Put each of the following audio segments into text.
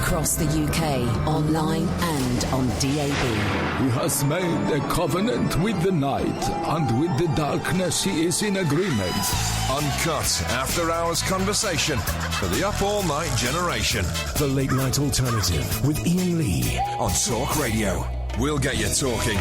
across the UK, online and on DAB. He has made a covenant with the night, and with the darkness he is in agreement. Uncut, after-hours conversation for the up-all-night generation. The Late Night Alternative with Iain Lee On Talk Radio. We'll get you talking.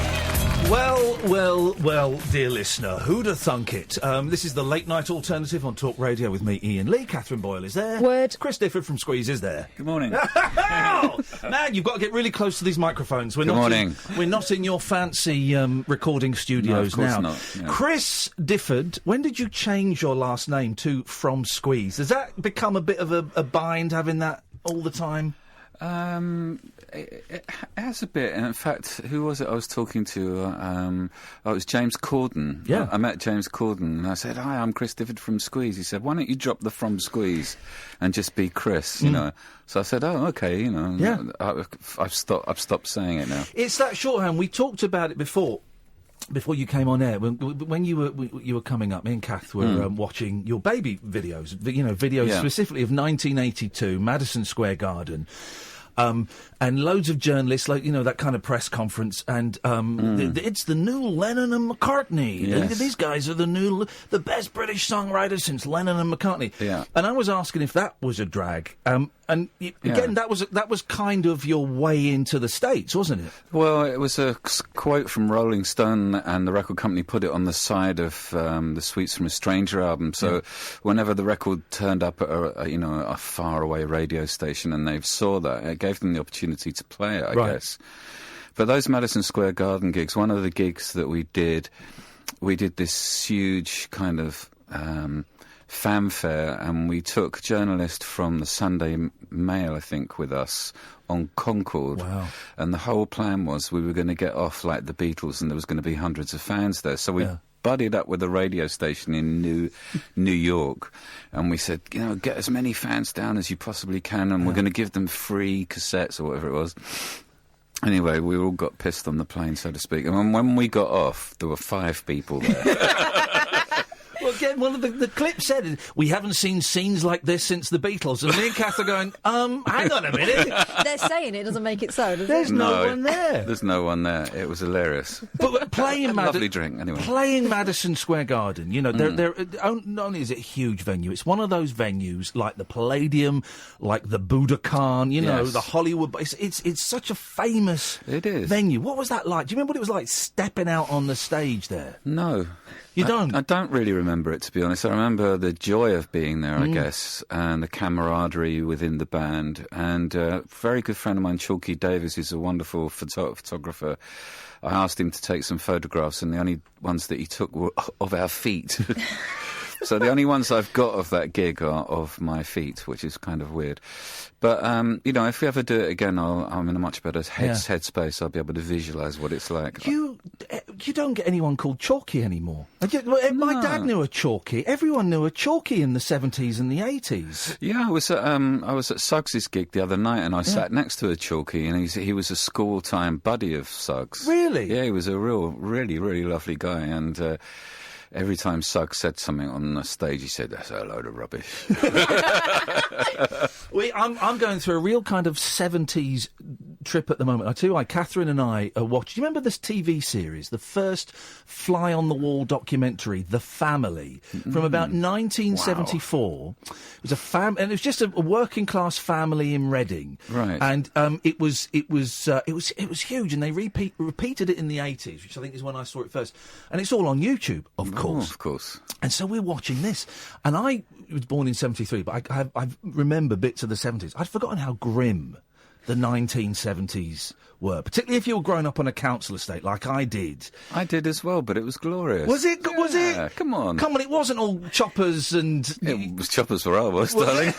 Well, dear listener, who'd have thunk it? This is the Late Night Alternative on Talk Radio with me, Iain Lee. Catherine Boyle is there. Word. Chris Difford from Squeeze is there. Good morning. Oh, man, you've got to get really close to these microphones. We're not in your fancy recording studios now. No, of course not. Yeah. Chris Difford, when did you change your last name to From Squeeze? Has that become a bit of a bind, having that all the time? It has a bit. And in fact, who was it I was talking to? It was James Corden. Yeah. I met James Corden and I said, "Hi, I'm Chris Difford from Squeeze." He said, "Why don't you drop the From Squeeze and just be Chris?" You know. So I said, "Oh, okay." You know. Yeah. I've stopped saying it now. It's that shorthand. We talked about it before you came on air, when you were coming up, me and Kath were watching your baby videos, videos specifically of 1982, Madison Square Garden, and loads of journalists, that kind of press conference, and it's the new Lennon and McCartney. Yes. These guys are the best British songwriters since Lennon and McCartney. Yeah. And I was asking if that was a drag. Again, that was kind of your way into the States, wasn't it? Well, it was a quote from Rolling Stone, and the record company put it on the side of the Sweets from a Stranger album. So whenever the record turned up at a faraway radio station and they saw that, it gave them the opportunity to play it, I guess. But those Madison Square Garden gigs, one of the gigs that we did this huge kind of fanfare, and we took a journalist from the Sunday Mail, I think, with us on Concorde. Wow. And the whole plan was we were going to get off like the Beatles, and there was going to be hundreds of fans there. So we buddied up with a radio station in New York, and we said, get as many fans down as you possibly can, and we're going to give them free cassettes or whatever it was. Anyway, we all got pissed on the plane, so to speak. And when we got off, there were 5 people there. Well, again, one of the clip said, "We haven't seen scenes like this since the Beatles." And me and Kath are going, hang on a minute. They're saying it doesn't make it so, does it? There's no one there. There's no one there. It was hilarious. But playing lovely drink, anyway. Playing Madison Square Garden, they're not only is it a huge venue, it's one of those venues like the Palladium, like the Budokan, the Hollywood. It's such a famous venue. What was that like? Do you remember what it was like stepping out on the stage there? No. You don't? I don't really remember it, to be honest. I remember the joy of being there, I guess, and the camaraderie within the band. And a very good friend of mine, Chalky Davis, who's a wonderful photographer, I asked him to take some photographs, and the only ones that he took were of our feet. So the only ones I've got of that gig are of my feet, which is kind of weird. But, if we ever do it again, I'm in a much better headspace. I'll be able to visualise what it's like. You don't get anyone called Chalky anymore. My dad knew a Chalky. Everyone knew a Chalky in the 70s and the 80s. Yeah, I was at Suggs's gig the other night, and I sat next to a Chalky, and he was a school-time buddy of Suggs. Really? Yeah, he was a really, really lovely guy, and... every time Suggs said something on the stage, he said, "That's a load of rubbish." I'm going through a real kind of 70s trip at the moment. I tell you why, Catherine and I are watching... Do you remember this TV series, the first fly-on-the-wall documentary, The Family, from about 1974? Wow. It was and it was just a working-class family in Reading. Right. And it was huge, and they repeated it in the 80s, which I think is when I saw it first. And it's all on YouTube, of course. Of course. And so we're watching this. And I was born in 73, but I remember bits of the 70s. I'd forgotten how grim the 1970s were, particularly if you were growing up on a council estate like I did. I did as well, but it was glorious. Was it? Yeah, was it? Come on. It wasn't all choppers and... It was choppers where I was, darling.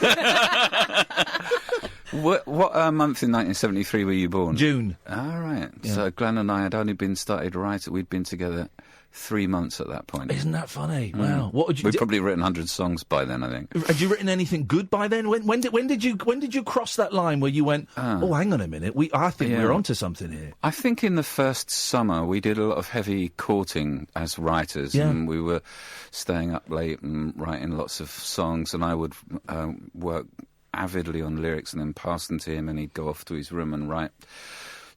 What month in 1973 were you born? June. All right. Yeah. So Glenn and I had only been started right. We'd been together 3 months at that point. Isn't that funny? Wow. What would you? We'd probably written 100 songs by then, I think. Had you written anything good by then? When did you cross that line where you went, oh, hang on a minute, I think we're onto something here? I think in the first summer we did a lot of heavy courting as writers, and we were staying up late and writing lots of songs, and I would work avidly on lyrics and then pass them to him, and he'd go off to his room and write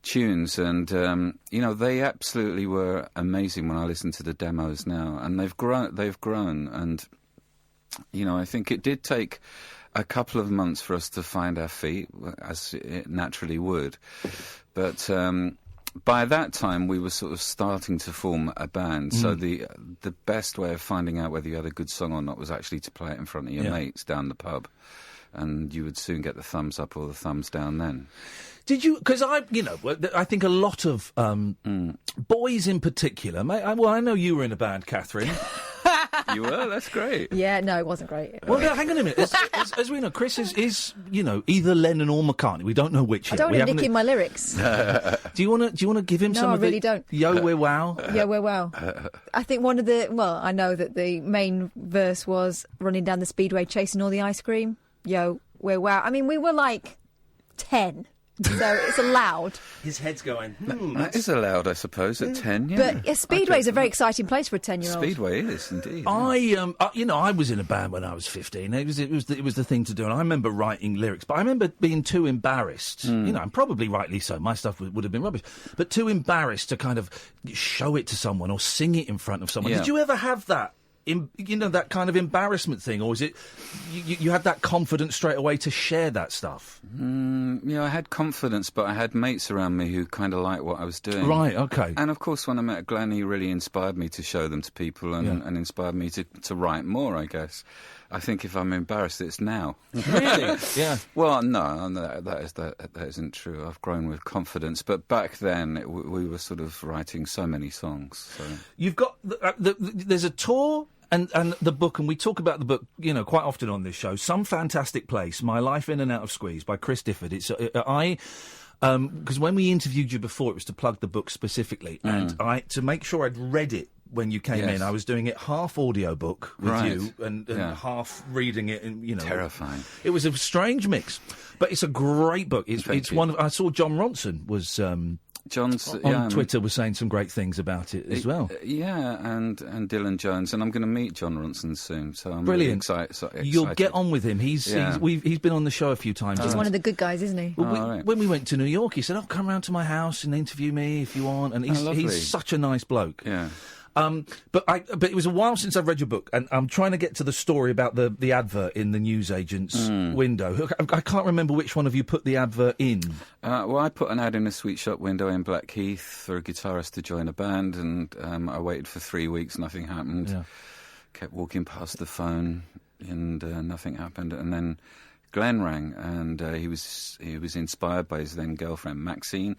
tunes. And they absolutely were amazing when I listen to the demos now, and they've grown. And I think it did take a couple of months for us to find our feet, as it naturally would, but by that time we were sort of starting to form a band. So the best way of finding out whether you had a good song or not was actually to play it in front of your mates down the pub, and you would soon get the thumbs up or the thumbs down then. Did you? Because I think a lot of boys in particular. I know you were in a band, Catherine. You were? That's great. Yeah, no, it wasn't great. Well, no, hang on a minute. As we know, Chris is either Lennon or McCartney. We don't know which. I don't want to nick in my lyrics. Do you want to give him some I of really don't. Yo, we're wow? Yo, we're wow. I think I know that the main verse was running down the speedway chasing all the ice cream. Yo, we're wow. I mean, we were like 10. So it's allowed. His head's going. That is allowed, I suppose, at 10. Yeah. But Speedway's a very exciting place for a 10-year-old. Speedway is indeed. I was in a band when I was 15. It was the thing to do, and I remember writing lyrics. But I remember being too embarrassed. And probably rightly so. My stuff would have been rubbish, but too embarrassed to kind of show it to someone or sing it in front of someone. Yeah. Did you ever have that? That kind of embarrassment thing, or is it you had that confidence straight away to share that stuff? I had confidence, but I had mates around me who kind of liked what I was doing. Right, okay. And of course, when I met Glenn, he really inspired me to show them to people and inspired me to write more, I guess. I think if I'm embarrassed, it's now. Really? Yeah. Well, no, that isn't true. I've grown with confidence, but back then we were sort of writing so many songs. So. You've got there's a tour. And the book, and we talk about the book, quite often on this show. Some Fantastic Place: My Life in and Out of Squeeze by Chris Difford. It's because when we interviewed you before, it was to plug the book specifically, and to make sure I'd read it when you came in. I was doing it half audiobook with you and half reading it, and terrifying. It was a strange mix, but it's a great book. It's one. I saw John Ronson was. John's on Twitter was saying some great things about it as well. Yeah, and Dylan Jones, and I'm going to meet John Ronson soon, so I'm brilliant. Really excited. You'll get on with him. He's been on the show a few times. He's one of the good guys, isn't he? Well, when we went to New York, he said, "Oh, come round to my house and interview me if you want." And he's such a nice bloke. Yeah. But it was a while since I've read your book, and I'm trying to get to the story about the advert in the newsagent's window. I can't remember which one of you put the advert in. I put an ad in a sweet shop window in Blackheath for a guitarist to join a band, and I waited for 3 weeks, nothing happened. Yeah. Kept walking past the phone, and nothing happened. And then Glenn rang, and he was inspired by his then girlfriend Maxine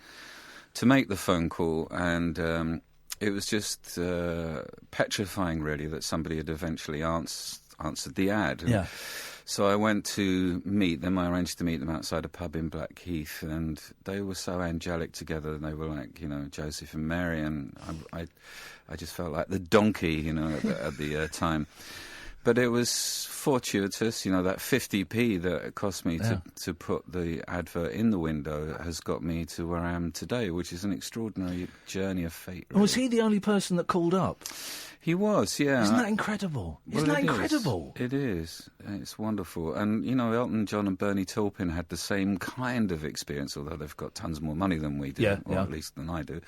to make the phone call, and it was just petrifying, really, that somebody had eventually answered the ad. Yeah. So I went to meet them. I arranged to meet them outside a pub in Blackheath, and they were so angelic together. They were like, Joseph and Mary, and I just felt like the donkey, at the time. But it was fortuitous, that 50p that it cost me to put the advert in the window has got me to where I am today, which is an extraordinary journey of fate. Really. Was he the only person that called up? He was, yeah. Isn't that incredible? Isn't that incredible? It is. It's wonderful. And, Elton John and Bernie Taupin had the same kind of experience, although they've got tons more money than we do, at least than I do.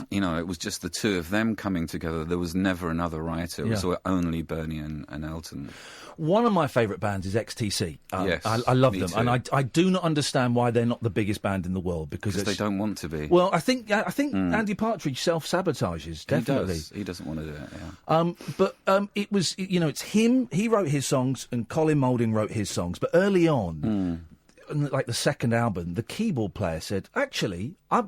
It was just the two of them coming together. There was never another writer. It was only Bernie and Elton. One of my favourite bands is XTC. Yes, I love them, too. and I do not understand why they're not the biggest band in the world because they don't want to be. Well, I think Andy Partridge self-sabages, definitely. He doesn't want to do it. Yeah. But it was it's him. He wrote his songs, and Colin Moulding wrote his songs. But early on. Like the second album, the keyboard player said, "Actually, I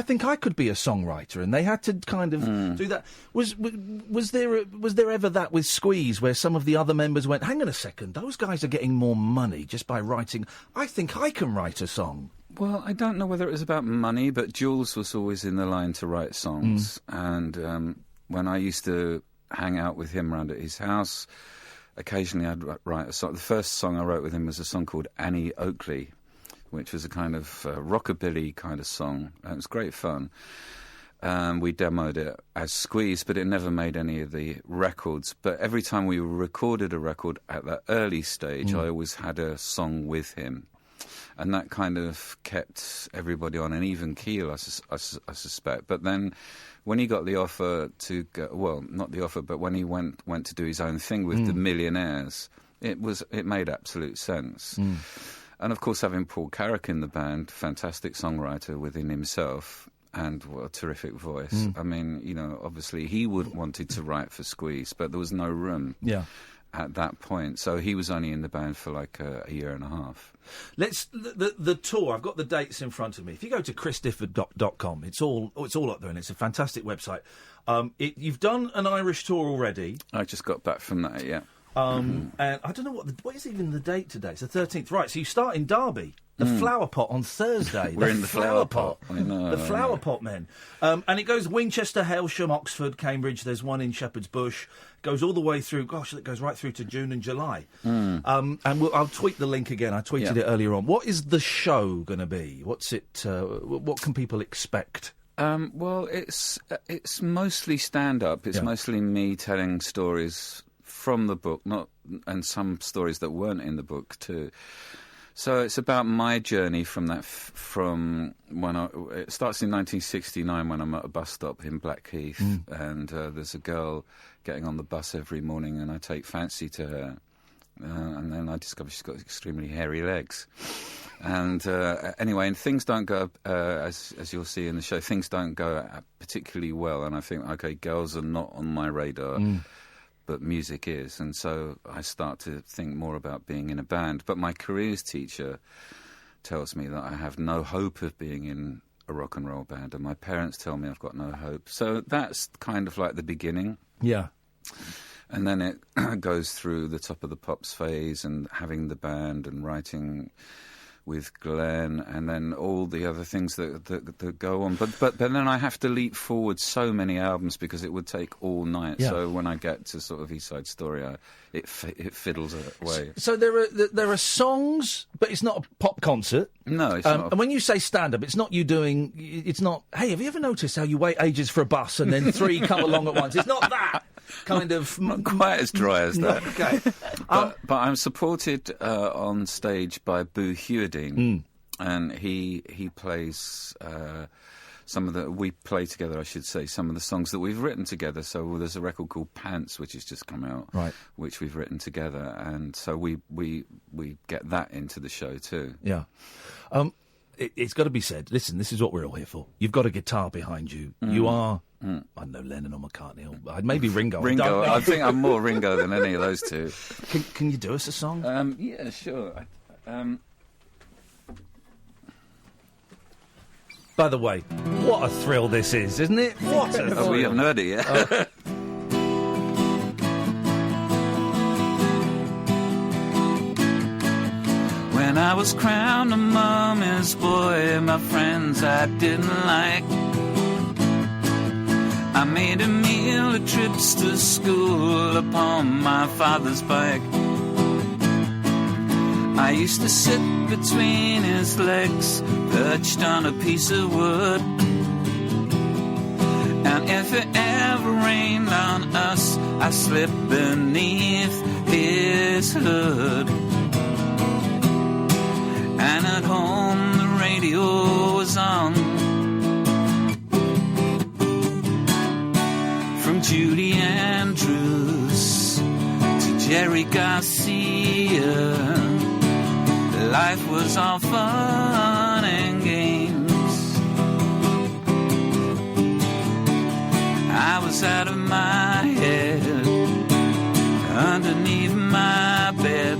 think I could be a songwriter," and they had to kind of do that. Was there ever that with Squeeze where some of the other members went, "Hang on a second, those guys are getting more money just by writing. I think I can write a song." Well, I don't know whether it was about money, but Jules was always in the line to write songs, and when I used to hang out with him around at his house. Occasionally I'd write a song. The first song I wrote with him was a song called Annie Oakley, which was a kind of rockabilly kind of song. It was great fun. We demoed it as Squeeze, but it never made any of the records. But every time we recorded a record at that early stage, I always had a song with him. And that kind of kept everybody on an even keel, I suspect. But then when he got the offer to go, well, not the offer, but when he went to do his own thing with the Millionaires, it made absolute sense. And of course, having Paul Carrick in the band, fantastic songwriter within himself, and what a terrific voice. I mean, you know, obviously he wanted to write for Squeeze, but there was no room at that point. So he was only in the band for like a year and a half. The tour, I've got the dates in front of me. If you go to chrisdifford.com, it's all up there, and it's a fantastic website. You've done an Irish tour already. I just got back from that, yeah. And I don't know what is even the date today. It's the 13th. Right, so you start in Derby. The Flower Pot on Thursday. We're in the Flower Pot. I know, the Flower Pot Men. And it goes Winchester, Hailsham, Oxford, Cambridge. There's one in Shepherd's Bush. Goes all the way through. Gosh, it goes right through to June and July. And I'll tweet the link again. I tweeted it earlier on. What is the show going to be? What's it? What can people expect? Well, it's mostly stand-up. It's mostly me telling stories from the book, and some stories that weren't in the book too. So it's about my journey from when it starts in 1969 when I'm at a bus stop in Blackheath, and there's a girl getting on the bus every morning, and I take fancy to her, and then I discover she's got extremely hairy legs. And anyway, and things don't go as you'll see in the show. Things don't go particularly well, and I think, okay, girls are not on my radar. But music is, and so I start to think more about being in a band. But my careers teacher tells me that I have no hope of being in a rock and roll band, and my parents tell me I've got no hope. So that's kind of like the beginning. Yeah. And then it goes through the Top of the Pops phase and having the band and writing with Glenn, and then all the other things that go on. But then I have to leap forward so many albums because it would take all night. Yeah. So when I get to sort of East Side Story, it fiddles away. So there are songs, but it's not a pop concert. No, it's not. And when you say stand-up, it's not you doing... It's not, hey, have you ever noticed how you wait ages for a bus and then three come along at once? It's not that kind of... Not quite as dry as that. Okay. But I'm supported on stage by Boo Hewerdine, and he plays some of the... We play together, I should say, some of the songs that we've written together. So there's a record called Pants, which has just come out, right, which we've written together, and so we get that into the show too. Yeah. It's got to be said, listen, this is what we're all here for. You've got a guitar behind you. You are... I don't know, Lennon or McCartney, or maybe Ringo. Ringo, I think I'm more Ringo than any of those two. Can you do us a song? Yeah, sure. By the way, what a thrill this is, isn't it? What a thrill. Oh, we haven't heard it yet. When I was crowned a mommy's boy, my friends I didn't like. I made a meal of trips to school upon my father's bike. I used to sit between his legs, perched on a piece of wood. And if it ever rained on us, I slipped beneath his hood. And at home the radio was on, from Julie Andrews to Jerry Garcia. Life was all fun and games. I was out of my head, underneath my bed,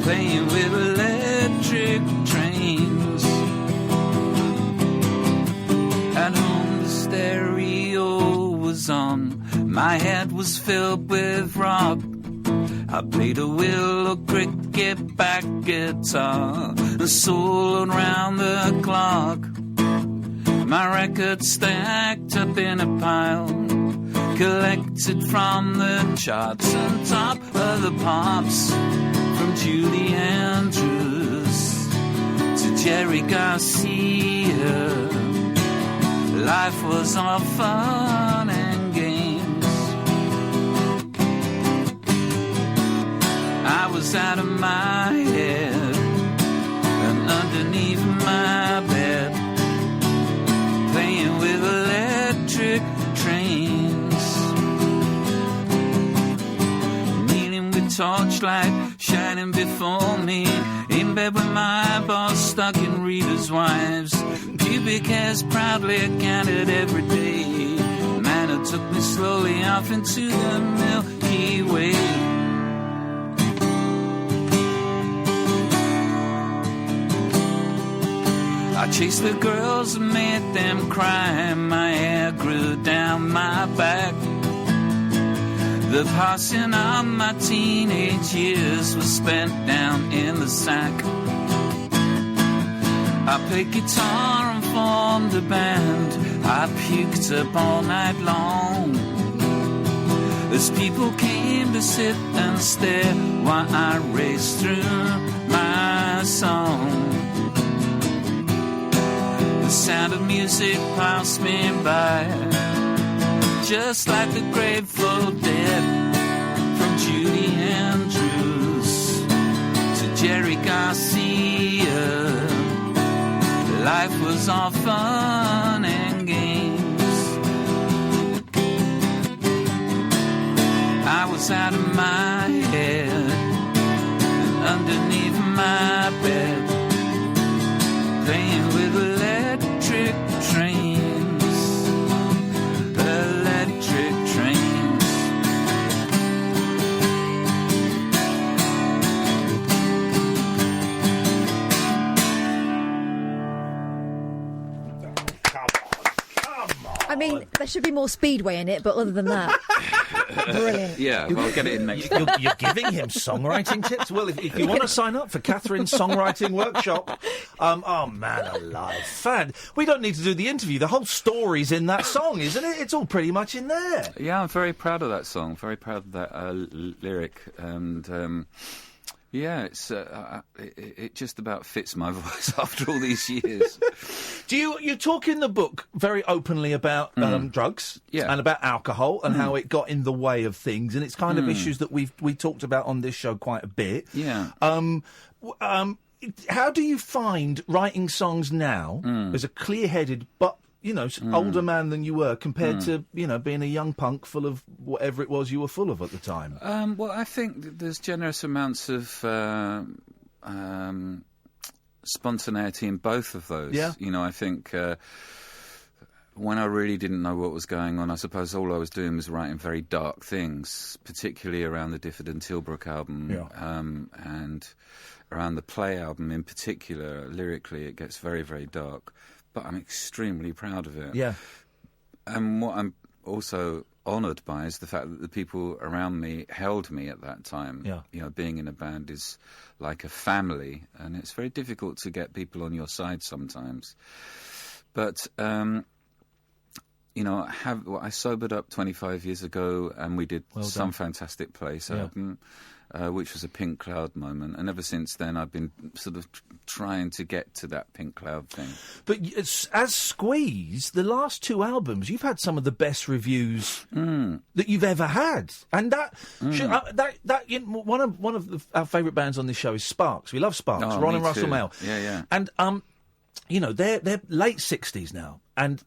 playing with electric trains. At home the stereo was on, my head was filled with rock. I played a willow cricket back guitar and soloed round the clock. My records stacked up in a pile, collected from the charts and top of the pops, from Julie Andrews to Jerry Garcia. life was all fun and games. I was out of my head and underneath my bed, playing with electric trains, kneeling with torchlight shining before me, in bed with my boss stuck in readers' wives, pubic hairs proudly counted every day. Man, it took me slowly off into the Milky Way. I chased the girls and made them cry. My hair grew down my back. The passing of my teenage years was spent down in the sack. I played guitar and formed a band. I puked up all night long as people came to sit and stare while I raced through my song. The sound of music passed me by, just like the Grateful Dead, from Judy Andrews to Jerry Garcia. Life was all fun and games. I was out of my head and underneath my bed, playing with electric trains, electric trains. I mean, there should be more Speedway in it, but other than that, brilliant. Yeah, I'll get it in next time. You're giving him songwriting tips? Well, if you want to sign up for Catherine's songwriting workshop, oh, man alive. Fan. We don't need to do the interview. The whole story's in that song, isn't it? It's all pretty much in there. Yeah, I'm very proud of that song, very proud of that lyric. And, yeah, it just about fits my voice after all these years. You talk in the book very openly about drugs and about alcohol and how it got in the way of things, and it's kind of issues that we talked about on this show quite a bit. Yeah. How do you find writing songs now as a clear-headed but older man than you were compared to, being a young punk full of whatever it was you were full of at the time? Well, I think there's generous amounts of spontaneity in both of those. Yeah. I think when I really didn't know what was going on, I suppose all I was doing was writing very dark things, particularly around the Difford and Tilbrook album and around the Play album in particular. Lyrically, it gets very, very dark. But I'm extremely proud of it. Yeah. And what I'm also honoured by is the fact that the people around me held me at that time. Yeah. Being in a band is like a family, and it's very difficult to get people on your side sometimes. But, I sobered up 25 years ago, and we did Some Fantastic Place album, which was a Pink Cloud moment. And ever since then, I've been sort of trying to get to that Pink Cloud thing. But as Squeeze, the last two albums, you've had some of the best reviews that you've ever had. And one of our favourite bands on this show is Sparks. We love Sparks. Ron and Russell Mael. Yeah, yeah. And they're late 60s now, and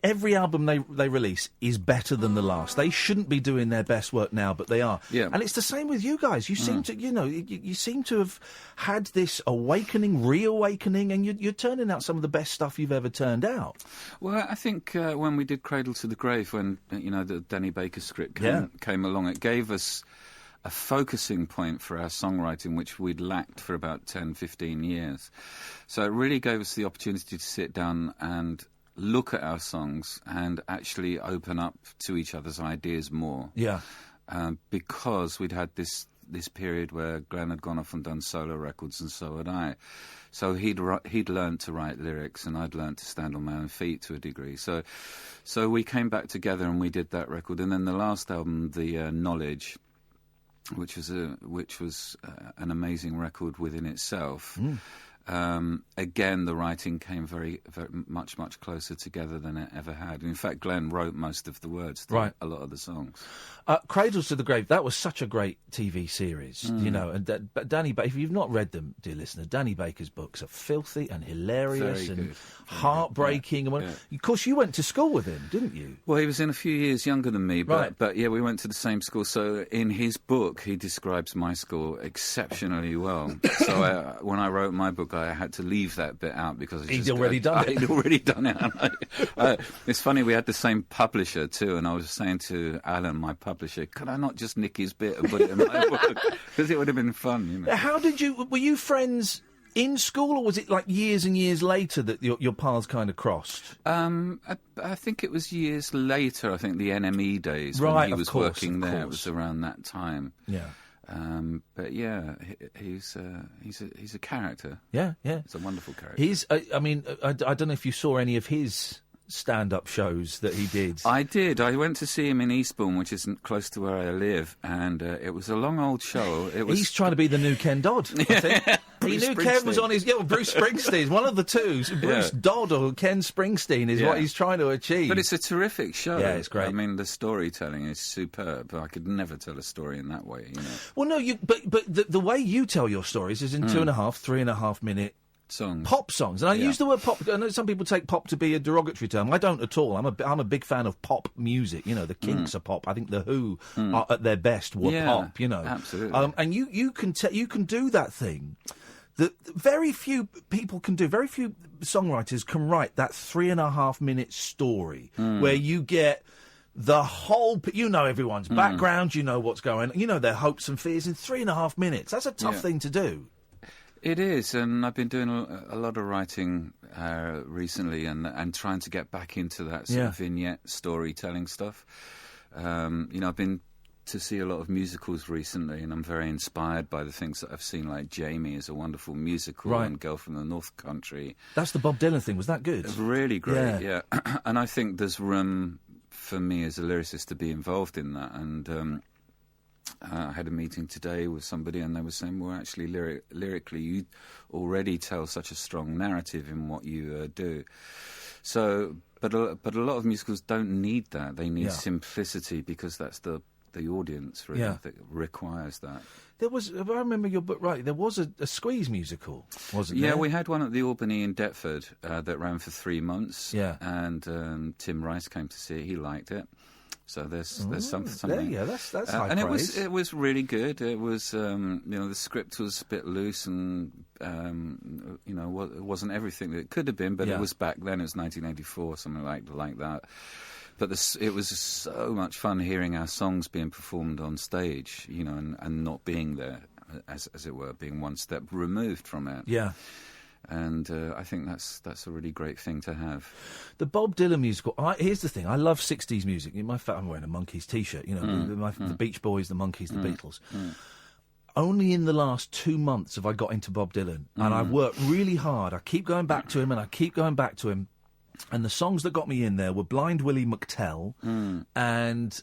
every album they release is better than the last. They shouldn't be doing their best work now, but they are. Yeah. And it's the same with you guys. You seem to, you seem to have had this reawakening, and you're turning out some of the best stuff you've ever turned out. Well, I think when we did Cradle to the Grave, when the Danny Baker script came along, it gave us a focusing point for our songwriting, which we'd lacked for about 10, 15 years. So it really gave us the opportunity to sit down and look at our songs and actually open up to each other's ideas more. Yeah. Because we'd had this period where Glenn had gone off and done solo records, and so had I. So he'd learned to write lyrics, and I'd learned to stand on my own feet to a degree. So we came back together and we did that record. And then the last album, The Knowledge, which was an amazing record within itself. Again, the writing came very, very much closer together than it ever had. In fact, Glenn wrote most of the words to a lot of the songs. Cradles to the Grave, that was such a great TV series, you know. And Danny Baker, if you've not read them, dear listener, Danny Baker's books are filthy and hilarious and heartbreaking. Yeah. Of course, you went to school with him, didn't you? Well, he was in a few years younger than me, but yeah, we went to the same school. So in his book, he describes my school exceptionally well. So when I wrote my book, I had to leave that bit out because he'd already done it. It's funny, we had the same publisher too, and I was saying to Alan, my publisher, could I not just nick his bit and put it in my book? Because it would have been fun, you know. How did you... Were you friends in school, or was it like years and years later that your paths kind of crossed? I think it was years later. I think the NME days when he was working there. It was around that time. Yeah. But yeah, he's a character. Yeah. He's a wonderful character. I mean, I don't know if you saw any of his stand-up shows that he did. I did. I went to see him in Eastbourne, which isn't close to where I live, and it was a long old show. He's trying to be the new Ken Dodd, I think. He knew Ken was on his... Yeah, well, Bruce Springsteen, one of the two. Bruce Dodd or Ken Springsteen is what he's trying to achieve. But it's a terrific show. Yeah, it's great. I mean, the storytelling is superb. I could never tell a story in that way, you know. Well, no, but the way you tell your stories is in 2.5, 3.5 minute songs. Pop songs. And I use the word pop. I know some people take pop to be a derogatory term. I don't at all. I'm a big fan of pop music. You know, the Kinks are pop. I think the Who are at their best were pop, you know. Absolutely. And you can do that thing that very few people can do. Very few songwriters can write that 3.5 minute story where you get the whole... You know everyone's background, you know what's going on, you know their hopes and fears in 3.5 minutes. That's a tough thing to do. It is, and I've been doing a lot of writing recently and trying to get back into that sort of vignette storytelling stuff. You know, I've been to see a lot of musicals recently, and I'm very inspired by the things that I've seen, like Jamie is a wonderful musical, and Girl from the North Country. That's the Bob Dylan thing. Was that good? It's really great, yeah. And I think there's room for me as a lyricist to be involved in that, and... I had a meeting today with somebody, and they were saying, well, actually, lyrically, you already tell such a strong narrative in what you do. So, but a lot of musicals don't need that. They need simplicity, because that's the audience, really, that requires that. There was, if I remember your book right, there was a Squeeze musical, wasn't there? Yeah, we had one at the Albany in Deptford that ran for 3 months. Yeah. And Tim Rice came to see it. He liked it. So there's something. Yeah, that's high and praise. it was really good. It was you know, the script was a bit loose, and you know, it wasn't everything that it could have been, but it was back then. It was 1984, something like that. But it was so much fun hearing our songs being performed on stage, you know, and not being there, as it were, being one step removed from it. Yeah. And I think that's a really great thing to have. The Bob Dylan musical. Here's the thing: I love '60s music. In fact, I'm wearing a Monkees T-shirt. You know, the Beach Boys, the Monkees, the Beatles. Only in the last 2 months have I got into Bob Dylan, and I've worked really hard. I keep going back to him, and the songs that got me in there were Blind Willie McTell and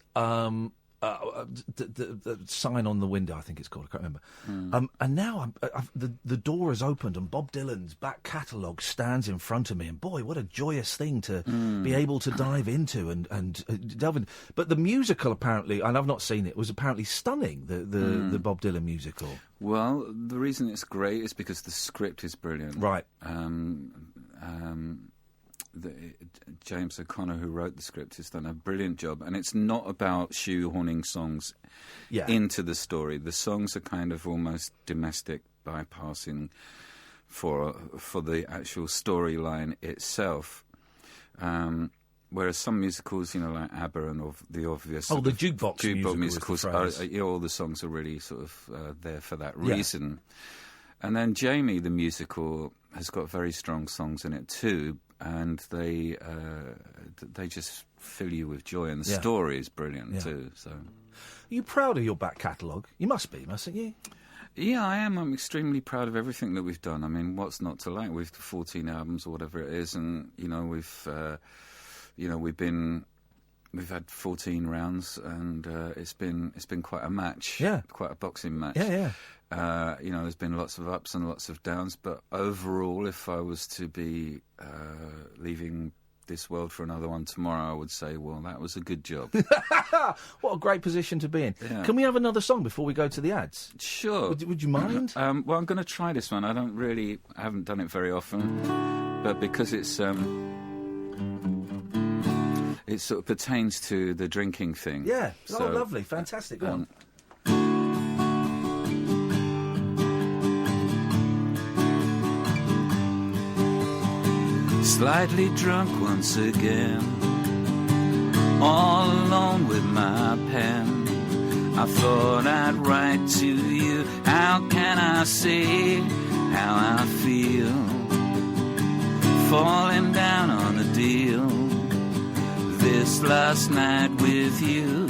the Sign on the Window, I think it's called. I can't remember. And now the door has opened, and Bob Dylan's back catalogue stands in front of me. And boy, what a joyous thing to be able to dive into and delve in. But the musical, apparently, and I've not seen it, was apparently stunning. The Bob Dylan musical. Well, the reason it's great is because the script is brilliant. Right. James O'Connor, who wrote the script, has done a brilliant job, and it's not about shoehorning songs into the story. The songs are kind of almost domestic bypassing for the actual storyline itself. Whereas some musicals, you know, like ABBA and the obvious... the jukebox musicals, all the songs are really sort of there for that reason. And then Jamie, the musical, has got very strong songs in it too, and they just fill you with joy, and the story is brilliant too. So, are you proud of your back catalogue? You must be, mustn't you? Yeah, I am. I'm extremely proud of everything that we've done. I mean, what's not to like? We've 14 albums or whatever it is, and you know we've been we've had 14 rounds, and it's been quite a match. Yeah. Quite a boxing match. Yeah. There's been lots of ups and lots of downs, but overall, if I was to be leaving this world for another one tomorrow, I would say, well, that was a good job. What a great position to be in. Yeah. Can we have another song before we go to the ads? Sure. Would you mind? Well, I'm going to try this one. I haven't done it very often, but because it sort of pertains to the drinking thing. Yeah. So, lovely. Fantastic. Go on. Slightly drunk once again, all alone with my pen. I thought I'd write to you. How can I say how I feel? Falling down on the deal. This last night with you,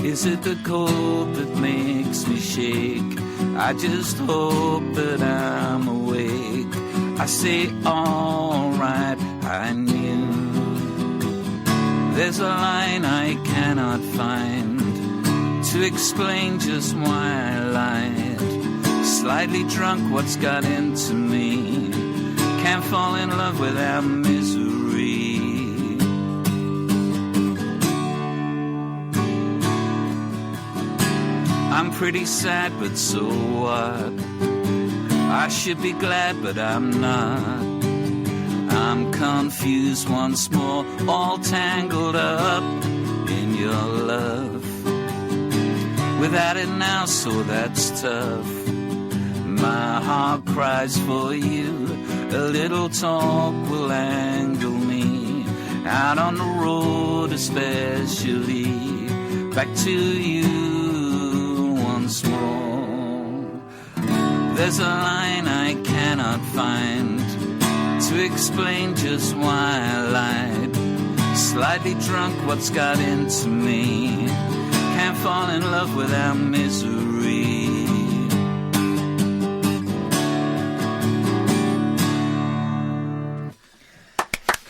is it the cold that makes me shake? I just hope that I'm awake. I say alright, I knew. There's a line I cannot find to explain just why I lied. Slightly drunk, what's got into me? Can't fall in love without misery. I'm pretty sad, but so what? I should be glad, but I'm not. I'm confused once more, all tangled up in your love. Without it now, so that's tough. My heart cries for you. A little talk will angle me out on the road, especially back to you once more. There's a line I cannot find to explain just why I lied. Slightly drunk, what's got into me? Can't fall in love without misery.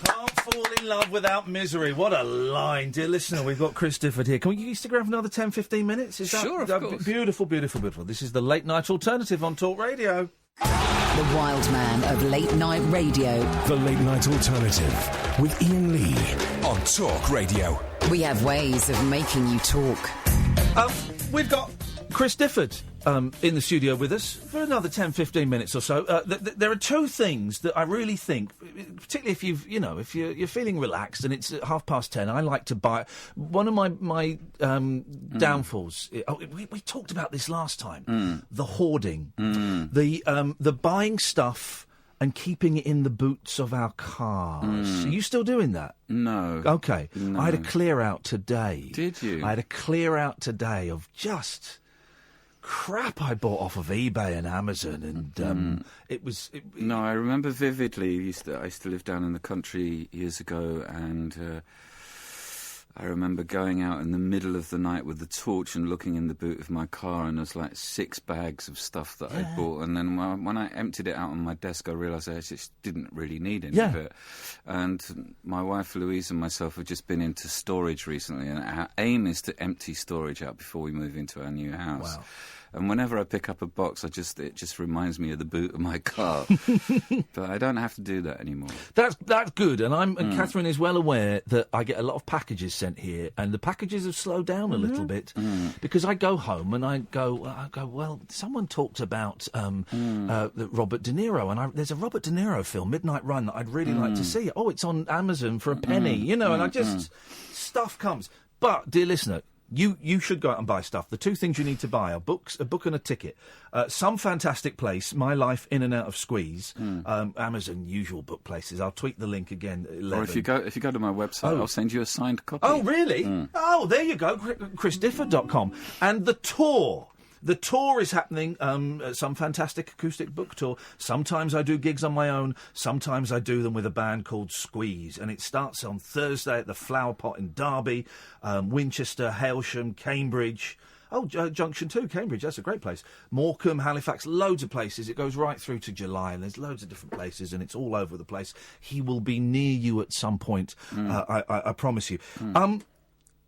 Can't fall in love without misery. What a line. Dear listener, we've got Chris Difford here. Can we stick around for another 10, 15 minutes? Sure, of course. Beautiful, beautiful, beautiful. This is the Late Night Alternative on Talk Radio. The wild man of late night radio. The Late Night Alternative with Iain Lee On Talk Radio. We have ways of making you talk. We've got Chris Difford in the studio with us for another 10, 15 minutes or so. There are two things that I really think, particularly if if you're feeling relaxed and it's at 10:30, I like to buy. One of my downfalls. We talked about this last time. The hoarding, the buying stuff and keeping it in the boots of our cars. Are you still doing that? No. Okay. No. I had a clear out today. Did you? I had a clear out today of just crap I bought off of eBay and Amazon, and No, I remember vividly. I used to live down in the country years ago, and I remember going out in the middle of the night with the torch and looking in the boot of my car, and there's like 6 bags of stuff that I bought. And then when I emptied it out on my desk, I realised I just didn't really need any of it. And my wife Louise and myself have just been into storage recently, and our aim is to empty storage out before we move into our new house. Wow. And whenever I pick up a box, it just reminds me of the boot of my car. But I don't have to do that anymore. That's good, and Catherine is well aware that I get a lot of packages sent here, and the packages have slowed down a little bit because I go home and I go, well, someone talked about Robert De Niro, and there's a Robert De Niro film, Midnight Run, that I'd really like to see. Oh, it's on Amazon for a penny, and I just stuff comes. But, dear listener, You should go out and buy stuff. The two things you need to buy are a book and a ticket. Some fantastic place, My Life In and Out of Squeeze. Amazon, usual book places. I'll tweet the link again at 11. Or if you go to my website, I'll send you a signed copy. Oh, really? Oh, there you go, chrisdifford.com. And the tour. The tour is happening, some fantastic acoustic book tour. Sometimes I do gigs on my own. Sometimes I do them with a band called Squeeze. And it starts on Thursday at the Flower Pot in Derby, Winchester, Hailsham, Cambridge. Oh, Junction 2, Cambridge, that's a great place. Morecambe, Halifax, loads of places. It goes right through to July, and there's loads of different places, and it's all over the place. He will be near you at some point, I promise you.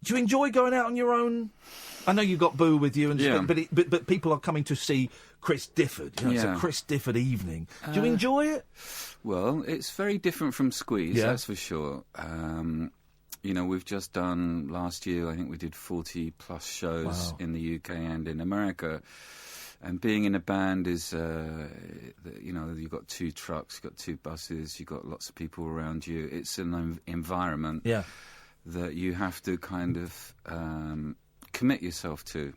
Do you enjoy going out on your own? I know you've got Boo with you, and but people are coming to see Chris Difford. You know, it's a Chris Difford evening. Do you enjoy it? Well, it's very different from Squeeze, that's for sure. We've just done last year, I think we did 40+ shows in the UK and in America. And being in a band is, you've got 2 trucks, you've got 2 buses, you've got lots of people around you. It's an environment that you have to kind of commit yourself to.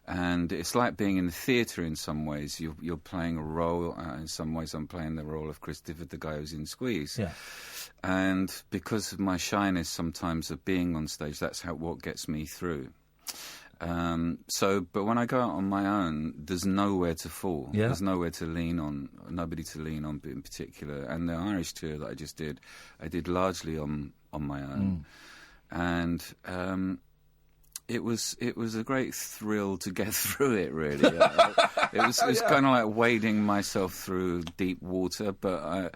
And it's like being in the theatre in some ways. You're playing a role. In some ways, I'm playing the role of Chris Difford, the guy who's in Squeeze. Yeah. And because of my shyness sometimes of being on stage, that's what gets me through. But when I go out on my own, there's nowhere to fall. Yeah. There's nowhere to lean on, nobody to lean on in particular. And the Irish tour that I just did, I did largely on my own. And it was a great thrill to get through it, really. It was kind of like wading myself through deep water, but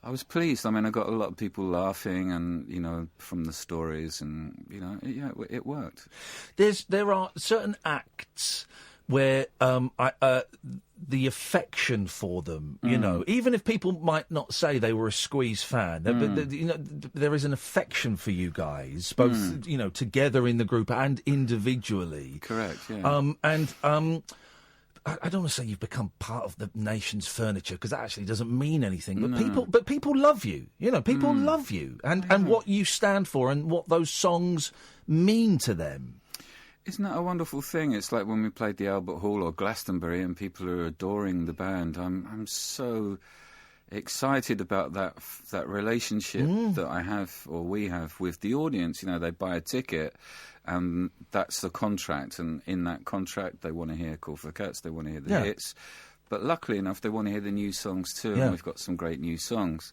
I was pleased. I mean, I got a lot of people laughing, and from the stories, and it worked. There are certain acts where the affection for them, even if people might not say they were a Squeeze fan, there is an affection for you guys, both together in the group and individually. Correct. Yeah. I don't want to say you've become part of the nation's furniture, because that actually doesn't mean anything. But people love you. People love you, and what you stand for, and what those songs mean to them. Isn't that a wonderful thing? It's like when we played the Albert Hall or Glastonbury, and people are adoring the band. I'm so excited about that relationship that I have, or we have, with the audience. They buy a ticket, and that's the contract, and in that contract they want to hear Call for the Cats, they want to hear the hits, but luckily enough they want to hear the new songs too, and we've got some great new songs.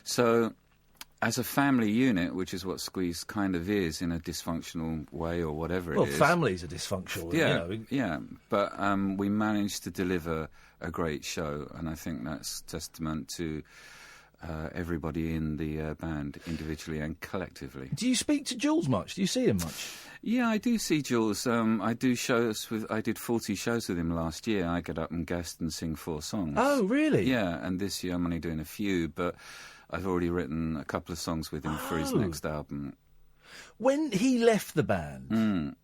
So as a family unit, which is what Squeeze kind of is in a dysfunctional way, or whatever it is. Well, families are dysfunctional. Yeah, but we managed to deliver a great show, and I think that's testament to everybody in the band, individually and collectively. Do you speak to Jules much? Do you see him much? Yeah, I do see Jules. I did 40 shows with him last year. I get up and guest and sing 4 songs. Oh, really? Yeah, and this year I'm only doing a few, but I've already written a couple of songs with him for his next album. When he left the band,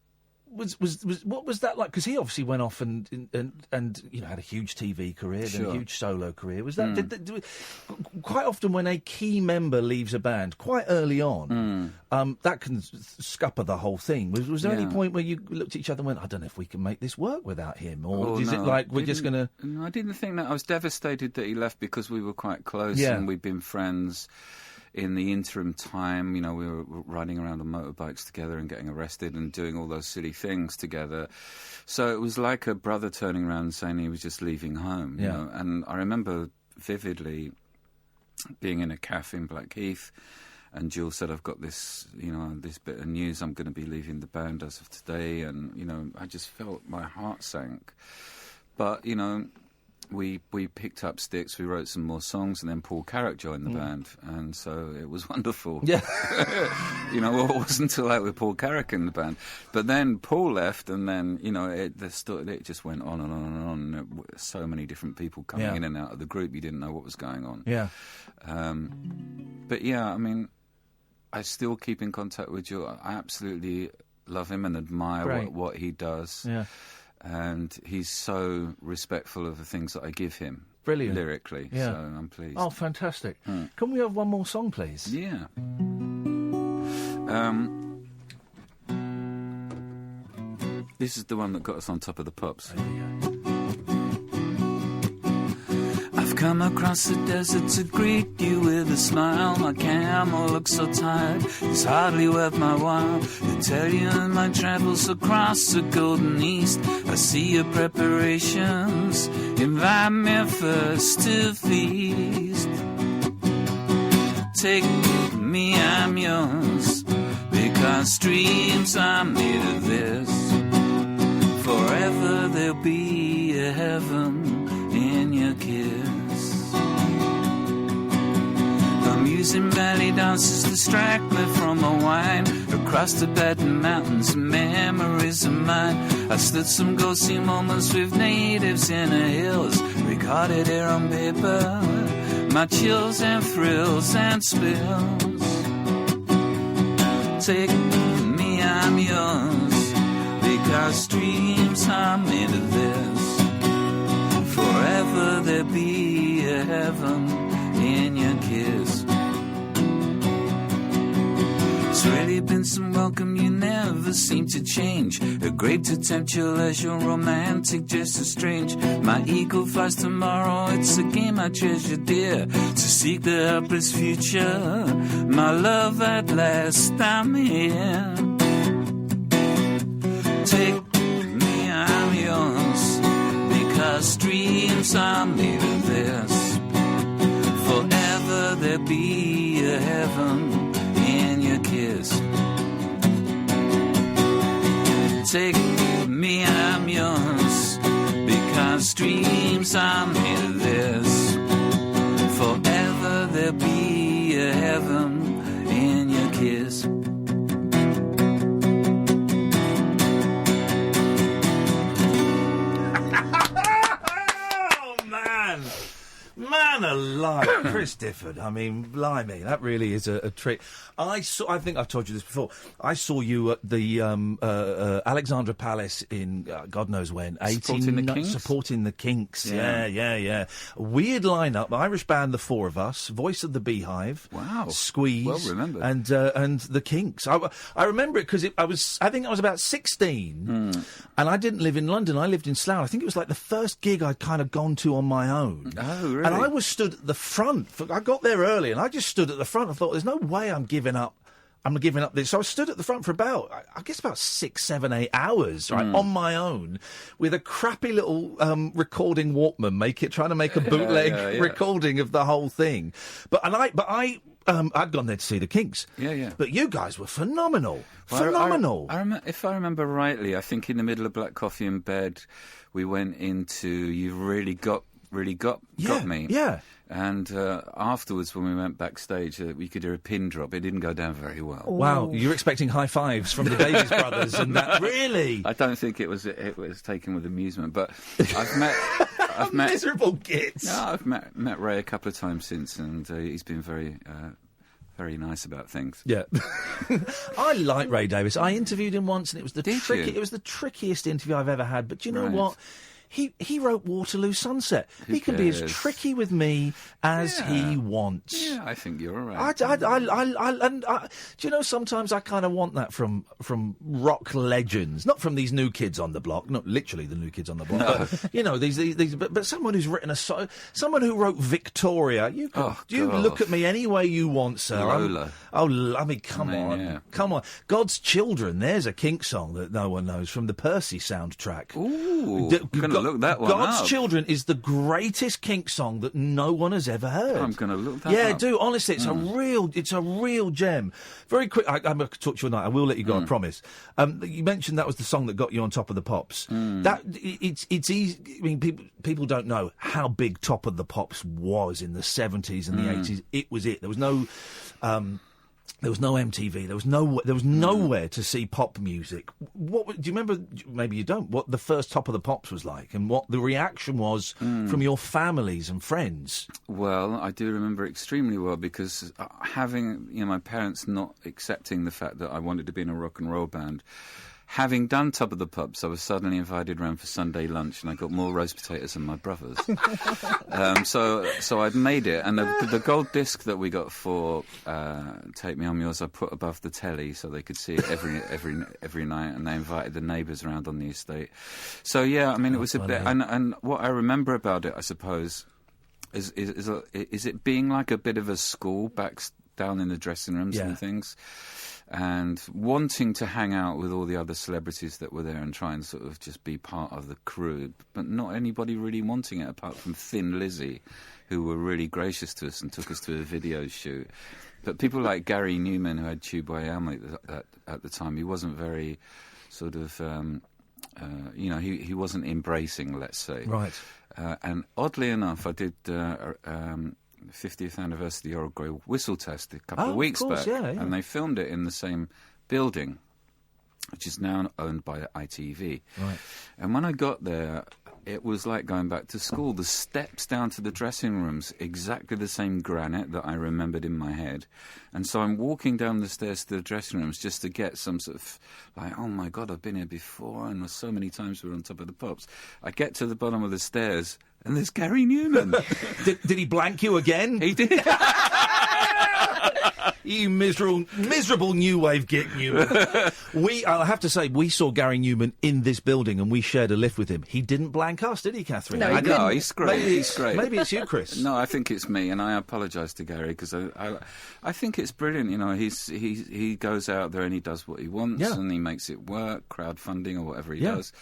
was what was that like? Because he obviously went off and had a huge TV career, then a huge solo career. Was that quite often when a key member leaves a band quite early on, that can scupper the whole thing. Was there any point where you looked at each other and went, I don't know if we can make this work without him, or is it like we're just going to? No, I didn't think that. I was devastated that he left, because we were quite close and we'd been friends. In the interim time, we were riding around on motorbikes together and getting arrested and doing all those silly things together. So it was like a brother turning around and saying he was just leaving home. You know? And I remember vividly being in a cafe in Blackheath, and Jules said, I've got this, this bit of news, I'm going to be leaving the band as of today. And, I just felt my heart sank. But, we picked up sticks, we wrote some more songs, and then Paul Carrack joined the band, and so it was wonderful. Yeah. It wasn't until like with Paul Carrack in the band. But then Paul left, and then, it just went on and on and on. And so many different people coming in and out of the group, you didn't know what was going on. Yeah. But yeah, I mean, I still keep in contact with Joe. I absolutely love him and admire what he does. Yeah. And he's so respectful of the things that I give him. Brilliant. Lyrically, so I'm pleased. Oh, fantastic. Can we have one more song, please? Yeah. This is the one that got us on Top of the Pops. I've come across the desert to greet you with a smile. My camel looks so tired, it's hardly worth my while to tell you in my travels across the golden east. I see your preparations, invite me first to feast. Take me, I'm yours, because dreams are made of this. Forever there'll be a heaven in your kiss. Boogies and belly dances distract me from my wine. Across Tibetan mountains, memories of mine. I stood some ghostly moments with natives in the hills, recorded here on paper, my chills and thrills and spills. Take me, I'm yours, because dreams are made of this. Forever there'll be a heaven in your kiss. It's really been some welcome, you never seem to change. A great to tempt your leisure, romantic, just as strange. My eagle flies tomorrow, it's a game I treasure dear. To seek the helpless future, my love at last, I'm here. Take me, I'm yours, because dreams are made of this. Forever there'll be a heaven in your kiss. Take me, I'm yours, because dreams are made of this. Forever there'll be a heaven in your kiss. Man alive, Chris Difford. I mean, blimey, that really is a treat. I think I've told you this before. I saw you at the Alexandra Palace in God knows when. Supporting the Kinks. Yeah. Weird lineup. Irish band, the four of us. Voice of the Beehive. Wow. Squeeze. Well remembered. And the Kinks. I remember it because I think I was about 16, and I didn't live in London. I lived in Slough. I think it was like the first gig I'd kind of gone to on my own. Oh, really? And I was stood at the front. I got there early, and I just stood at the front. I thought, there's no way I'm giving up this. So I stood at the front for about 6, 7, 8 hours, right, on my own, with a crappy little recording Walkman, trying to make a bootleg recording of the whole thing. I'd gone there to see the Kinks. Yeah. But you guys were phenomenal. Well, phenomenal. If I remember rightly, I think in the middle of Black Coffee in Bed, we went into You've Really Got Me. Yeah. And afterwards, when we went backstage, we could hear a pin drop. It didn't go down very well. Wow, you're expecting high fives from the Davies brothers, and that really? I don't think it was taken with amusement. But I've met miserable gits. No, I've met Ray a couple of times since, and he's been very nice about things. Yeah. I like Ray Davies. I interviewed him once, and it was the trickiest interview I've ever had. But do you know what? He wrote Waterloo Sunset. He can be as tricky with me as he wants. Yeah, I think you're right. Do you know, sometimes I kind of want that from rock legends, not from these new kids on the block, not literally the new kids on the block, but you know, but someone who's written someone who wrote Victoria. You look at me any way you want, sir. Lola. Come on. God's Children. There's a Kink song that no one knows from the Percy soundtrack. Ooh, look that one God's up. Children is the greatest Kink song that no one has ever heard. I'm going to look that up. Yeah, do. Honestly, it's a real gem. Very quick, I'm going to talk to you tonight. I will let you go, I promise. You mentioned that was the song that got you on Top of the Pops. It's easy. I mean, people don't know how big Top of the Pops was in the 70s and the 80s. It was it. There was no... There was no MTV. There was nowhere to see pop music. Do you remember? Maybe you don't. What the first Top of the Pops was like, and what the reaction was from your families and friends. Well, I do remember extremely well because having my parents not accepting the fact that I wanted to be in a rock and roll band. Having done Top of the Pops, I was suddenly invited round for Sunday lunch, and I got more roast potatoes than my brothers. So I'd made it, and the gold disc that we got for Take Me, I'm Yours, I put above the telly so they could see it every night, and they invited the neighbours around on the estate. So yeah, I mean, it was a bit, and what I remember about it, I suppose, is it being like a bit of a school back down in the dressing rooms and things. And wanting to hang out with all the other celebrities that were there and try and sort of just be part of the crew, but not anybody really wanting it apart from Thin Lizzy, who were really gracious to us and took us to a video shoot. But people like Gary Newman, who had Tubeway Elm at the time, he wasn't very sort of, he wasn't embracing, let's say. Right. And oddly enough, I did 50th anniversary of the Oral Grey Whistle Test a couple of weeks back, and they filmed it in the same building, which is now owned by ITV. Right. And when I got there, it was like going back to school. The steps down to the dressing rooms, exactly the same granite that I remembered in my head. And so I'm walking down the stairs to the dressing rooms just to get some sort of, like, oh my God, I've been here before, and so many times we were on top of the pops. I get to the bottom of the stairs, and there's Gary Newman. Did he blank you again? He did. You miserable new wave git Newman. I have to say, we saw Gary Newman in this building and we shared a lift with him. He didn't blank us, did he, Catherine? No, he didn't. No, he's great. He's great. Maybe it's you, Chris. No, I think it's me, and I apologise to Gary because I think it's brilliant. You know, he goes out there and he does what he wants, and he makes it work, crowdfunding or whatever he does.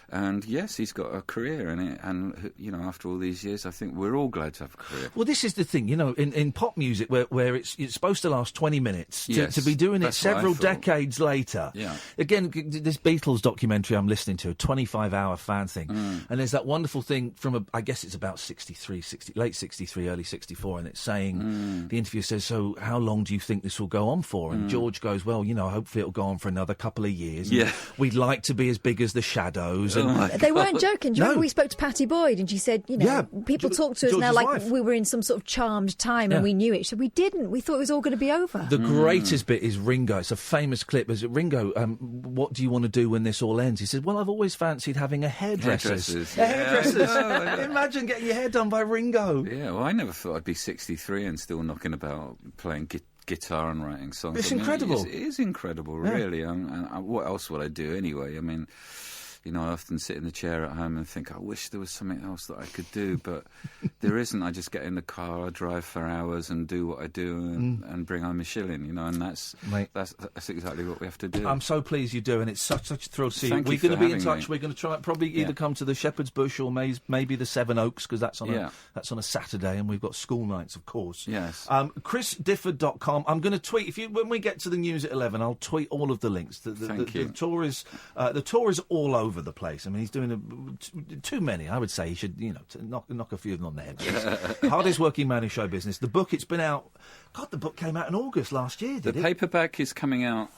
And yes, he's got a career in it, and you know, after all these years, I think we're all glad to have a career. Well, this is the thing, you know, in pop music, where it's supposed to last 20 minutes, to be doing it several decades later. Yeah. Again, this Beatles documentary I'm listening to, a 25-hour fan thing, and there's that wonderful thing from, I guess it's about late 63, early 64, and it's saying, the interviewer says, so how long do you think this will go on for? And George goes, well, you know, hopefully it'll go on for another couple of years. Yeah. We'd like to be as big as the Shadows. They weren't joking. Do you remember we spoke to Patty Boyd and she said, you know, people talk to us now like we were in some sort of charmed time and we knew it. She said, we didn't. We thought it was all going to be over. The greatest bit is Ringo. It's a famous clip. Is it Ringo, what do you want to do when this all ends? He said, well, I've always fancied having a hairdresser. Imagine getting your hair done by Ringo. Yeah, well, I never thought I'd be 63 and still knocking about playing guitar and writing songs. It's incredible. It is incredible, really. What else would I do anyway? I mean, you know, I often sit in the chair at home and think, I wish there was something else that I could do, but there isn't. I just get in the car, I drive for hours and do what I do and bring home a shilling, you know, and that's exactly what we have to do. I'm so pleased you do, and it's such a thrill to see you. Thank We're going to be in touch. Me. We're going to try probably either come to the Shepherd's Bush or maybe the Seven Oaks, because that's on a Saturday, and we've got school nights, of course. Yes. ChrisDifford.com. I'm going to tweet when we get to the news at 11. I'll tweet all of the links. The tour is all over the place. I mean, he's doing too many. I would say he should, you know, knock a few of them on the head. Hardest working man in show business. The book, it's been out. God, the book came out in August last year. Did it? The paperback is coming out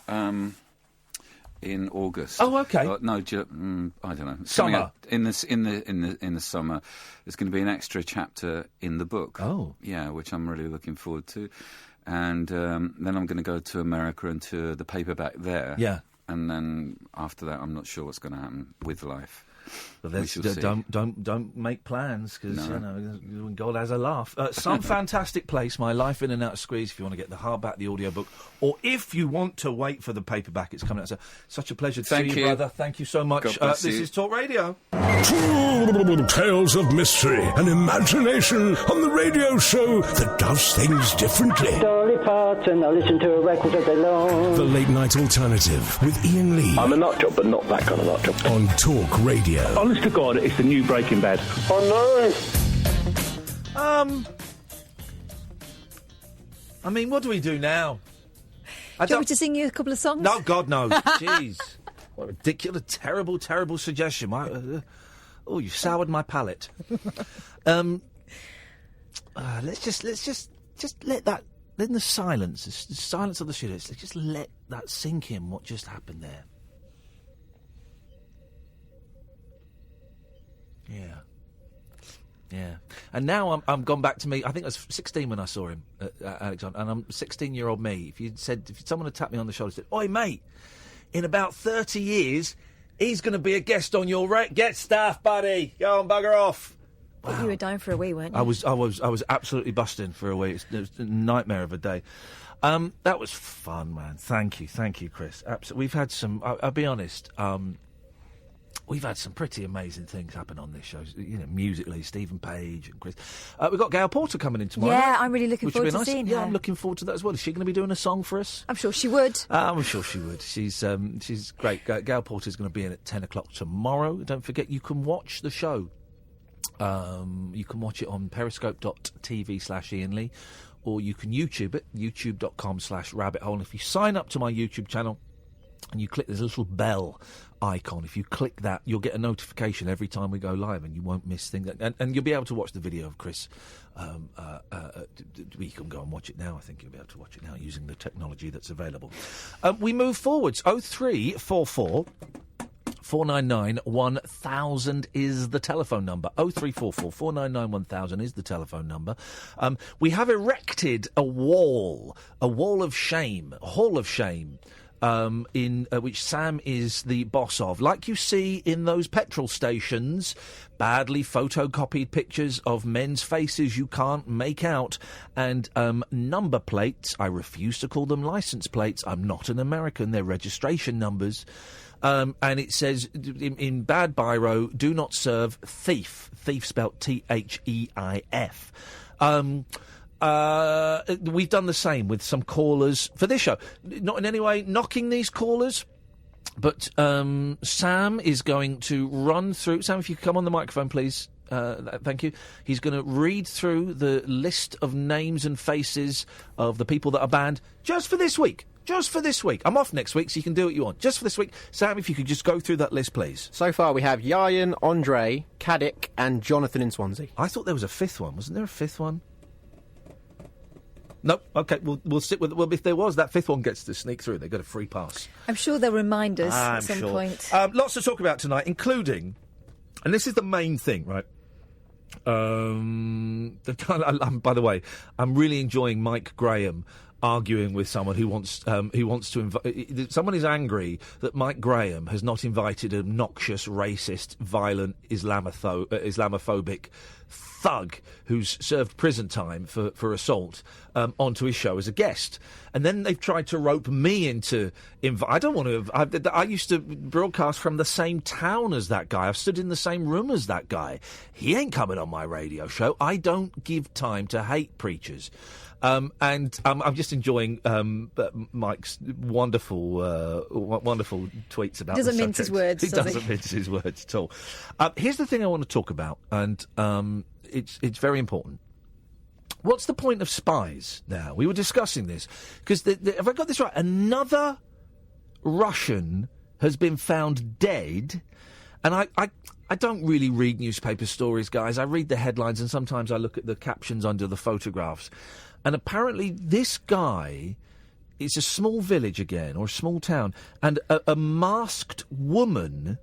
in August. Oh, okay. No, I don't know. It's Summer. In the summer, there's going to be an extra chapter in the book. Oh, yeah, which I'm really looking forward to. And then I'm going to go to America and tour the paperback there. Yeah. And then after that, I'm not sure what's going to happen with life. But don't make plans, because you know, God has a laugh. Some fantastic place, My Life in and Out of Squeeze, if you want to get the hardback, the audiobook, or if you want to wait for the paperback, it's coming out. So, such a pleasure to see you, brother. Thank you so much. This is Talk Radio. Tales of mystery and imagination on the radio show that does things differently. Dolly Parton, I listen to a record all day long. The Late Night Alternative with Iain Lee. I'm a nut job, but not that kind of nut job. On Talk Radio. Honest to God, it's the new Breaking Bad. Oh I mean, what do we do now? Do you want me to sing you a couple of songs? No, God, no. Jeez. What a ridiculous, terrible, terrible suggestion. You soured my palate. Let's just let that, in the silence of the studio, let's just let that sink in, what just happened there. Yeah. And now I'm gone back to me. I think I was 16 when I saw him, Alexander, and I'm 16-year-old me. If someone had tapped me on the shoulder and said, "Oi, mate, in about 30 years, he's going to be a guest on your get stuff, buddy. Go on, bugger off." Wow. You were down for a wee, weren't you? I was absolutely busting for a wee. It was a nightmare of a day. That was fun, man. Thank you, Chris. Absolutely. We've had some. I'll be honest. We've had some pretty amazing things happen on this show, you know, musically. Stephen Page and Chris. We've got Gail Porter coming in tomorrow. Yeah, I'm really looking forward to seeing her. Yeah, I'm looking forward to that as well. Is she going to be doing a song for us? I'm sure she would. I'm sure she would. She's great. Gail Porter's going to be in at 10 o'clock tomorrow. Don't forget, you can watch the show. You can watch it on periscope.tv/Iain Lee, or you can YouTube it, youtube.com/rabbit hole. And if you sign up to my YouTube channel, and you click, there's a little bell icon. If you click that, you'll get a notification every time we go live, and you won't miss things. And you'll be able to watch the video of Chris. We can go and watch it now. I think you'll be able to watch it now using the technology that's available. We move forwards. 0344 499 1000 is the telephone number. 0344 499 1000 is the telephone number. We have erected a wall of shame, a hall of shame, in which Sam is the boss of. Like you see in those petrol stations, badly photocopied pictures of men's faces you can't make out, and number plates. I refuse to call them license plates. I'm not an American. They're registration numbers. And it says in bad biro, do not serve thief. Thief spelt T-H-E-I-F. We've done the same with some callers for this show. Not in any way knocking these callers, but Sam is going to run through. Sam, if you could come on the microphone, please. Thank you. He's going to read through the list of names and faces of the people that are banned just for this week. Just for this week. I'm off next week, so you can do what you want. Just for this week. Sam, if you could just go through that list, please. So far, we have Iain, Andre, Caddick, and Jonathan in Swansea. I thought there was a fifth one. Wasn't there a fifth one? Nope. OK, we'll stick with it. Well, if there was, that fifth one gets to sneak through. They got a free pass. I'm sure they'll rend us at some point. Lots to talk about tonight, including, and this is the main thing, right? By the way, I'm really enjoying Mike Graham arguing with someone who wants to invite. Someone is angry that Mike Graham has not invited an obnoxious, racist, violent, Islamophobic thug who's served prison time for assault onto his show as a guest. And then they've tried to rope me into I don't want to. I used to broadcast from the same town as that guy. I've stood in the same room as that guy. He ain't coming on my radio show. I don't give time to hate preachers. And I'm just enjoying Mike's wonderful tweets about. Doesn't the mince his words. He doesn't mince his words at all. Here's the thing I want to talk about, and it's very important. What's the point of spies now? We were discussing this because have I got this right? Another Russian has been found dead, and I don't really read newspaper stories, guys. I read the headlines, and sometimes I look at the captions under the photographs. And apparently this guy, it's a small village again, or a small town, and a masked woman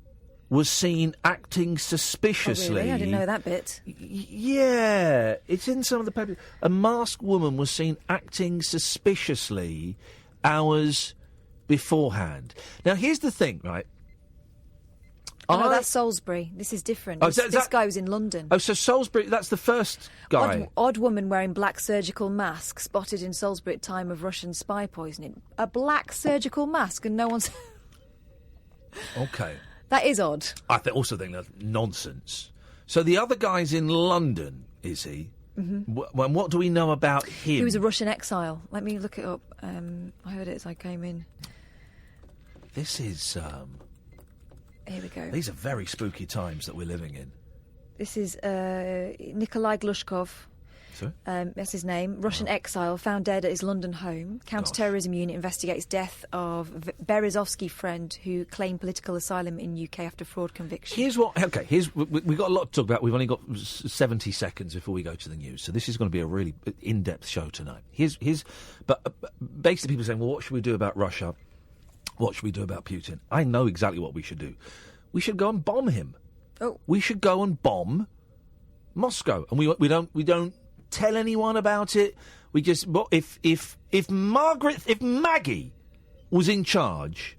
was seen acting suspiciously. Oh, really? I didn't know that bit. Yeah, it's in some of the papers. A masked woman was seen acting suspiciously hours beforehand. Now, here's the thing, right? No, that's Salisbury. This is different. This guy was in London. Oh, so Salisbury, that's the first guy. Odd woman wearing black surgical mask spotted in Salisbury at time of Russian spy poisoning. A black surgical mask and no one's... OK. That is odd. I also think that's nonsense. So the other guy's in London, is he? Mm-hmm. What do we know about him? He was a Russian exile. Let me look it up. I heard it as I came in. This is... Here we go. These are very spooky times that we're living in. This is Nikolai Glushkov. Sorry? That's his name. Russian exile, found dead at his London home. Counter-terrorism unit investigates death of Berezovsky friend who claimed political asylum in UK after fraud conviction. We've got a lot to talk about. We've only got 70 seconds before we go to the news, so this is going to be a really in-depth show tonight. But basically people are saying, well, what should we do about Russia? What should we do about Putin? I know exactly what we should do. We should go and bomb him. Oh. We should go and bomb Moscow, and we don't tell anyone about it. We just if Maggie was in charge,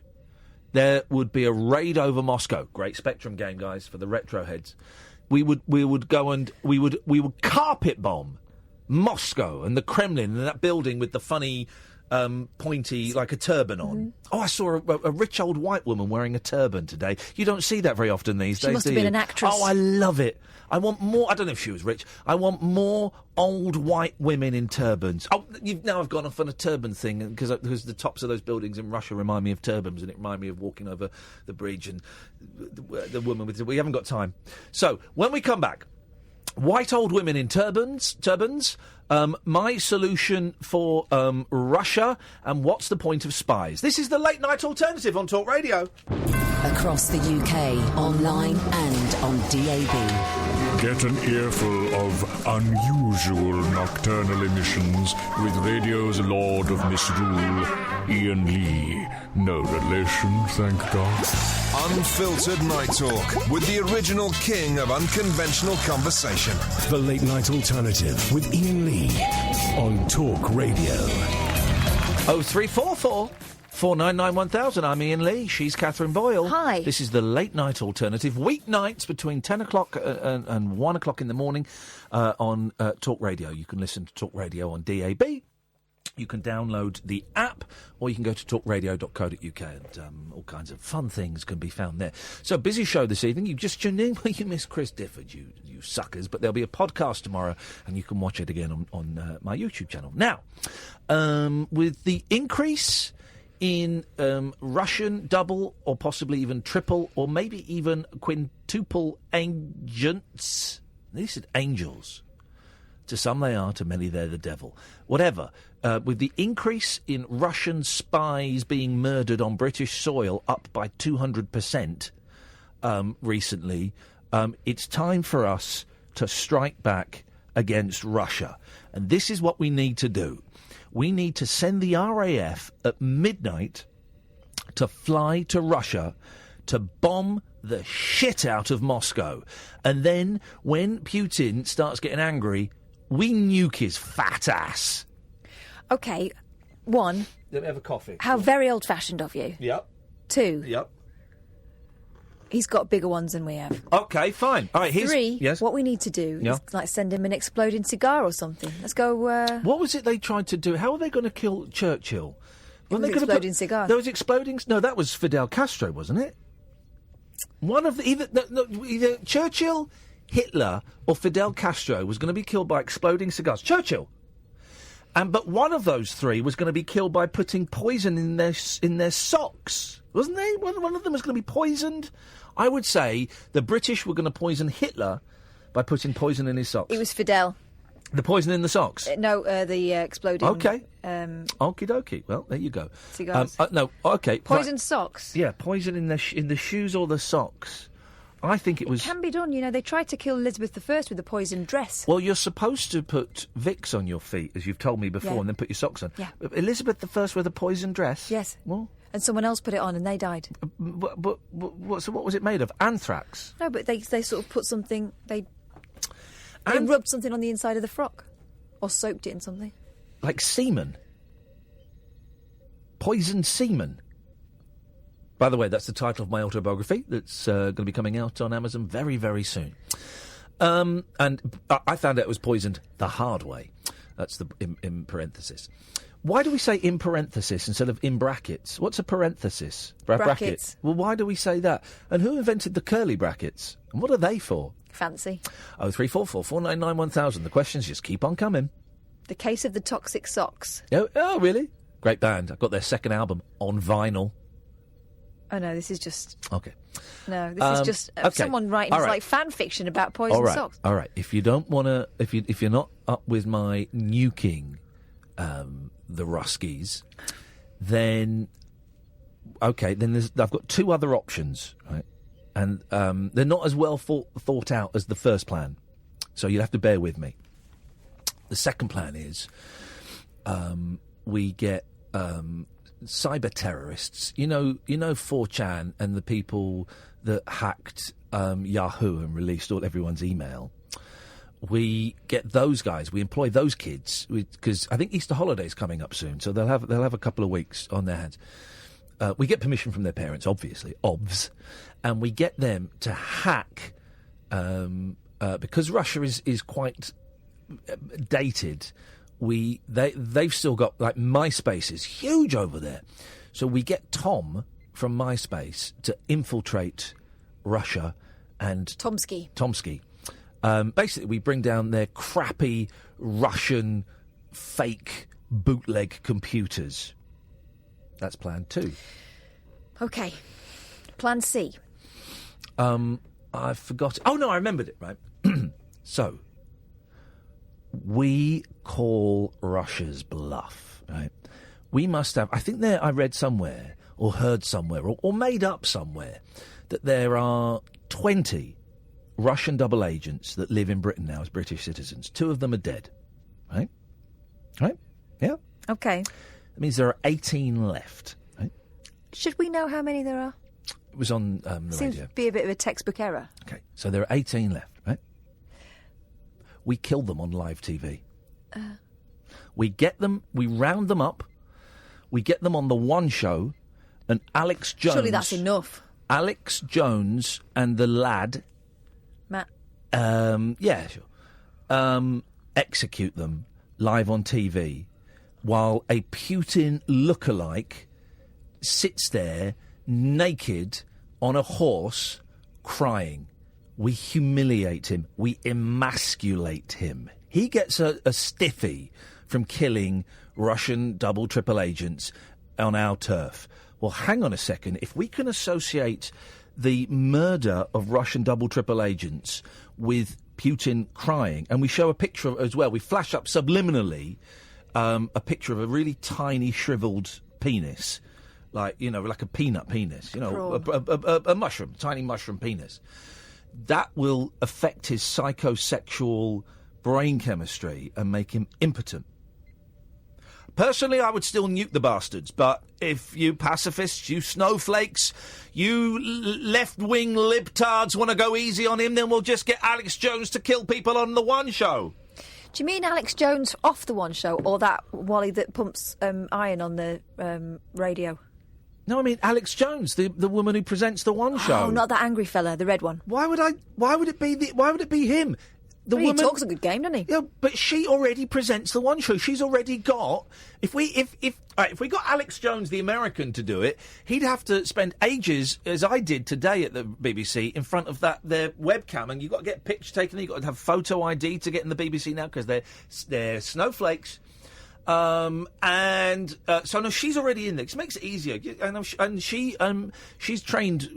there would be a raid over Moscow. Great Spectrum game, guys, for the retro heads. We would go and we would carpet bomb Moscow and the Kremlin and that building with the funny. Pointy, like a turban on. Mm-hmm. Oh, I saw a rich old white woman wearing a turban today. You don't see that very often these days, She must have been an actress. Oh, I love it. I want more... I don't know if she was rich. I want more old white women in turbans. Oh, now I've gone off on a turban thing, because the tops of those buildings in Russia remind me of turbans, and it reminded me of walking over the bridge and the woman with... We haven't got time. So, when we come back... White old women in turbans. My solution for Russia, and what's the point of spies? This is the Late Night Alternative on Talk Radio. Across the UK, online and on DAB. Get an earful of unusual nocturnal emissions with radio's Lord of Misrule, Iain Lee. No relation, thank God. Unfiltered Night Talk with the original king of unconventional conversation. The Late Night Alternative with Iain Lee on Talk Radio. 0344 499 1000. I'm Iain Lee. She's Catherine Boyle. Hi. This is the Late Night Alternative. Weeknights between 10 o'clock and 1 o'clock in the morning on Talk Radio. You can listen to Talk Radio on DAB. You can download the app, or you can go to talkradio.co.uk, and all kinds of fun things can be found there. So, busy show this evening. You just tuned in. Well, you missed Chris Difford, you suckers. But there'll be a podcast tomorrow, and you can watch it again on my YouTube channel. Now, with the increase in Russian double, or possibly even triple, or maybe even quintuple agents. They said angels. To some they are, to many they're the devil. Whatever. With the increase in Russian spies being murdered on British soil up by 200% recently, it's time for us to strike back against Russia. And this is what we need to do. We need to send the RAF at midnight to fly to Russia to bomb the shit out of Moscow. And then, when Putin starts getting angry, we nuke his fat ass. OK, 1. Let me have a coffee. How very old-fashioned of you. Yep. 2. Yep. He's got bigger ones than we have. OK, fine. All right, 3, yes? what we need to do is like send him an exploding cigar or something. Let's go... What was it they tried to do? How are they going to kill Churchill? Exploding cigars. There was exploding... No, that was Fidel Castro, wasn't it? One of the... Either Churchill, Hitler, or Fidel Castro was going to be killed by exploding cigars. Churchill! But one of those three was going to be killed by putting poison in their socks, wasn't they? One of them was going to be poisoned. I would say the British were going to poison Hitler by putting poison in his socks. It was Fidel. The poison in the socks? No, the exploding... OK. Okie dokie. Well, there you go. Cigars. No, OK. Poisoned socks? Yeah, poison in the shoes or the socks. I think it was... It can be done, you know. They tried to kill Elizabeth I with a poisoned dress. Well, you're supposed to put Vicks on your feet, as you've told me before, and then put your socks on. Yeah. Elizabeth I with a poisoned dress? Yes. Well... And someone else put it on and they died. So what was it made of? Anthrax? No, but they sort of put something... They rubbed something on the inside of the frock. Or soaked it in something. Like semen? Poisoned semen? By the way, that's the title of my autobiography that's going to be coming out on Amazon very, very soon. And I found out it was poisoned the hard way. That's the in parenthesis. Why do we say in parenthesis instead of in brackets? What's a parenthesis? Brackets. Well, why do we say that? And who invented the curly brackets? And what are they for? Fancy. 0344 499 1000. The questions just keep on coming. The Case of the Toxic Socks. Oh, really? Great band. I've got their second album on vinyl. Oh, no, this is just... OK. No, this is just someone writing like fan fiction about poison socks. All right. If you don't want to... If you're not up with my nuking the Ruskies, then... OK, then I've got two other options, right? And they're not as well thought out as the first plan. So you'll have to bear with me. The second plan is we get... cyber terrorists, you know 4chan and the people that hacked Yahoo and released everyone's email. We get those guys. We employ those kids because I think Easter holiday's coming up soon, so they'll have a couple of weeks on their hands. We get permission from their parents, obviously, and we get them to hack because Russia is quite dated. They've still got, like, MySpace is huge over there. So we get Tom from MySpace to infiltrate Russia and... Tomsky. Basically, we bring down their crappy Russian fake bootleg computers. That's plan 2. OK. Plan C. I forgot... Oh, no, I remembered it, right? So, we call Russia's bluff, right? We must have, I think I read somewhere, or heard somewhere, or made up somewhere, that there are 20 Russian double agents that live in Britain now as British citizens. 2 of them are dead, right? Right? Yeah. Okay. That means there are 18 left, right? Should we know how many there are? It was on the Seems radio. to be a bit of a textbook error. Okay, so there are 18 left, right? We kill them on live TV. We get them, we round them up, we get them on the One Show, and Alex Jones... Surely that's enough. Alex Jones and the lad... Matt. Yeah, sure. Execute them live on TV while a Putin lookalike sits there naked on a horse crying. We humiliate him. We emasculate him. He gets a stiffy from killing Russian double triple agents on our turf. Well, hang on a second. If we can associate the murder of Russian double triple agents with Putin crying, and we show a picture of, as well, we flash up subliminally a picture of a really tiny shriveled penis, like a peanut penis, a mushroom, tiny mushroom penis. That will affect his psychosexual brain chemistry and make him impotent. Personally, I would still nuke the bastards, but if you pacifists, you snowflakes, you left-wing libtards want to go easy on him, then we'll just get Alex Jones to kill people on the One Show. Do you mean Alex Jones off the One Show, or that Wally that pumps Iain on the radio? No, I mean Alex Jones, the woman who presents the One Show. Oh, not that angry fella, the red one. Why would it be him? He talks a good game, doesn't he? Yeah, but she already presents the One Show. She's already got. If we got Alex Jones, the American, to do it, he'd have to spend ages, as I did today at the BBC, in front of their webcam, and you've got to get pictures taken. You've got to have photo ID to get in the BBC now because they're snowflakes. So no, she's already in there. It makes it easier, and she's trained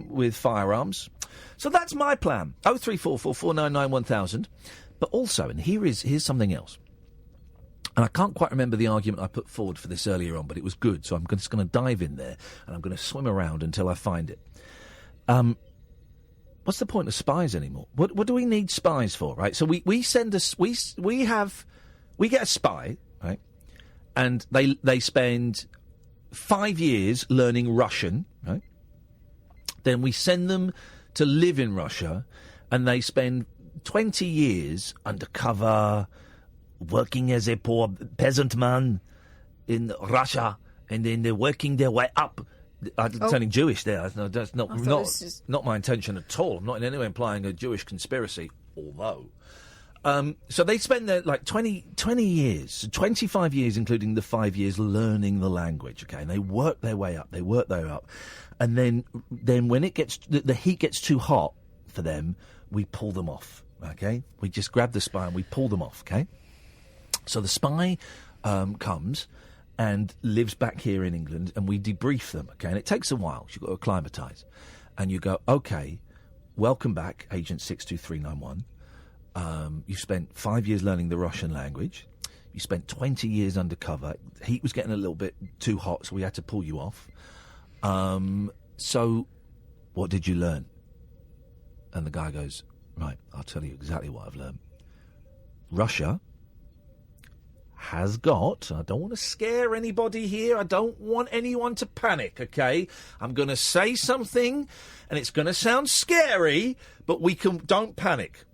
with firearms. So that's my plan. 0344 499 1000. But also, and here's something else. And I can't quite remember the argument I put forward for this earlier on, but it was good. So I'm just going to dive in there and I'm going to swim around until I find it. What's the point of spies anymore? What do we need spies for? Right. So we get a spy, right? And they spend 5 years learning Russian, right? Then we send them to live in Russia, and they spend 20 years undercover, working as a poor peasant man in Russia, and then they're working their way up. I'm turning Jewish there. That's not my intention at all. I'm not in any way implying a Jewish conspiracy, although. So they spend their 20 years, 25 years, including the 5 years learning the language. Okay, and they work their way up. And then when it gets the heat gets too hot for them, we pull them off. Okay, we just grab the spy and we pull them off. Okay, so the spy comes and lives back here in England, and we debrief them. Okay, and it takes a while. You've got to acclimatise, and you go, okay, welcome back, Agent 62391. You spent 5 years learning the Russian language. You spent 20 years undercover. Heat was getting a little bit too hot, so we had to pull you off. So what did you learn? And the guy goes, right, I'll tell you exactly what I've learned. Russia has got, I don't want to scare anybody here, I don't want anyone to panic, okay? I'm going to say something, and it's going to sound scary, but don't panic.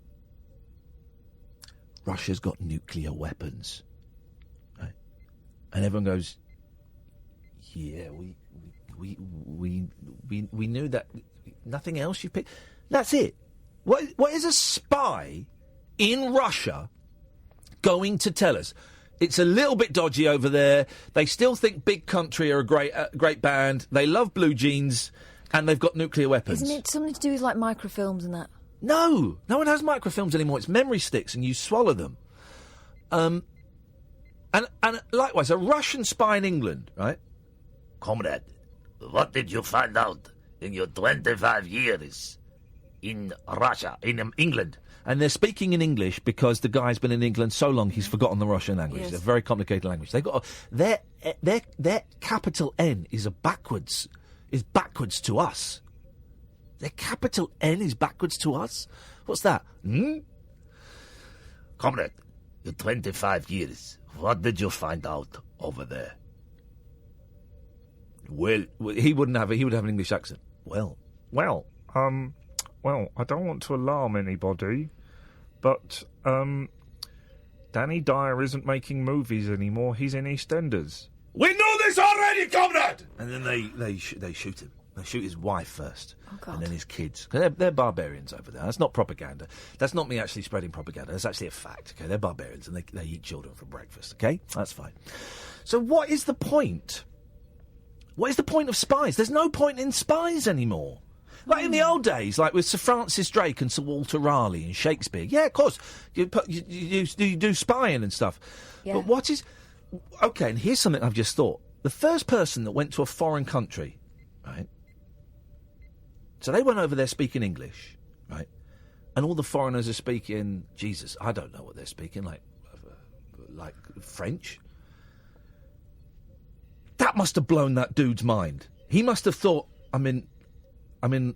Russia's got nuclear weapons. Right? And everyone goes, yeah, we knew that. Nothing else you picked. That's it. What is a spy in Russia going to tell us? It's a little bit dodgy over there. They still think Big Country are a great band. They love blue jeans, and they've got nuclear weapons. Isn't it something to do with microfilms and that? No one has microfilms anymore. It's memory sticks, and you swallow them. And likewise, a Russian spy in England, right? Comrade, what did you find out in your 25 years in Russia, in England? And they're speaking in English because the guy's been in England so long he's forgotten the Russian language. Yes. It's a very complicated language. They've got their capital N is backwards to us. Their capital N is backwards to us. What's that? Comrade, in 25 years, what did you find out over there? Well, he wouldn't have. He would have an English accent. Well, I don't want to alarm anybody, but, Danny Dyer isn't making movies anymore. He's in EastEnders. We know this already, comrade! and then they shoot him. They shoot his wife first, Oh, God. and then his kids. 'Cause they're barbarians over there. That's not propaganda. That's not me actually spreading propaganda. That's actually a fact. Okay, they're barbarians, and they eat children for breakfast. Okay, that's fine. So what is the point? What is the point of spies? There's no point in spies anymore. Like in the old days, like with Sir Francis Drake and Sir Walter Raleigh and Shakespeare. Yeah, of course, you do spying and stuff. Yeah. But what is... OK, and here's something I've just thought. The first person that went to a foreign country, right? So they went over there speaking English, right? And all the foreigners are speaking, Jesus, I don't know what they're speaking, like French. That must have blown that dude's mind. He must have thought, I'm in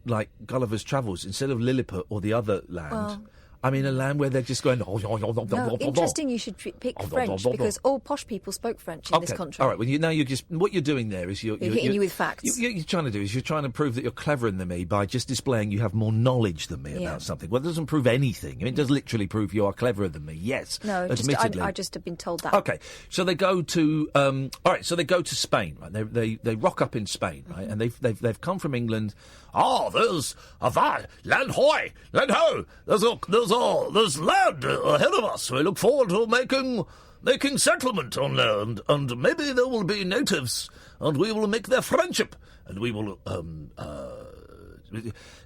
like Gulliver's Travels instead of Lilliput or the other land. Well, I'm in a land where they're just going. no, interesting. You should pick French because all posh people spoke French in this country. All right. Well, you're just what you're doing there is you're hitting you with facts. You're trying to do is you're trying to prove that you're cleverer than me by just displaying you have more knowledge than me about something. Well, it doesn't prove anything. I mean, it does literally prove you are cleverer than me. Yes. No, admittedly. I just have been told that. Okay, so they go to all right. So they go to Spain, right? They rock up in Spain, right? And they've come from England. Oh, there's land hoy, land ho. There's land ahead of us. We look forward to making settlement on land, and maybe there will be natives, and we will make their friendship, and we will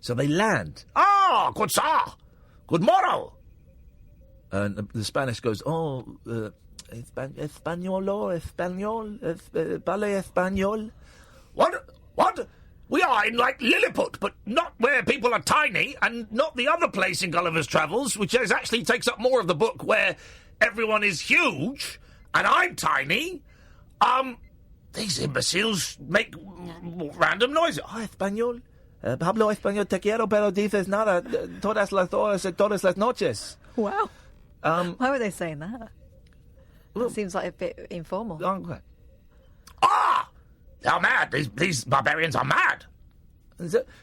So they land. Ah, good sir, good morrow. And the Spanish goes, español, parle español. What? We are in, like, Lilliput, but not where people are tiny, and not the other place in Gulliver's Travels, which actually takes up more of the book, where everyone is huge, and I'm tiny. These imbeciles make random noises. Español. Hablo español, te quiero, pero dices nada. Todas las horas, todas las noches. Wow. Why were they saying that? Well, it seems like a bit informal. Okay. They're mad. These barbarians are mad.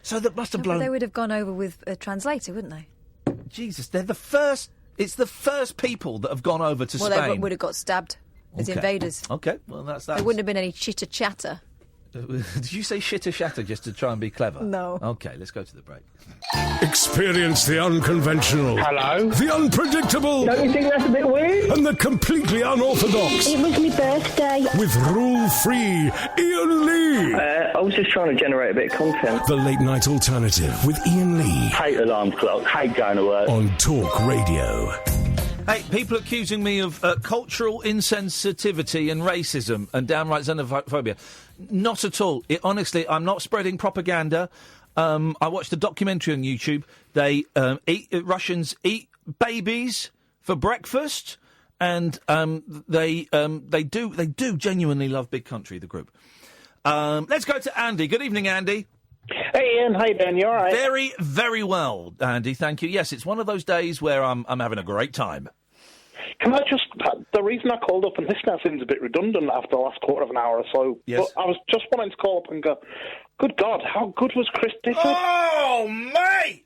So that must have blown... They would have gone over with a translator, wouldn't they? Jesus, they're the first... It's the first people that have gone over to Spain. Well, they would have got stabbed as invaders. Okay, well, that's... There wouldn't have been any chitter-chatter. Did you say shitter-shatter just to try and be clever? No. Okay, let's go to the break. Experience the unconventional. Hello? The unpredictable. Don't you think that's a bit weird? And the completely unorthodox. It was my birthday. With rule-free Iain Lee. I was just trying to generate a bit of content. The Late Night Alternative with Iain Lee. Hate alarm clock, hate going to work. On Talk Radio. Hey, people accusing me of cultural insensitivity and racism and downright xenophobia. Not at all. Honestly, I'm not spreading propaganda. I watched a documentary on YouTube. Russians eat babies for breakfast, and they do genuinely love Big Country, the group. Let's go to Andy. Good evening, Andy. Hey, Ian. How you doing? You all right? Very, very well, Andy. Thank you. Yes, it's one of those days where I'm having a great time. Can I just... The reason I called up, and this now seems a bit redundant after the last quarter of an hour or so, yes. But I was just wanting to call up and go, good God, how good was Chris Difford? Oh, mate!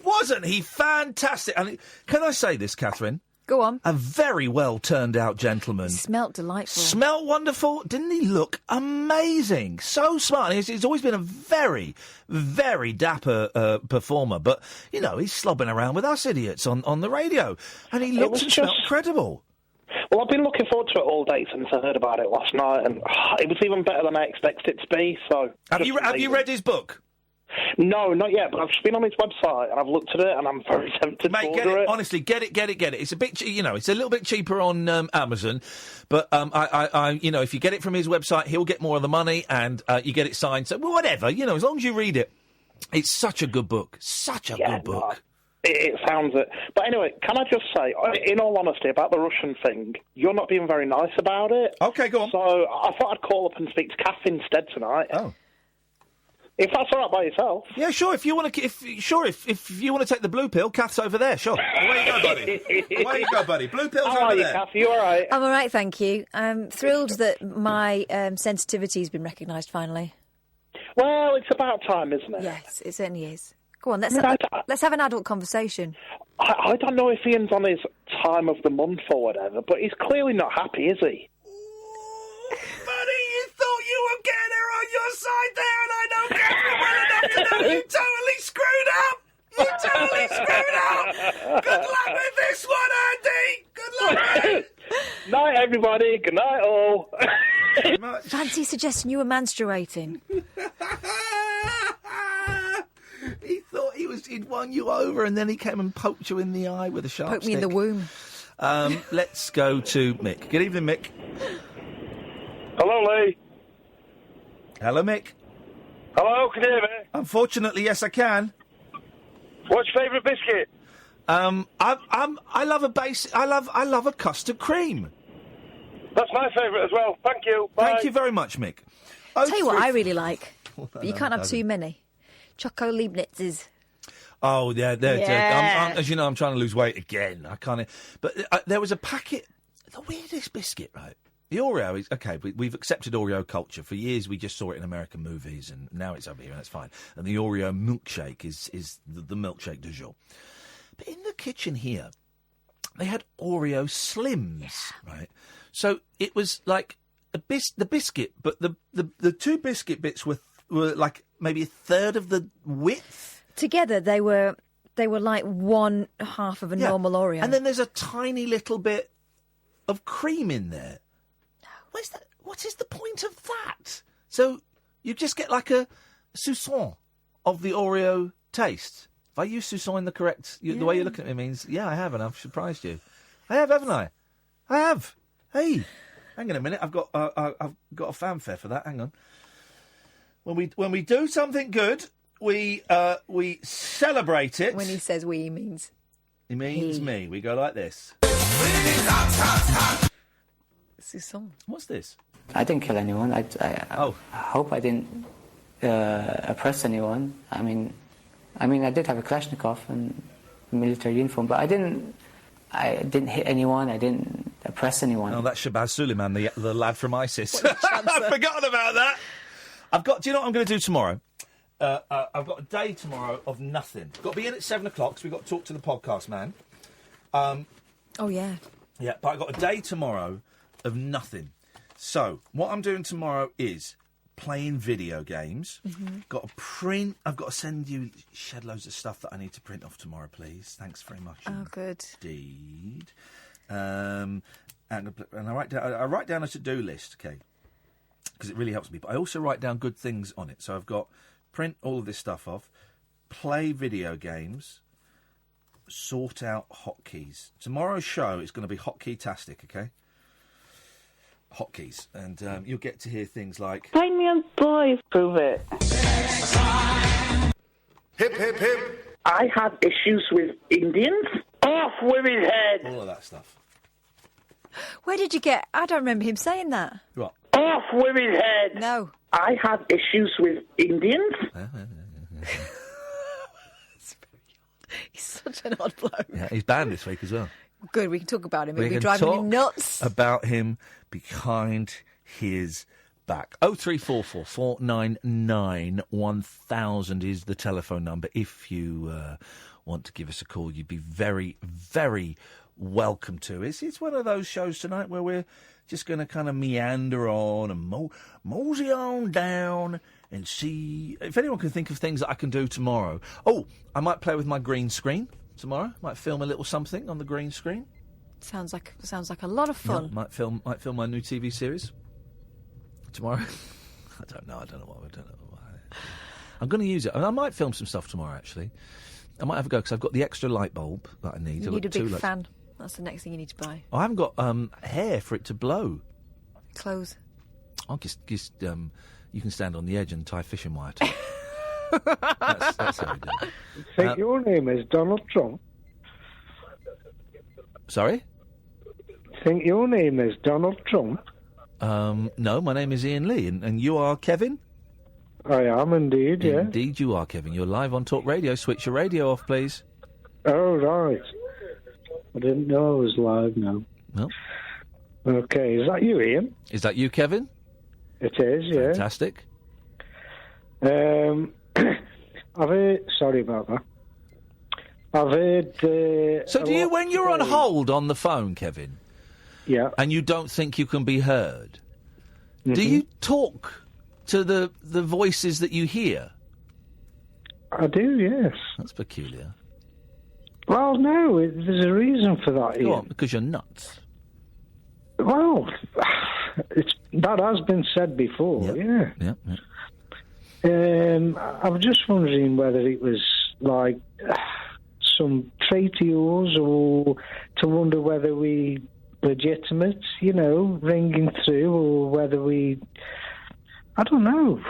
Wasn't he fantastic? And can I say this, Catherine? Go on. A very well-turned-out gentleman. Smelt delightful. Smelt wonderful. Didn't he look amazing? So smart. He's always been a very, very dapper performer. But, you know, he's slobbing around with us idiots on the radio. And he looked and smelt incredible. Well, I've been looking forward to it all day since I heard about it last night. And it was even better than I expected it to be. So Have you read his book? No, not yet, but I've just been on his website and I've looked at it and I'm very tempted to order it. Honestly, get it. It's a bit, it's a little bit cheaper on Amazon, but if you get it from his website, he'll get more of the money and you get it signed. So whatever, as long as you read it, it's such a good book, good book. It sounds it. But anyway, can I just say, in all honesty, about the Russian thing, you're not being very nice about it. Okay, go on. So I thought I'd call up and speak to Kath instead tonight. Oh. If that's all right by yourself. Yeah, sure. If you want to, if you want to take the blue pill, Kath's over there. Sure. Away you go, buddy. Away you go, buddy. Blue pill's How over are you, there. Kath? You all right? I'm all right, thank you. I'm thrilled that my sensitivity's been recognised finally. Well, it's about time, isn't it? Yes, it certainly is. Go on, let's have an adult conversation. I don't know if Ian's on his time of the month or whatever, but he's clearly not happy, is he? Buddy, you thought you were getting her on your side there, and I know Catherine well enough to know you totally screwed up. You totally screwed up. Good luck with this one, Andy. Good luck, mate. Night, everybody. Good night, all. Fancy suggesting you were menstruating. He thought he'd won you over, and then he came and poked you in the eye with a sharp stick. Poked me in the womb. Let's go to Mick. Good evening, Mick. Hello, Lee. Hello, Mick. Hello, can you hear me? Unfortunately, yes, I can. What's your favourite biscuit? I love a base. I love a custard cream. That's my favourite as well. Thank you. Bye. Thank you very much, Mick. Tell you what I really like, but you can't have too many. Choco Leibniz's. Oh, yeah. Yeah. As you know, I'm trying to lose weight again. I can't. But there was a packet, the weirdest biscuit, right? The Oreo is okay. We've accepted Oreo culture for years. We just saw it in American movies, and now it's over here, and that's fine. And the Oreo milkshake is the milkshake du jour. But in the kitchen here, they had Oreo Slims, right? So it was like the biscuit, but the two biscuit bits were like maybe a third of the width. Together, they were like one half of a normal Oreo, and then there's a tiny little bit of cream in there. Where's that? What is the point of that? So you just get like a soupçon of the Oreo taste. If I use soupçon in the correct, the way you're looking at me means, yeah, I have, and I've surprised you. I have, haven't I? I have. Hey, hang on a minute. I've got a fanfare for that. Hang on. When we do something good, we celebrate it. When he says we, he means me. We go like this. Soupçon. What's this? I didn't kill anyone. I hope I didn't oppress anyone. I mean, I did have a Kalashnikov and military uniform, but I didn't hit anyone. I didn't oppress anyone. Oh, that's Shabazz Suleiman, the lad from ISIS. I've forgotten about that. Do you know what I'm going to do tomorrow? I've got a day tomorrow of nothing. Got to be in at 7 o'clock, so we've got to talk to the podcast man. Oh, yeah. Yeah, but I've got a day tomorrow of nothing. So, what I'm doing tomorrow is playing video games. Mm-hmm. Got to print. I've got to send you shed loads of stuff that I need to print off tomorrow, please. Thanks very much. Oh, good. Indeed. And I write down a to-do list, okay, because it really helps me. But I also write down good things on it. So I've got print all of this stuff off, play video games, sort out hotkeys. Tomorrow's show is going to be hotkey-tastic, okay? Hotkeys, and you'll get to hear things like Find me on boys, prove it. Hip, hip, hip. I have issues with Indians. Off women's heads. all of that stuff. Where did you get... I don't remember him saying that. What? Off women's heads. No. I have issues with Indians. He's such an odd bloke. Yeah, he's banned this week as well. Good, we can talk about him. It'll We be can driving talk him nuts. about him behind his back. 0344 499 1000 is the telephone number. If you want to give us a call, you'd be very, very welcome to. It's one of those shows tonight where we're just going to kind of meander on and mosey on down and see if anyone can think of things that I can do tomorrow. Oh, I might play with my green screen tomorrow. Might film a little something on the green screen. Sounds like a lot of fun. Yeah, might film my new TV series tomorrow. I don't know what. I'm going to use it. I might film some stuff tomorrow. Actually, I might have a go because I've got the extra light bulb that I need. You need a big fan. That's the next thing you need to buy. I haven't got hair for it to blow. Clothes. I'll just you can stand on the edge and tie fishing wire to it. That's how we do it. Think your name is Donald Trump? Sorry? Think your name is Donald Trump? No, my name is Iain Lee, and you are Kevin? I am indeed, yeah. Indeed you are, Kevin. You're live on Talk Radio. Switch your radio off, please. Oh, right. I didn't know I was live now. No. Okay, is that you, Iain? Is that you, Kevin? It is, yeah. Fantastic. I've heard... Sorry about that. I've heard... So do you, when you're on hold on the phone, Kevin... Yeah. And you don't think you can be heard, do you talk to the voices that you hear? I do, yes. That's peculiar. Well, no, there's a reason for that, Go Iain. on, because you're nuts. Well, that has been said before, yeah. I was just wondering whether it was like some trait of yours, or to wonder whether we legitimate, you know, ringing through, or whether we, I don't know,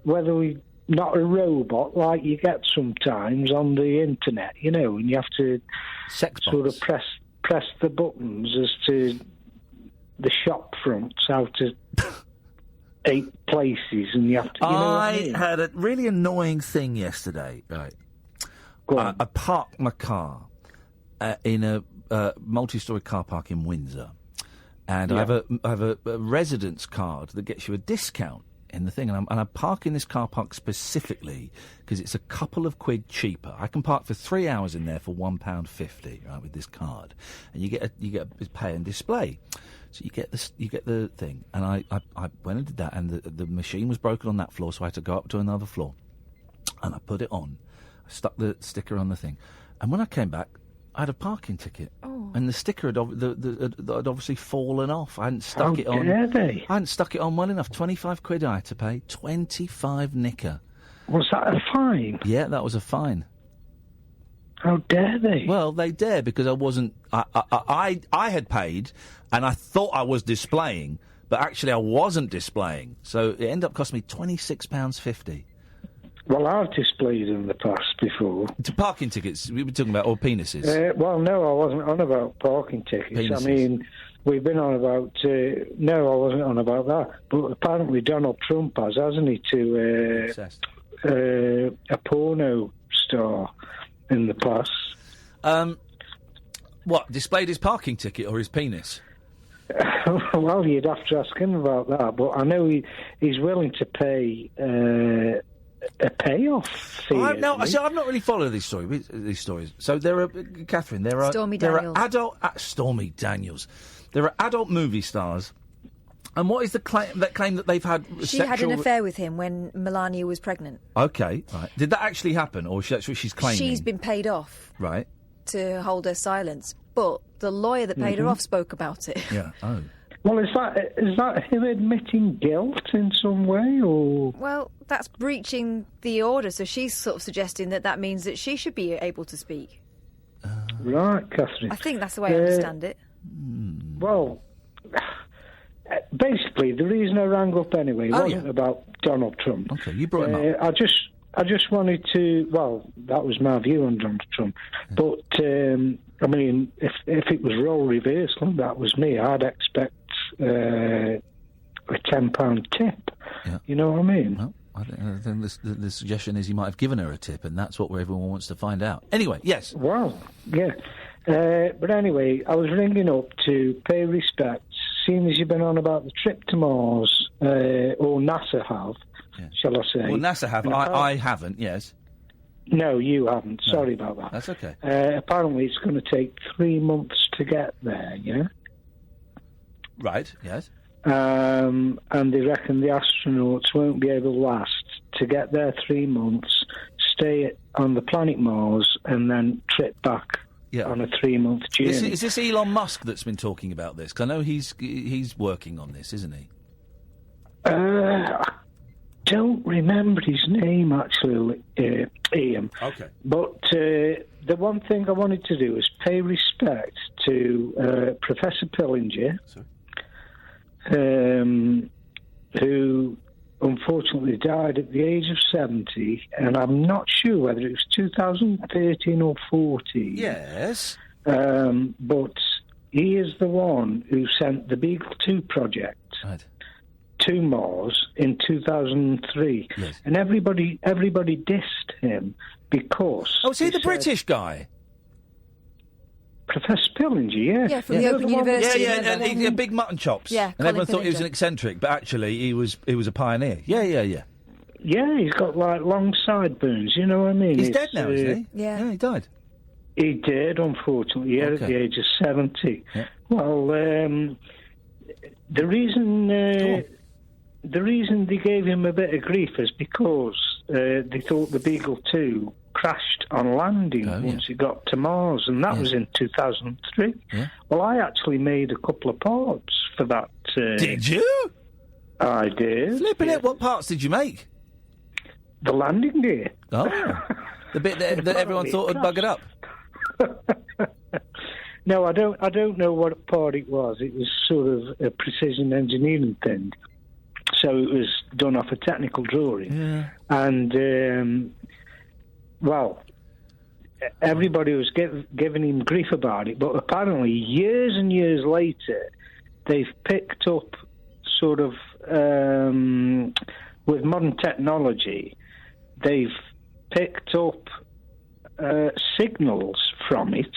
whether we not a robot like you get sometimes on the internet, you know, and you have to sort of press the buttons as to the shop fronts out to 8 places, and you have to. You know what I mean? Had a really annoying thing yesterday. Right, I parked my car in a multi-storey car park in Windsor, and I have a residence card that gets you a discount in the thing, and I'm parking this car park specifically because it's a couple of quid cheaper. I can park for 3 hours in there for £1.50, right, with this card, and you get a pay and display. So you get the thing, and I went and did that, and the machine was broken on that floor, so I had to go up to another floor, and I put it on. I stuck the sticker on the thing, and when I came back, I had a parking ticket, and the sticker had obviously fallen off. I hadn't stuck it on. I hadn't stuck it on well enough. 25 quid I had to pay. 25 knicker. Was that a fine? Yeah, that was a fine. How dare they? Well, they dare because I wasn't. I had paid, and I thought I was displaying, but actually I wasn't displaying. So it ended up costing me £26.50. Well, I've displayed in the past before. To parking tickets, we were talking about, or penises? Well, no, I wasn't on about parking tickets. Penises. I mean, we've been on about... no, I wasn't on about that. But apparently Donald Trump has, hasn't he, to a porno star in the past. What, displayed his parking ticket or his penis? Well, you'd have to ask him about that. But I know he's willing to pay... a payoff fee. I've not really followed these stories. So there are, Catherine, there are adult Stormy Daniels. There are adult movie stars, and what is the claim that they've had? She had an affair with him when Melania was pregnant. Okay, right. Did that actually happen, or that's what she's claiming? She's been paid off, right, to hold her silence. But the lawyer that paid her off spoke about it. Yeah. Oh. Well, is that him admitting guilt in some way, or...? Well, that's breaching the order, so she's sort of suggesting that means that she should be able to speak. Right, Catherine. I think that's the way I understand it. Well, basically, the reason I rang up anyway wasn't about Donald Trump. Okay, you brought him up. I just wanted to... Well, that was my view on Donald Trump. But, I mean, if it was role reversal, that was me, I'd expect... a £10 tip. Yeah. You know what I mean? Well, I think the suggestion is he might have given her a tip, and that's what everyone wants to find out. Anyway, yes. Well, yeah. But anyway, I was ringing up to pay respects, seeing as you've been on about the trip to Mars, or NASA have, shall I say. Well, NASA have. I haven't, yes. No, you haven't. No. Sorry about that. That's okay. Apparently it's going to take 3 months to get there, yeah? Right, yes. And they reckon the astronauts won't be able to last to get there 3 months, stay on the planet Mars, and then trip back on a 3-month journey. Is this Elon Musk that's been talking about this? Because I know he's working on this, isn't he? I don't remember his name, actually, Ian. Okay. But the one thing I wanted to do is pay respect to Professor Pillinger, who unfortunately died at the age of 70, and I'm not sure whether it was 2013 or 14. Yes. But he is the one who sent the Beagle 2 project to Mars in 2003. Yes. And everybody dissed him because... Oh, is he the British guy? Professor Pillinger, yeah. Yeah, from the Open University. Yeah, and he had big mutton chops. Yeah, and Colin everyone thought he was Pillinger. an eccentric, but actually he was a pioneer. Yeah. Yeah, he's got, like, long sideburns, you know what I mean? He's dead now, isn't he? Yeah. He died. He did, unfortunately, at the age of 70. Yeah. Well, the reason they gave him a bit of grief is because they thought the Beagle 2 crashed on landing once it got to Mars, and that was in 2003. Yeah. Well, I actually made a couple of parts for that. Did you? I did. Flipping it, what parts did you make? The landing gear. Oh. The bit that everyone thought had buggered up. No, I don't know what part it was. It was sort of a precision engineering thing. So it was done off a technical drawing. Yeah. And, well, everybody was giving him grief about it, but apparently years and years later, they've picked up sort of, with modern technology, they've picked up signals from it,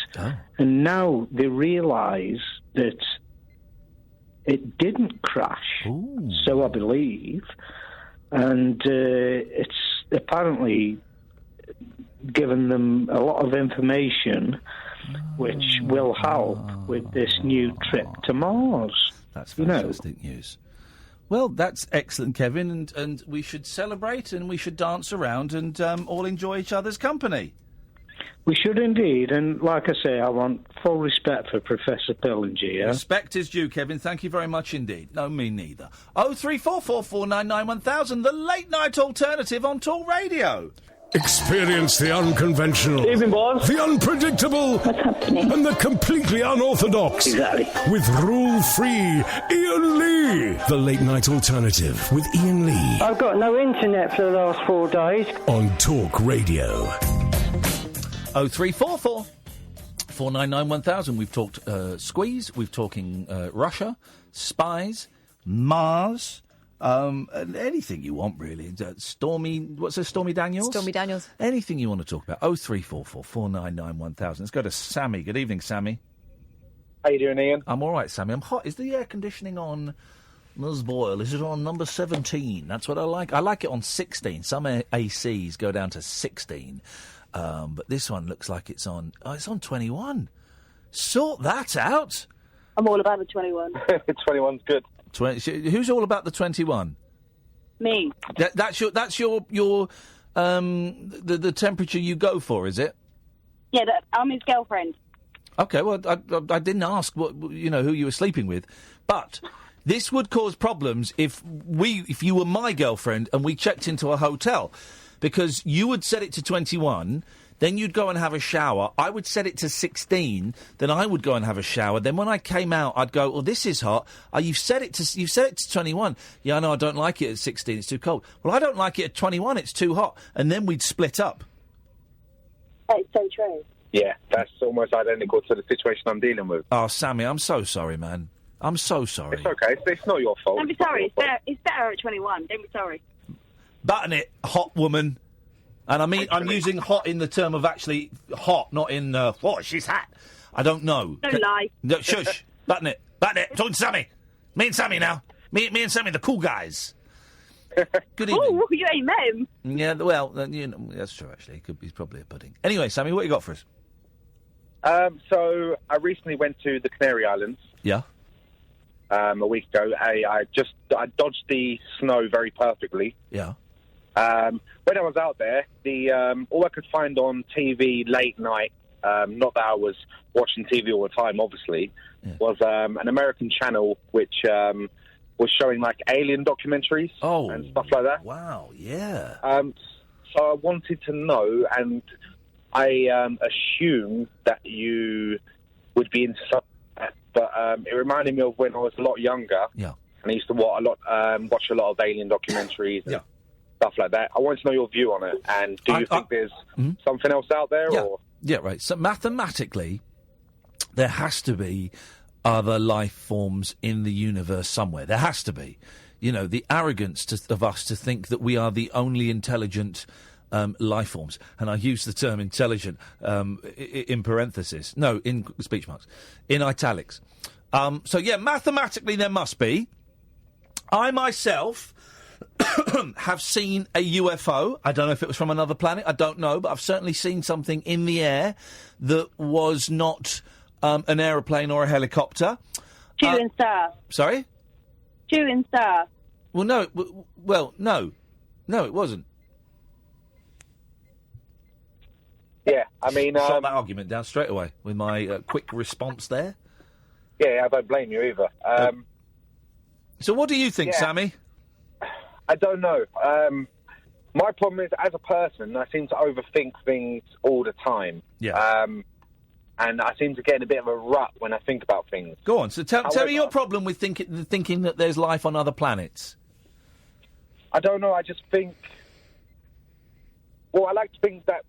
and now they realise that it didn't crash. Ooh. So I believe, and it's apparently given them a lot of information which will help with this new trip to Mars. That's fantastic news. Well, that's excellent, Kevin, and we should celebrate and we should dance around and all enjoy each other's company. We should indeed, and like I say, I want full respect for Professor Pillinger, yeah? Respect is due, Kevin. Thank you very much indeed. No, me neither. 03444991000, the late-night alternative on talkRADIO. Experience the unconventional, Evening, boss. the unpredictable, and the completely unorthodox. Exactly. With rule-free Iain Lee. The late night alternative with Iain Lee I've got no internet for the last 4 days. on Talk Radio. 0344 4991000. We've talked squeeze, we've talking Russia, spies, Mars, and anything you want, really. Stormy, what's her, Stormy Daniels? Stormy Daniels. Anything you want to talk about. 0344 4991000. Let's go to Sammy. Good evening, Sammy. How you doing, Ian? I'm all right, Sammy. I'm hot. Is the air conditioning on? Ms. Boyle, is it on number 17? That's what I like. I like it on 16. Some ACs go down to 16. But this one looks like it's on 21. Sort that out. I'm all about the 21. 21's good. Who's all about the 21? Me. That's your the temperature you go for, is it? Yeah, I'm his girlfriend. Okay, well, I didn't ask who you were sleeping with, but this would cause problems if you were my girlfriend and we checked into a hotel. Because you would set it to 21, then you'd go and have a shower. I would set it to 16, then I would go and have a shower. Then when I came out, I'd go, "Well, this is hot. You've set it to 21. Yeah, I know I don't like it at 16. It's too cold. Well, I don't like it at 21. It's too hot." And then we'd split up. It's so true. Yeah, that's almost identical to the situation I'm dealing with. Oh, Sammy, I'm so sorry, man. I'm so sorry. It's okay. It's not your fault. Don't be sorry. It's better at 21. Don't be sorry. Button it, hot woman. And I mean, I'm using hot in the term of actually hot, not in, she's hot. I don't know. Don't lie. No, shush. Button it. Talking to Sammy. Me and Sammy now. Me and Sammy, the cool guys. Good evening. Oh, you ain't met him. Yeah, well, that's true, actually. He's probably a pudding. Anyway, Sammy, what you got for us? So I recently went to the Canary Islands. Yeah. A week ago. I dodged the snow very perfectly. Yeah. When I was out there, all I could find on TV late night, not that I was watching TV all the time, obviously, was an American channel which was showing like alien documentaries and stuff like that. Wow, yeah. So I wanted to know, and I assumed that you would be into something like that, but it reminded me of when I was a lot younger. Yeah. and I used to watch a lot of alien documentaries and stuff like that. I wanted to know your view on it, and do you think there's something else out there? Or? Yeah, right. So mathematically, there has to be other life forms in the universe somewhere. There has to be. You know, the arrogance of us to think that we are the only intelligent life forms. And I use the term intelligent in parenthesis. No, in speech marks. In italics. So, yeah, mathematically there must be. I myself have seen a UFO. I don't know if it was from another planet. I don't know. But I've certainly seen something in the air that was not an aeroplane or a helicopter. Shooting star. Sorry? Shooting star. Well, no. No. No, it wasn't. Yeah, I mean... shot that argument down straight away with my quick response there. Yeah, I don't blame you either. So what do you think, Sammy? I don't know. My problem is, as a person, I seem to overthink things all the time. Yeah. And I seem to get in a bit of a rut when I think about things. Go on. So tell me your problem with thinking that there's life on other planets. I don't know. I just think... Well, I like to think that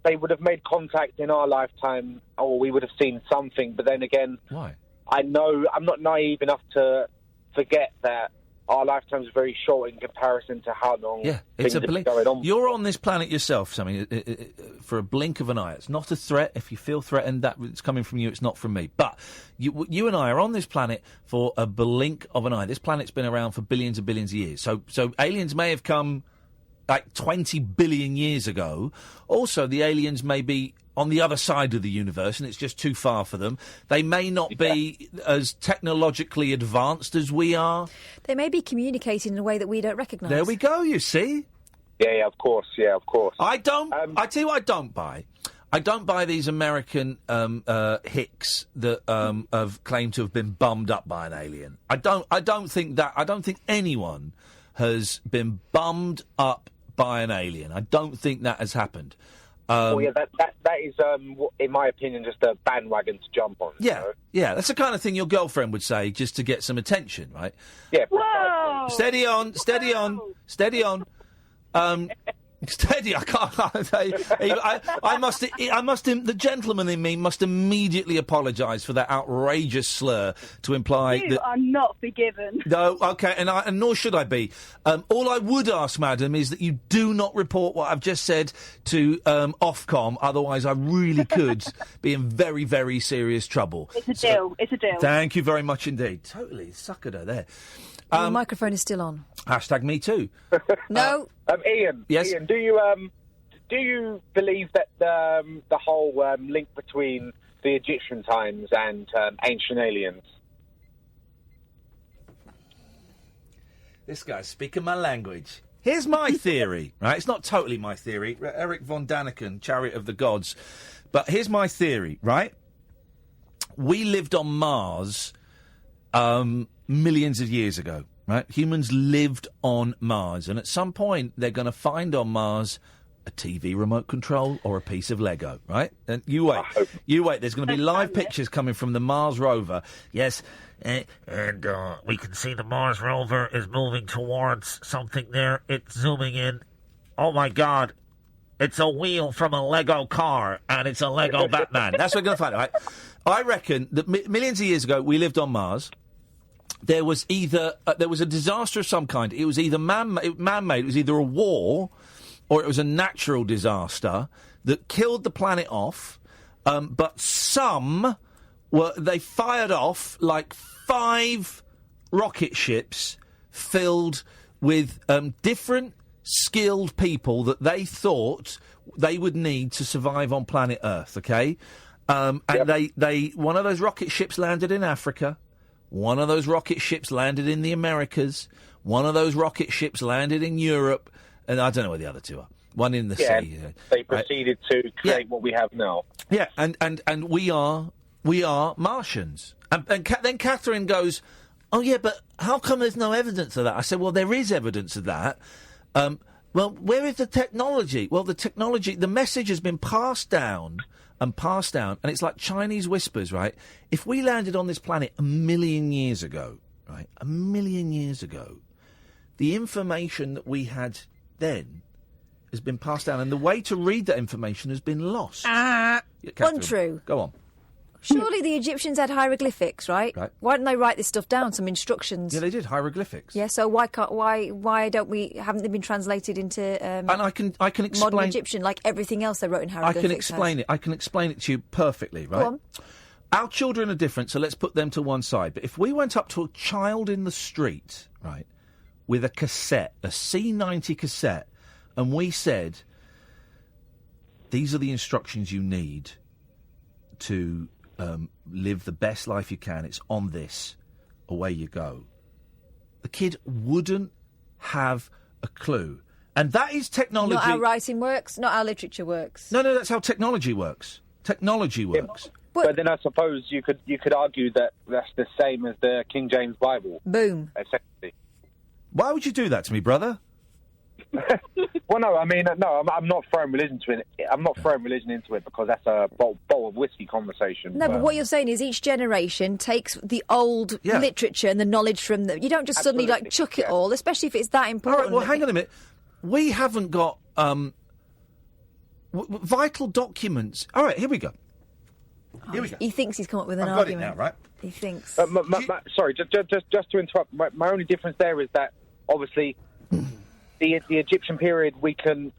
they would have made contact in our lifetime, or we would have seen something. But then again... Why? I know I'm not naive enough to forget that our lifetime's very short in comparison to how long things have been going on. You're on this planet yourself, Sammy, for a blink of an eye. It's not a threat. If you feel threatened, that it's coming from you. It's not from me. But you and I are on this planet for a blink of an eye. This planet's been around for billions and billions of years. So aliens may have come like 20 billion years ago. Also, the aliens may be on the other side of the universe, and it's just too far for them. They may not be as technologically advanced as we are. They may be communicating in a way that we don't recognise. There we go, you see? Yeah, of course. I don't... I tell you what I don't buy. I don't buy these American hicks that have claimed to have been bummed up by an alien. I don't think anyone has been bummed up by an alien. I don't think that has happened. That is, in my opinion, just a bandwagon to jump on. Yeah, you know? yeah, that's the kind of thing your girlfriend would say just to get some attention, right? Yeah. Whoa! Steady on. Steady, I can't. I must. The gentleman in me must immediately apologise for that outrageous slur to imply You that are not forgiven. No, okay, and nor should I be. All I would ask, madam, is that you do not report what I've just said to Ofcom. Otherwise, I really could be in very, very serious trouble. It's a deal. It's a deal. Thank you very much indeed. Totally suckered her there. Your microphone is still on. Hashtag me too. No. Ian. Yes. Ian, do you believe that the whole link between the Egyptian times and ancient aliens? This guy's speaking my language. Here's my theory, right? It's not totally my theory. Eric von Daniken, Chariot of the Gods. But here's my theory, right? We lived on Mars millions of years ago, right? Humans lived on Mars. And at some point, they're going to find on Mars a TV remote control or a piece of Lego, right? And you wait. There's going to be live pictures coming from the Mars rover. Yes. And we can see the Mars rover is moving towards something there. It's zooming in. Oh, my God. It's a wheel from a Lego car, and it's a Lego Batman. That's what we're going to find out, right? I reckon that millions of years ago, we lived on Mars. There was a disaster of some kind. It was either man-made. It was either a war or it was a natural disaster that killed the planet off. But they fired off like 5 rocket ships filled with different skilled people that they thought they would need to survive on planet Earth. Okay, and one of those rocket ships landed in Africa. One of those rocket ships landed in the Americas. One of those rocket ships landed in Europe. And I don't know where the other two are. One in the sea. They proceeded to create what we have now. Yeah, and we are Martians. And then Catherine goes, oh, yeah, but how come there's no evidence of that? I said, well, there is evidence of that. Well, where is the technology? Well, the message has been passed down, and it's like Chinese whispers, right? If we landed on this planet 1 million years ago, right, right, 1 million years ago, the information that we had then has been passed down, and the way to read that information has been lost. Catherine, untrue. Go on. Surely the Egyptians had hieroglyphics, right? Right. Why didn't they write this stuff down? Some instructions. Yeah, they did hieroglyphics. Yeah. So why don't we? Haven't they been translated into? And I can explain modern Egyptian, like everything else they wrote in hieroglyphics. I can explain it to you perfectly, right? Go on. Our children are different, so let's put them to one side. But if we went up to a child in the street, right, with a cassette, a C90 cassette, and we said, these are the instructions you need to live the best life you can, it's on this, away you go, the kid wouldn't have a clue. And that is technology. Not how writing works, not how literature works. No, that's how technology works. Technology works. But then I suppose you could argue that that's the same as the King James Bible. Boom. Essentially. Why would you do that to me, brother? Well, no, I mean, no, I'm not throwing religion to it. I'm not throwing religion into it because that's a bowl of whiskey conversation. No, but what you're saying is each generation takes the old literature and the knowledge from them. You don't just suddenly like chuck it all, especially if it's that important. All right, well, hang on a minute. We haven't got vital documents. All right, here we go. Here we go. He thinks he's come up with an I've argument. got it now, right? He thinks. Sorry, just to interrupt. My only difference there is that obviously the Egyptian period we can,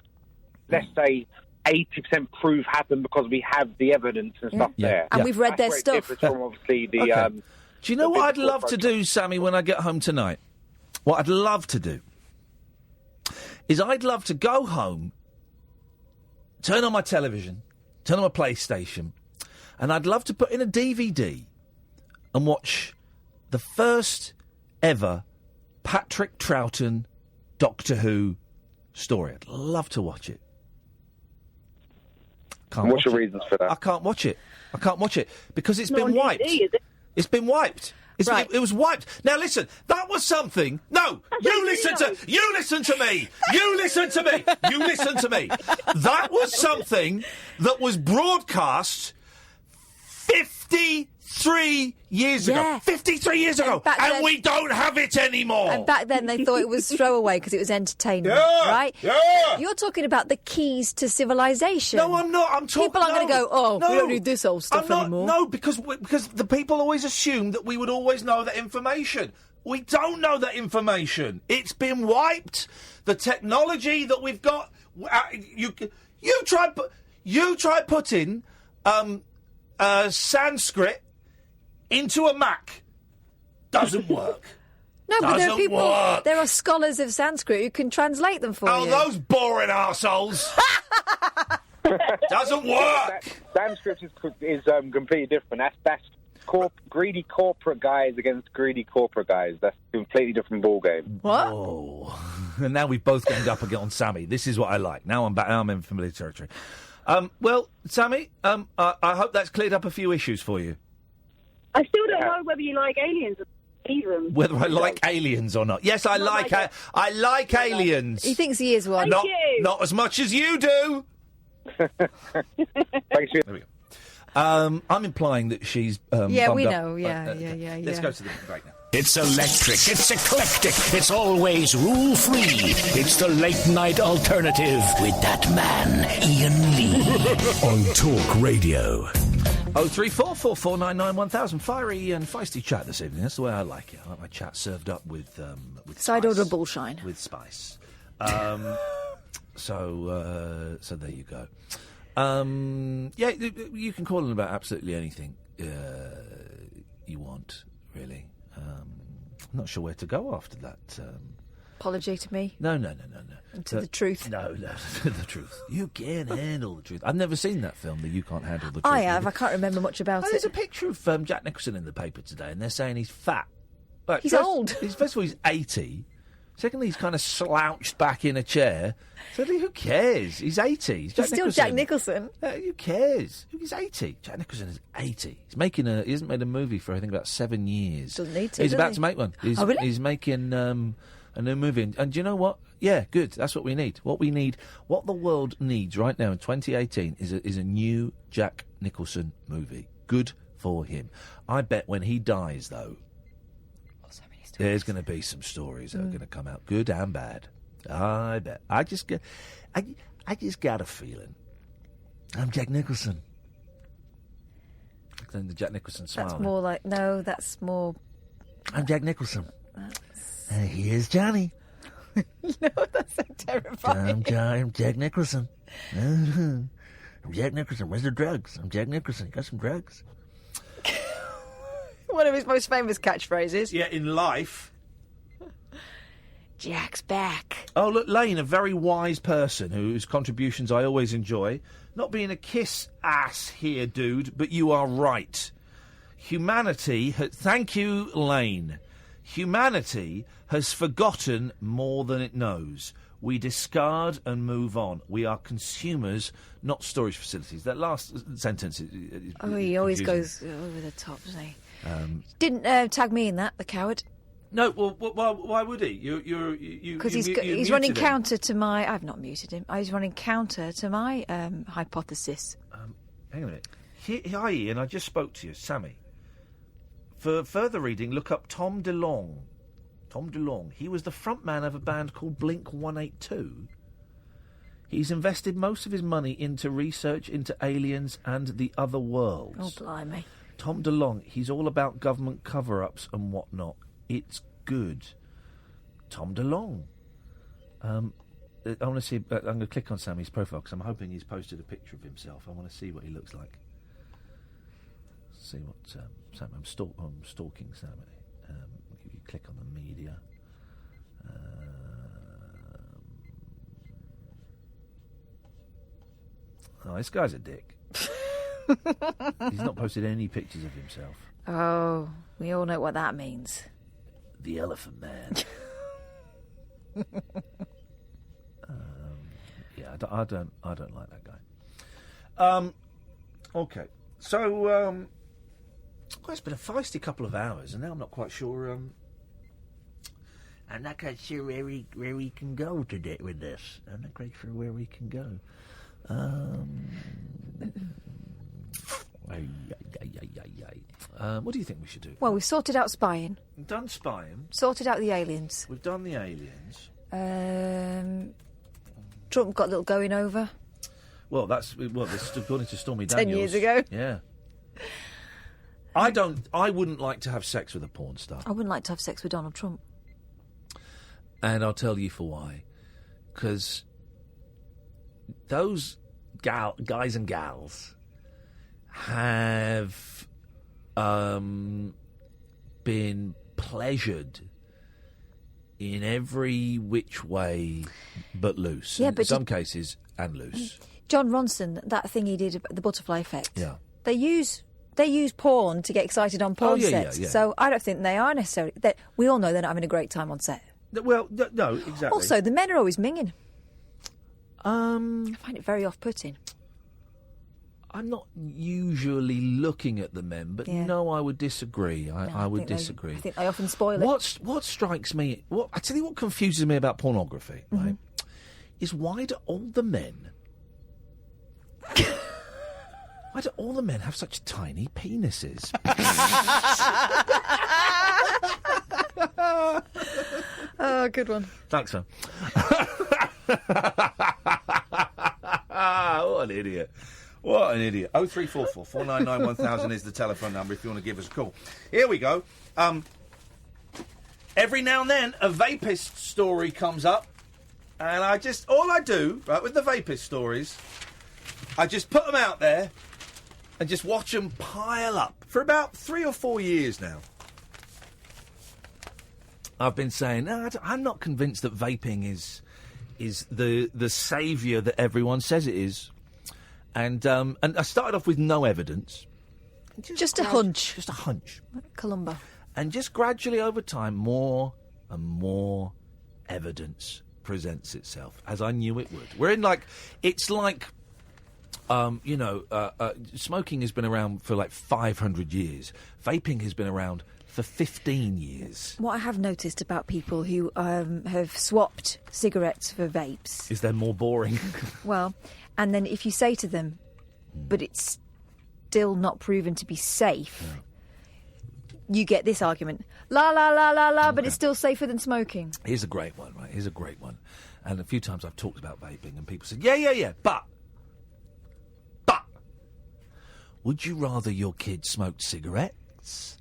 let's say, 80% prove happened because we have the evidence and stuff there. And we've read their stuff. From obviously the. Okay. Do you know what I'd love to do, Sammy, when I get home tonight? What I'd love to do is I'd love to go home, turn on my television, turn on my PlayStation, and I'd love to put in a DVD and watch the first ever Patrick Troughton Doctor Who story. I'd love to watch it. What's your reasons for that? I can't watch it. Because it's been wiped. It's been wiped. It was wiped. Now listen, that was something. No, you listen to me. You listen to me. You listen to me. That was something that was broadcast 53 years ago. 53 years ago. And we don't have it anymore. And back then they thought it was throwaway because it was entertainment, right? Yeah. You're talking about the keys to civilization. No, I'm not. I'm talking. People aren't going to go, we don't need this old stuff anymore. No, because the people always assumed that we would always know that information. We don't know that information. It's been wiped. The technology that we've got. You try putting Sanskrit into a Mac. Doesn't work. No, but there are people. There are scholars of Sanskrit who can translate them for you. Oh, those boring arseholes. Doesn't work. Sanskrit is completely different. That's greedy corporate guys against greedy corporate guys. That's a completely different ballgame. What? Oh. And now we've both ganged up again on Sammy. This is what I like. Now I'm back. Now I'm in familiar territory. Well, Sammy, I hope that's cleared up a few issues for you. I still don't know whether you like aliens or even. Whether I like aliens or not. Yes, I like aliens. He thinks he is one. Not as much as you do. Thanks. There we go. I'm implying that she's yeah, bummed we up. know. Yeah. Let's go to the break now. It's electric, it's eclectic, it's always rule-free. It's the late-night alternative with that man, Iain Lee. On Talk Radio. 03444991000. Fiery and feisty chat this evening. That's the way I like it. I like my chat served up with side spice. order bullshine. With spice. So there you go. Yeah, you can call in about absolutely anything you want, really. I'm not sure where to go after that. Apology to me? No. To the truth? No, to the truth. You can't handle the truth. I've never seen that film, The You Can't Handle the Truth. I have. I can't remember much about it. There's a picture of Jack Nicholson in the paper today, and they're saying he's fat. Right, he's old. First of all, he's 80. Secondly, he's kind of slouched back in a chair. Thirdly, who cares? He's 80. He's still Jack Nicholson. Who cares? He's 80. Jack Nicholson is 80. He hasn't made a movie for, I think, about 7 years. Doesn't need to, He's about to make one. Really? He's making a new movie. And do you know what? Yeah, good. That's what we need. What the world needs right now in 2018 is a new Jack Nicholson movie. Good for him. I bet when he dies, though... stories. There's going to be some stories that are going to come out, good and bad. I bet. I just got a feeling. I'm Jack Nicholson. Then the Jack Nicholson smile. That's more like that's more. I'm Jack Nicholson. Here's Johnny. No, that's so terrifying. I'm Jack Nicholson. I'm Jack Nicholson. Where's the drugs? I'm Jack Nicholson. Got some drugs. One of his most famous catchphrases. Yeah, in life. Jack's back. Oh, look, Lane, a very wise person whose contributions I always enjoy. Not being a kiss ass here, dude, but you are right. Humanity... Thank you, Lane. Humanity has forgotten more than it knows. We discard and move on. We are consumers, not storage facilities. That last sentence is he always confusing. goes over the top, doesn't he? Didn't tag me in that, the coward. No, well, why would he? Because he's running counter to my... I've not muted him. He's running counter to my hypothesis. Hang on a minute. Hi, Ian. I just spoke to you. Sammy. For further reading, look up Tom DeLonge. Tom DeLonge. He was the frontman of a band called Blink 182. He's invested most of his money into research into aliens and the other worlds. Oh, blimey. Tom DeLonge. He's all about government cover-ups and whatnot. It's good. Tom DeLonge. I want to see... I'm going to click on Sammy's profile because I'm hoping he's posted a picture of himself. I want to see what he looks like. See what... Sam, I'm stalking Sammy. You click on the media. Oh, this guy's a dick. He's not posted any pictures of himself. Oh, we all know what that means. The Elephant Man. Yeah, I don't like that guy. Okay, so well, it's been a feisty couple of hours, and now I'm not quite sure. I'm not quite sure where we can go today with this. I'm not quite sure where we can go. What do you think we should do? Well, we've sorted out spying. We've done spying. Sorted out the aliens. We've done the aliens. Trump got a little going over. Well, this is according to Stormy 10 Daniels. years ago. Yeah. I wouldn't like to have sex with a porn star. I wouldn't like to have sex with Donald Trump. And I'll tell you for why. Because those guys and gals have been pleasured in every which way but loose. Yeah, in but some cases, and loose. John Ronson, that thing he did, the butterfly effect. Yeah. They use porn to get excited on porn sets. Yeah. So I don't think they are necessarily... We all know they're not having a great time on set. Well, no, exactly. Also, the men are always minging. I find it very off-putting. I'm not usually looking at the men, but no, I would disagree. I would disagree. I think they often spoil it. What strikes me... I tell you what confuses me about pornography, right, is why do all the men... Why do all the men have such tiny penises? Oh, good one. Thanks, man. What an idiot. What an idiot. 0344 499 1000 is the telephone number if you want to give us a call. Here we go. Every now and then a vapist story comes up, and all I do, right, with the vapist stories, I just put them out there and just watch them pile up. For about 3 or 4 years now, I've been saying, no, I'm not convinced that vaping is the saviour that everyone says it is. And I started off with no evidence. Just a hunch. Just a hunch. Columbo. And just gradually over time, more and more evidence presents itself, as I knew it would. We're in it's like... smoking has been around for 500 years. Vaping has been around for 15 years. What I have noticed about people who have swapped cigarettes for vapes... Is they're more boring. Well, and then if you say to them, but it's still not proven to be safe, you get this argument. La, la, la, la, la, but it's still safer than smoking. Here's a great one, right? Here's a great one. And a few times I've talked about vaping and people said, yeah, but... Would you rather your kid smoked cigarettes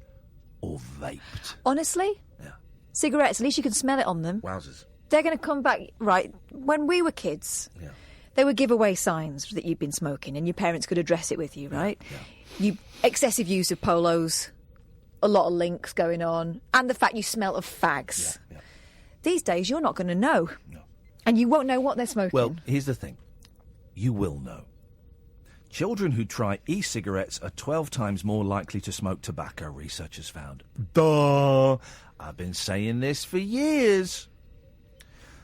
or vaped? Honestly? Yeah. Cigarettes, at least you can smell it on them. Wowzers. They're going to come back, right, when we were kids, they would give away signs that you'd been smoking and your parents could address it with you, right? Excessive use of polos, a lot of links going on, and the fact you smell of fags. These days, you're not going to know. No. And you won't know what they're smoking. Well, here's the thing. You will know. Children who try e-cigarettes are 12 times more likely to smoke tobacco, researchers found. Duh! I've been saying this for years.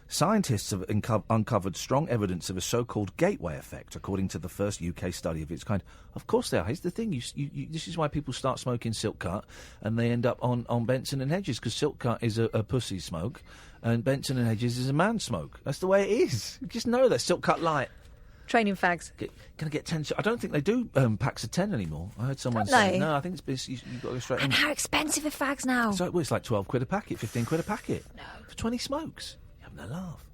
Scientists have uncovered strong evidence of a so-called gateway effect, according to the first UK study of its kind. Of course they are. Here's the thing. This is why people start smoking silk cut and they end up on Benson and Hedges, because silk cut is a pussy smoke and Benson and Hedges is a man smoke. That's the way it is. You just know that. Silk cut light. Training fags. Gonna get 10. I don't think they do packs of 10 anymore. I heard someone Don't say. they? No, I think you've got to go straight And in. how expensive are fags now? So, it's like 12 quid a packet, 15 quid a packet. No. For 20 smokes. You're having a laugh.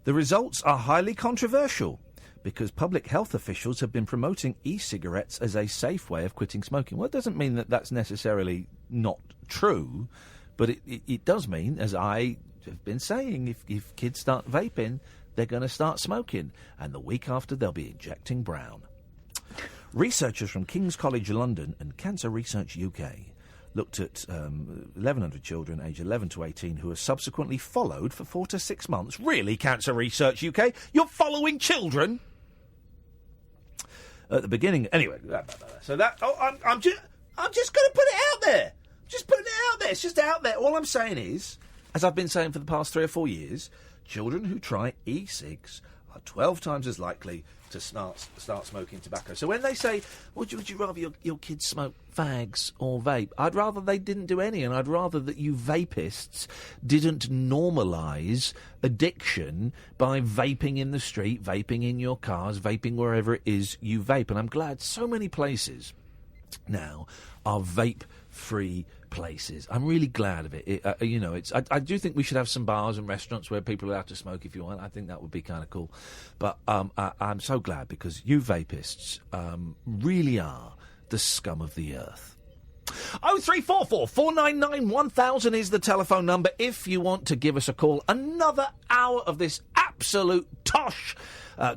The results are highly controversial because public health officials have been promoting e-cigarettes as a safe way of quitting smoking. Well, it doesn't mean that that's necessarily not true, but it does mean, as I have been saying, if kids start vaping, they're going to start smoking, and the week after they'll be injecting brown. Researchers from King's College London and Cancer Research UK looked at 1,100 children aged 11 to 18 who were subsequently followed for 4 to 6 months. Really, Cancer Research UK? You're following children? At the beginning... Anyway, so that... I'm just going to put it out there. Just putting it out there. It's just out there. All I'm saying is, as I've been saying for the past 3 or 4 years... Children who try e-cigs are 12 times as likely to start smoking tobacco. So when they say, would you rather your kids smoke fags or vape? I'd rather they didn't do any, and I'd rather that you vapists didn't normalise addiction by vaping in the street, vaping in your cars, vaping wherever it is you vape. And I'm glad so many places now are vape-free places. I'm really glad of it. I do think we should have some bars and restaurants where people are allowed to smoke if you want. I think that would be kind of cool. But I'm so glad because you vapists really are the scum of the earth. 0344 499 1000 is the telephone number if you want to give us a call. Another hour of this absolute tosh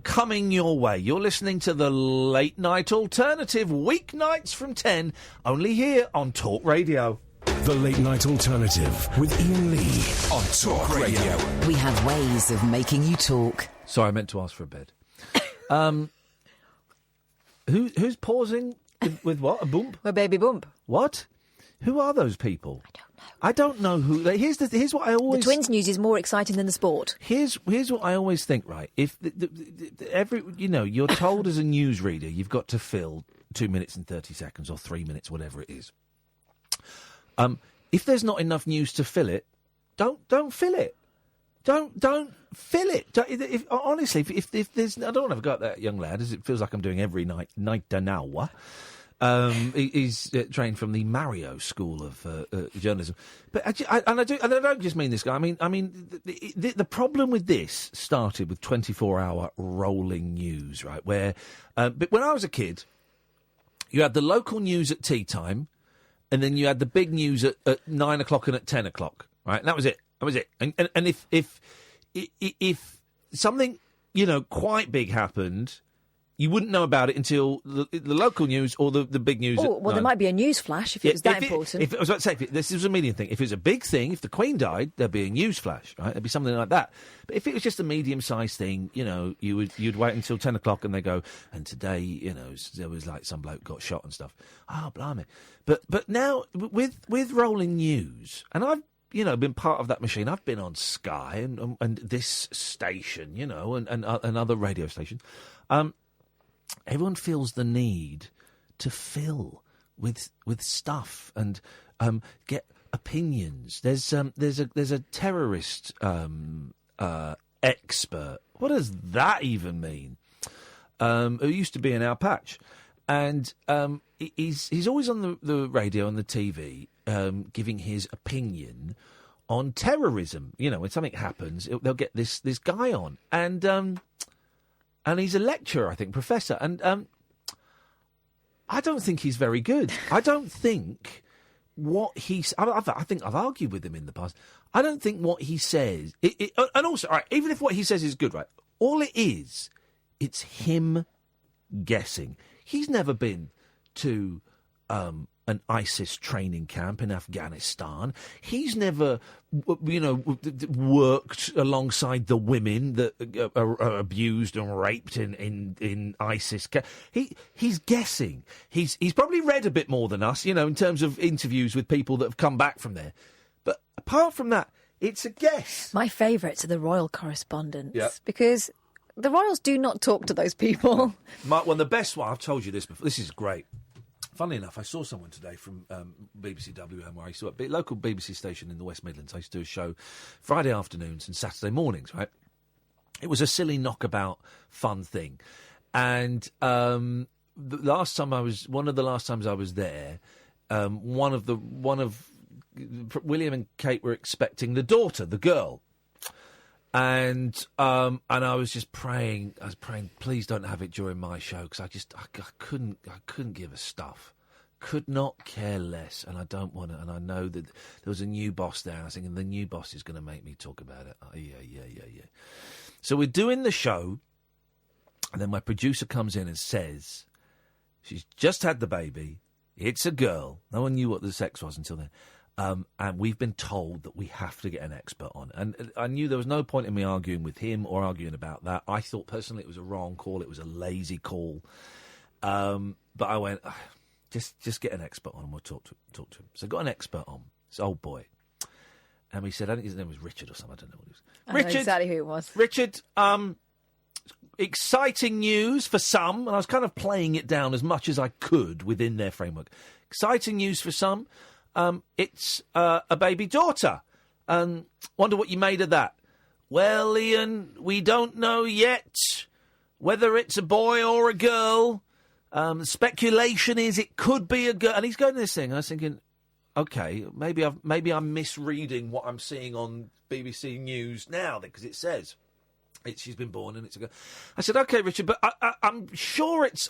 coming your way. You're listening to the Late Night Alternative, weeknights from 10, only here on Talk Radio. The Late Night Alternative with Iain Lee on Talk Radio. We have ways of making you talk. Sorry, I meant to ask for a bed. Who's pausing with what? A bump? A baby bump. What? Who are those people? I don't know who. Here's what I always. The Twins news is more exciting than the sport. Here's what I always think. Right, if you're told as a newsreader you've got to fill 2 minutes and 30 seconds or 3 minutes, whatever it is. If there's not enough news to fill it, don't fill it. Don't fill it. Honestly, if there's, I don't want to go at that young lad, as it feels like I'm doing every night an hour. He's trained from the Mario School of Journalism, but I don't just mean this guy. I mean the problem with this started with 24-hour rolling news, right? Where, but when I was a kid, you had the local news at tea time, and then you had the big news at 9 o'clock and at 10 o'clock, right? And that was it. That was it. And if something quite big happened, you wouldn't know about it until the local news or the big news. Oh, well, there might be a news flash if it was that important. I was about to say, this was a medium thing. If it was a big thing, if the Queen died, there'd be a news flash, right? There'd be something like that. But if it was just a medium-sized thing, you'd wait until 10 o'clock and they go, and today, there was like some bloke got shot and stuff. Oh, blimey. But now, with rolling news, and I've been part of that machine. I've been on Sky and this station, and other radio stations. Everyone feels the need to fill with stuff and get opinions. There's a terrorist expert. What does that even mean? Who used to be in our patch, and he's always on the radio and the TV, giving his opinion on terrorism. You know, when something happens, they'll get this guy on, and he's a lecturer, I think, professor, and I don't think he's very good. I don't think what he's. I think I've argued with him in the past. I don't think what he says. And also, all right, even if what he says is good, right? All it is, it's him guessing. He's never been to an ISIS training camp in Afghanistan. He's never, worked alongside the women that are abused and raped in ISIS. He's guessing. He's probably read a bit more than us, in terms of interviews with people that have come back from there. But apart from that, it's a guess. My favourites are the royal correspondents, because the royals do not talk to those people. The best one, I've told you this before, this is great. Funnily enough, I saw someone today from BBC WM, where I used to work, a local BBC station in the West Midlands. I used to do a show Friday afternoons and Saturday mornings, right? It was a silly knockabout fun thing. And one of the last times I was there, William and Kate were expecting the daughter, the girl. And I was just praying. I was praying, please don't have it during my show, because I couldn't give a stuff. Could not care less, and I don't want to. And I know that there was a new boss there. And I was thinking, the new boss is going to make me talk about it. Oh, yeah. So we're doing the show, and then my producer comes in and says, she's just had the baby. It's a girl. No one knew what the sex was until then. And we've been told that we have to get an expert on. And I knew there was no point in me arguing with him or arguing about that. I thought personally it was a wrong call. It was a lazy call. But I went, just get an expert on and we'll talk to him. So I got an expert on, this old boy. And we said, I think his name was Richard or something. I don't know what it was. I know exactly who it was. Richard, exciting news for some. And I was kind of playing it down as much as I could within their framework. Exciting news for some. It's a baby daughter. Wonder what you made of that. Well, Iain, we don't know yet whether it's a boy or a girl. The speculation is it could be a girl. And he's going to this thing. I was thinking, okay, maybe I'm misreading what I'm seeing on BBC News now, because it says she's been born and it's a girl. I said, okay, Richard, but I'm sure it's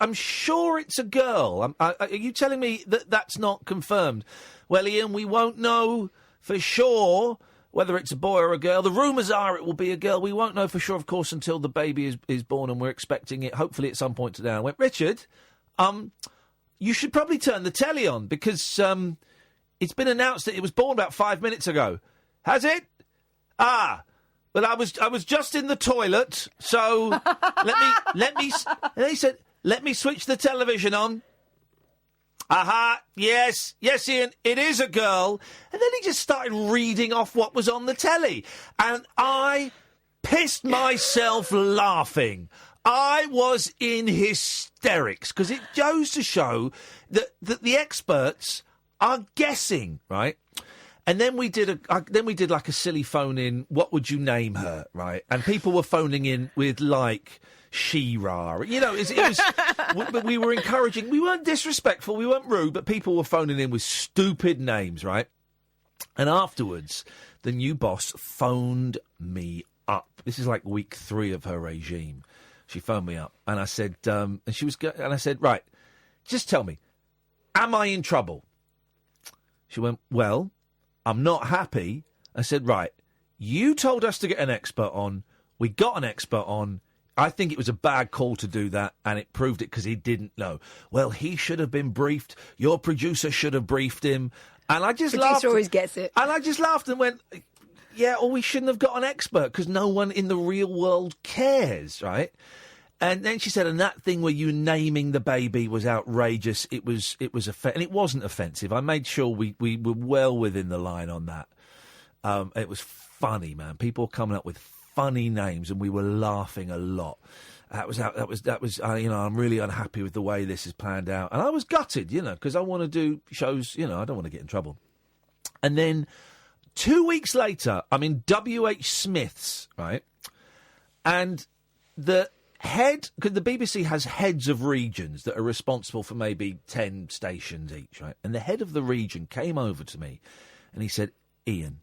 a girl. Are you telling me that that's not confirmed? Well, Iain, we won't know for sure whether it's a boy or a girl. The rumours are it will be a girl. We won't know for sure, of course, until the baby is born, and we're expecting it, hopefully, at some point today. I went, Richard, you should probably turn the telly on, because it's been announced that it was born about 5 minutes ago. Has it? Well, I was just in the toilet, so let me. And he said, let me switch the television on. Yes, Iain, it is a girl. And then he just started reading off what was on the telly. And I pissed myself laughing. I was in hysterics, because it goes to show that the experts are guessing, right? And then we did like a silly phone in. What would you name her, right? And people were phoning in with like She-Ra. It was. But we were encouraging. We weren't disrespectful. We weren't rude. But people were phoning in with stupid names, right? And afterwards, the new boss phoned me up. This is like week 3 of her regime. She phoned me up, and I said, and I said, right, just tell me, am I in trouble? She went, well, I'm not happy. I said, right, you told us to get an expert on. We got an expert on. I think it was a bad call to do that, and it proved it because he didn't know. Well, he should have been briefed. Your producer should have briefed him. And I just laughed. Producer always gets it. And I just laughed and went, yeah, or we shouldn't have got an expert, because no one in the real world cares, right? And then she said, and that thing where you naming the baby was outrageous. It was and it wasn't offensive. I made sure we were well within the line on that. It was funny, man. People coming up with funny names, and we were laughing a lot. That was. I'm really unhappy with the way this is planned out, and I was gutted, because I want to do shows. I don't want to get in trouble. And then 2 weeks later, I'm in WH Smith's, right, and the because the BBC has heads of regions that are responsible for maybe 10 stations each, right? And the head of the region came over to me and he said, Iain,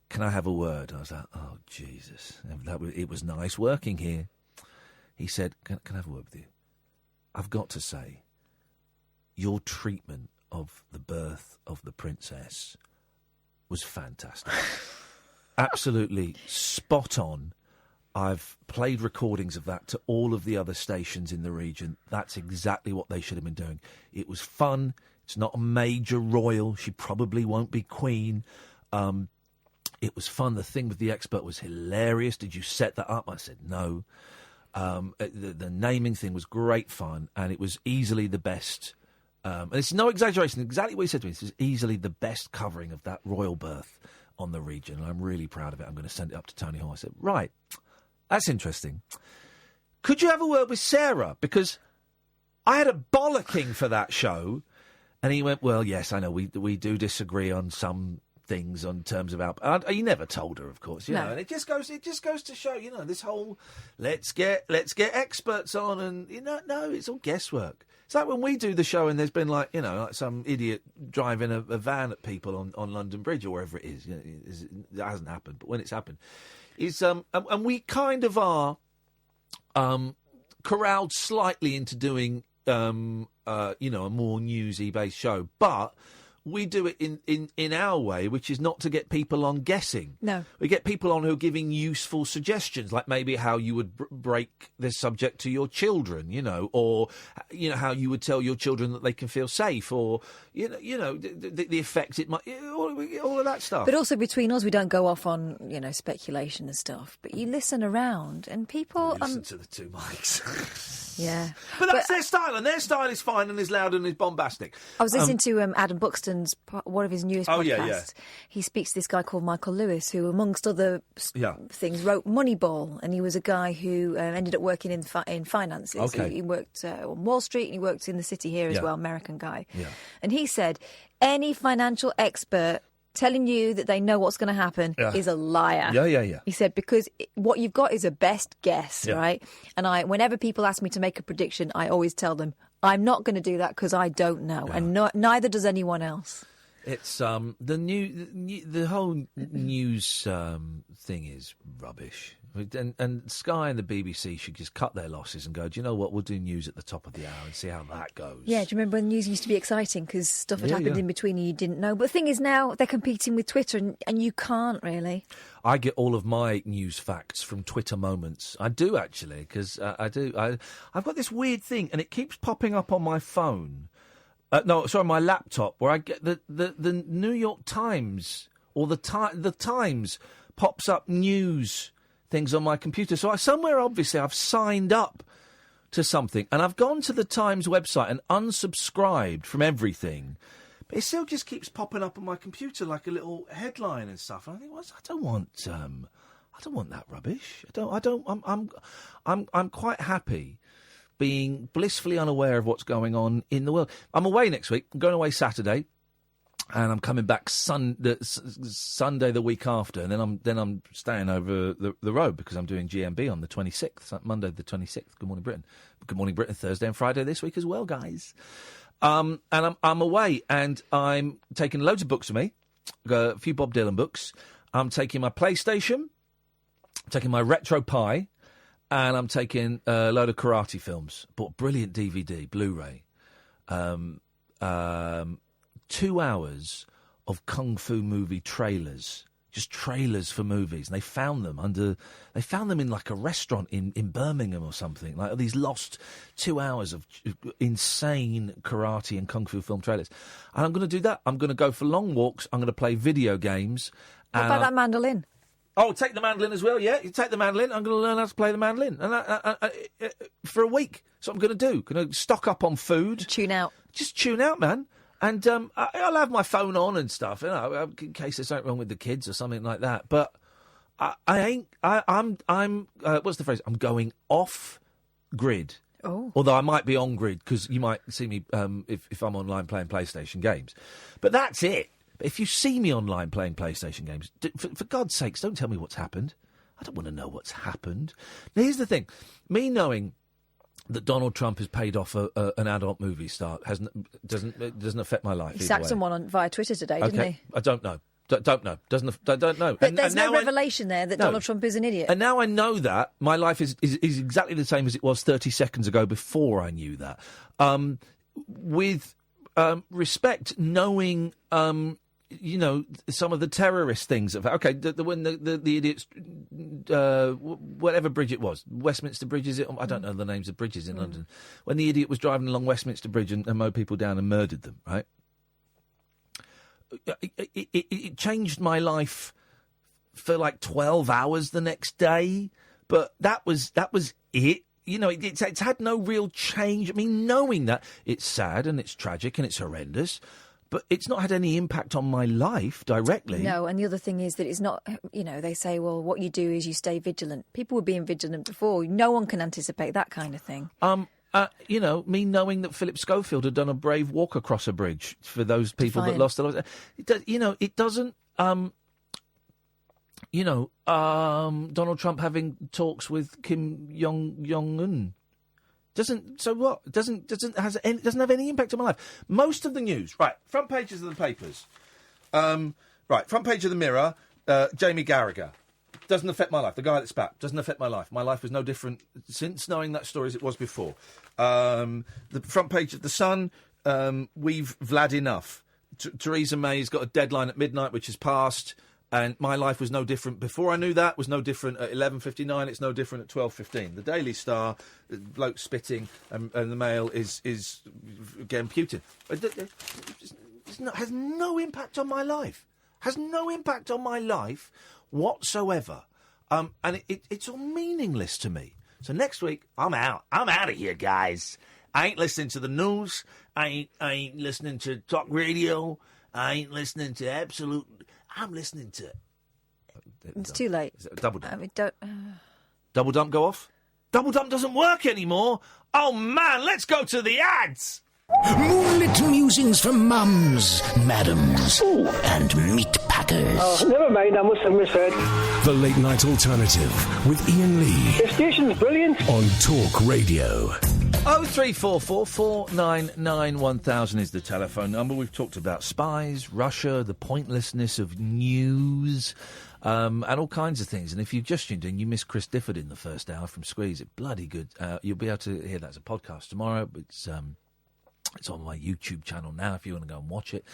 can I have a word? I was like, oh, Jesus. It was nice working here. He said, can I have a word with you? I've got to say, your treatment of the birth of the princess was fantastic. Absolutely spot on. I've played recordings of that to all of the other stations in the region. That's exactly what they should have been doing. It was fun. It's not a major royal. She probably won't be queen. It was fun. The thing with the expert was hilarious. Did you set that up? I said no. The naming thing was great fun, and it was easily the best. And it's no exaggeration. Exactly what he said to me. This is easily the best covering of that royal birth on the region, and I'm really proud of it. I'm going to send it up to Tony Hall. I said, right. That's interesting. Could you have a word with Sarah? Because I had a bollocking for that show. And he went, well, yes, I know, we do disagree on some things on terms of our... He never told her, of course, you know. And it just goes to show, you know, this whole let's get experts on and, you know, no, it's all guesswork. It's like when we do the show and there's been like, you know, like some idiot driving a van at people on London Bridge or wherever it is. You know, it hasn't happened, but when it's happened... and we kind of are corralled slightly into doing, a more newsy-based show. But we do it in our way, which is not to get people on guessing. No. We get people on who are giving useful suggestions, like maybe how you would break this subject to your children, you know, or, you know, how you would tell your children that they can feel safe, or, you know, the effect it might, all of that stuff. But also between us, we don't go off on, you know, speculation and stuff. But you listen around and people... listen to the two mics. Yeah. But that's their style, and their style is fine and is loud and is bombastic. I was listening to Adam Buxton's, one of his newest podcasts. Yeah. He speaks to this guy called Michael Lewis, who, amongst other things, wrote Moneyball, and he was a guy who ended up working in finances. Okay. He worked on Wall Street, and he worked in the city here as well, American guy. Yeah. And he said, any financial expert telling you that they know what's going to happen is a liar. Yeah. He said, because what you've got is a best guess, right? And whenever people ask me to make a prediction, I always tell them, I'm not going to do that because I don't know, and neither does anyone else. It's the whole news thing is rubbish, and Sky and the BBC should just cut their losses and go, do you know what, we'll do news at the top of the hour and see how that goes. Yeah, do you remember when news used to be exciting because stuff had happened in between and you didn't know? But the thing is, now they're competing with Twitter and you can't really. I get all of my news facts from Twitter moments. I do, actually, because I've got this weird thing and it keeps popping up on my phone. My laptop, where I get the New York Times or the Times pops up news things on my computer. So somewhere, obviously, I've signed up to something, and I've gone to the Times website and unsubscribed from everything, but it still just keeps popping up on my computer like a little headline and stuff. And I think, I don't want that rubbish. I'm quite happy being blissfully unaware of what's going on in the world. I'm away next week. I'm going away Saturday, and I'm coming back Sunday the week after, and then I'm staying over the road because I'm doing GMB on the 26th, Monday the 26th. Good Morning Britain. Good Morning Britain Thursday and Friday this week as well, guys. And I'm away, and I'm taking loads of books with me. I've got a few Bob Dylan books. I'm taking my PlayStation, taking my Retro Pi, and I'm taking a load of karate films. Bought a brilliant DVD, Blu-ray. 2 hours of kung fu movie trailers, just trailers for movies. And they found them in like a restaurant in Birmingham or something. Like these lost 2 hours of insane karate and kung fu film trailers. And I'm going to do that. I'm going to go for long walks. I'm going to play video games. What about that mandolin? Oh, take the mandolin as well, yeah. You take the mandolin. I'm going to learn how to play the mandolin. And for a week. That's what I'm going to do. Going to stock up on food. Tune out. Just tune out, man. And I'll have my phone on and stuff, you know, in case there's something wrong with the kids or something like that. But I'm what's the phrase? I'm going off grid. Oh. Although I might be on grid because you might see me if I'm online playing PlayStation games. But that's it. If you see me online playing PlayStation games, for God's sakes, don't tell me what's happened. I don't want to know what's happened. Now, here's the thing. Me knowing that Donald Trump has paid off an adult movie star doesn't affect my life. He sacked someone via Twitter today, didn't he? I don't know. Don't know. Don't know. But there's no revelation there that Donald Trump is an idiot. And now I know that, my life is exactly the same as it was 30 seconds ago before I knew that. With respect, knowing, some of the terrorist things. When the idiots, whatever bridge it was, Westminster Bridge, is it? I don't know the names of bridges in London. When the idiot was driving along Westminster Bridge and mowed people down and murdered them, right? It changed my life for like 12 hours the next day, but that was it. It's had no real change. I mean, knowing that, it's sad and it's tragic and it's horrendous, but it's not had any impact on my life directly. No, and the other thing is that it's not, they say, well, what you do is you stay vigilant. People were being vigilant before. No one can anticipate that kind of thing. Me knowing that Philip Schofield had done a brave walk across a bridge for those people that lost their lives. It doesn't. Donald Trump having talks with Kim Jong-un doesn't. So what? Doesn't have any impact on my life. Most of the news, right? Front pages of the papers. Right, front page of the Mirror. Jamie Carragher. Doesn't affect my life. The guy that spat doesn't affect my life. My life was no different since knowing that story as it was before. The front page of The Sun, we've Vlad enough. Theresa May's got a deadline at midnight, which has passed, and my life was no different before I knew that. Was no different at 11:59. It's no different at 12:15. The Daily Star, the bloke spitting, and the Mail is getting putin. Has no impact on my life. Has no impact on my life whatsoever. And it's all meaningless to me. So next week, I'm out. I'm out of here, guys. I ain't listening to the news. I ain't listening to talk radio. I ain't listening to absolute... I'm listening to... It's too late. Double Dump. I mean, don't... Double Dump go off? Double Dump doesn't work anymore. Oh, man, let's go to the ads. Moonlit musings from mums, madams, and meat packers. Oh, never mind, I must have misheard. The Late Night Alternative with Iain Lee. The station's brilliant. On Talk Radio. 0344 499 1000 is the telephone number. We've talked about spies, Russia, the pointlessness of news, and all kinds of things. And if you've just tuned in, you missed Chris Difford in the first hour from Squeeze. It's bloody good. You'll be able to hear that as a podcast tomorrow. It's on my YouTube channel now if you want to go and watch it.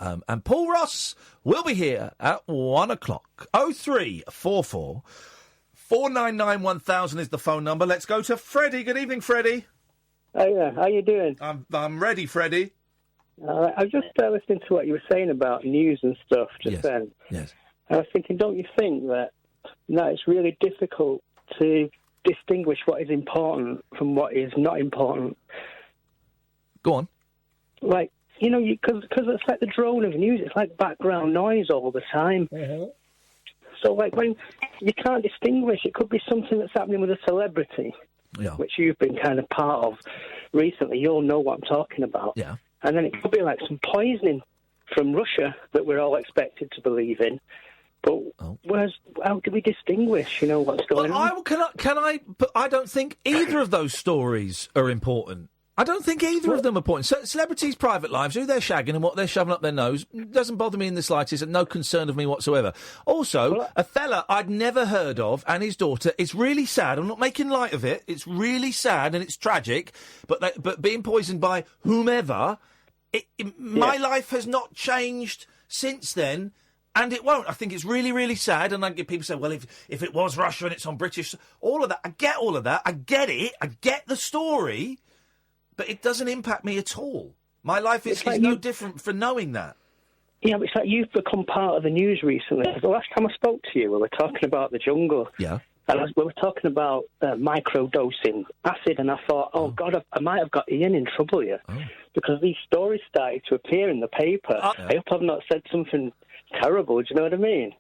And Paul Ross will be here at 1 o'clock. 0344 499 1000 is the phone number. Let's go to Freddie. Good evening, Freddie. Oh, how you doing? I'm ready, Freddie. I was just listening to what you were saying about news and stuff just then. Yes. I was thinking, don't you think that it's really difficult to distinguish what is important from what is not important? Go on. Like, because it's like the drone of news. It's like background noise all the time. Mm-hmm. So, like, when you can't distinguish, it could be something that's happening with a celebrity, which you've been kind of part of recently. You'll know what I'm talking about. Yeah. And then it could be like some poisoning from Russia that we're all expected to believe in. But how do we distinguish, what's going on? But I don't think either of those stories are important. I don't think either of them are important. So, celebrities' private lives, who they're shagging and what they're shoving up their nose, doesn't bother me in the slightest and no concern of me whatsoever. Also, a fella I'd never heard of and his daughter, it's really sad. I'm not making light of it. It's really sad and it's tragic. But being poisoned by whomever, my life has not changed since then. And it won't. I think it's really, really sad. And I get people say, well, if it was Russia and it's on British... All of that. I get all of that. I get it. I get the story. But it doesn't impact me at all. My life is no different for knowing that. Yeah, but it's like you've become part of the news recently. The last time I spoke to you, we were talking about the jungle. Yeah. And we were talking about microdosing acid, and I thought, God, I might have got Iain in trouble here. Because these stories started to appear in the paper. I hope I've not said something terrible, do you know what I mean?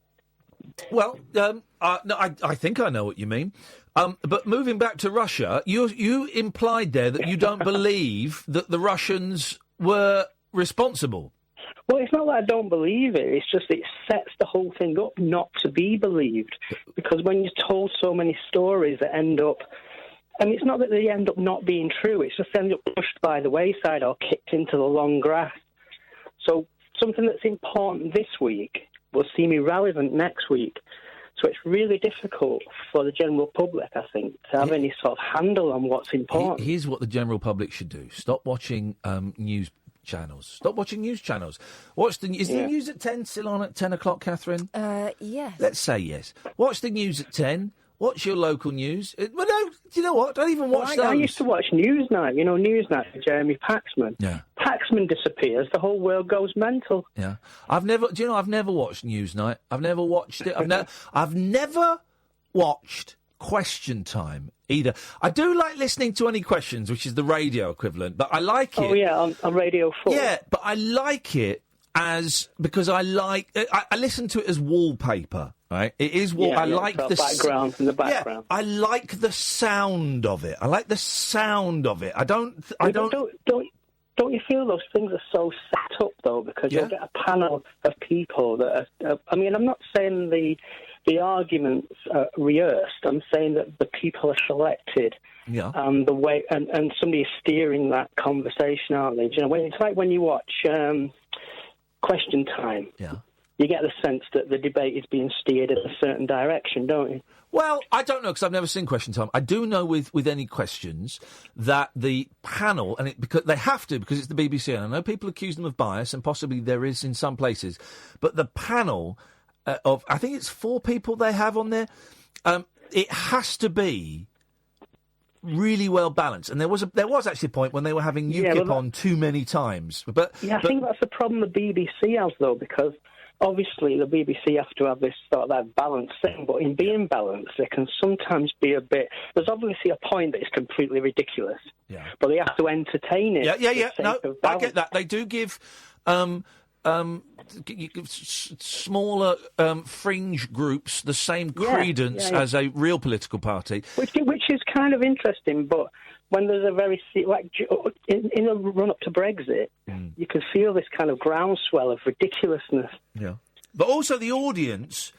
Well, no, I think I know what you mean. But moving back to Russia, you implied there that you don't believe that the Russians were responsible. Well, it's not that I don't believe it. It's just it sets the whole thing up not to be believed. Because when you're told so many stories that end up... I mean, it's not that they end up not being true. It's just they end up pushed by the wayside or kicked into the long grass. So something that's important this week will seem irrelevant next week. So it's really difficult for the general public, I think, to have any sort of handle on what's important. Here's what the general public should do. Stop watching news channels. Stop watching news channels. Is the news at 10 still on at 10 o'clock, Catherine? Yes. Let's say yes. Watch the news at 10. Watch your local news. Well, no, do you know what? Don't even watch those. I used to watch Newsnight. You know, Newsnight with Jeremy Paxman. Yeah. Paxman disappears, the whole world goes mental. Yeah. I've never watched Newsnight. I've never watched it. I've never watched Question Time either. I do like listening to Any Questions, which is the radio equivalent, but I like it. Oh, yeah, on Radio 4. Yeah, but I like it because I listen to it as wallpaper. Right, it is what I like the background in the background. Yeah, I like the sound of it. Don't you feel those things are so set up though? Because you'll get a panel of people that are. I mean, I'm not saying the arguments are rehearsed. I'm saying that the people are selected. Yeah. And the way and somebody is steering that conversation, aren't they? Do you know, it's like when you watch Question Time. Yeah. You get the sense that the debate is being steered in a certain direction, don't you? Well, I don't know, because I've never seen Question Time. I do know with Any Questions that the panel, because they have to, because it's the BBC, and I know people accuse them of bias, and possibly there is in some places, but the panel of, I think it's 4 people they have on there, it has to be really well balanced. And there was actually a point when they were having UKIP on too many times. But I think that's the problem the BBC has, though, because... Obviously, the BBC have to have this sort of that balanced thing, but in being balanced, there can sometimes be a bit... There's obviously a point that is completely ridiculous, but they have to entertain it. Yeah. No, I get that. They do give smaller fringe groups the same credence as a real political party. Which is kind of interesting, but... When there's a very, in the run-up to Brexit, you can feel this kind of groundswell of ridiculousness. Yeah. But also the audience,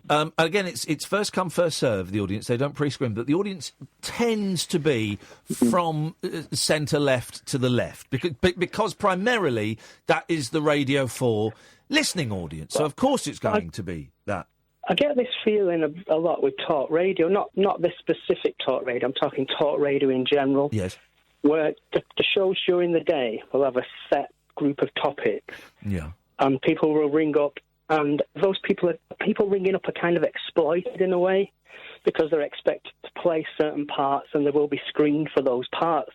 again, it's first come, first serve, the audience. They don't pre-screen, but the audience tends to be from centre-left to the left, because primarily that is the Radio 4 listening audience. So, of course, it's going to be that. I get this feeling a lot with talk radio, not this specific talk radio, I'm talking talk radio in general. Yes. Where the shows during the day will have a set group of topics. Yeah. And people will ring up, and those people ringing up are kind of exploited in a way, because they're expected to play certain parts and they will be screened for those parts.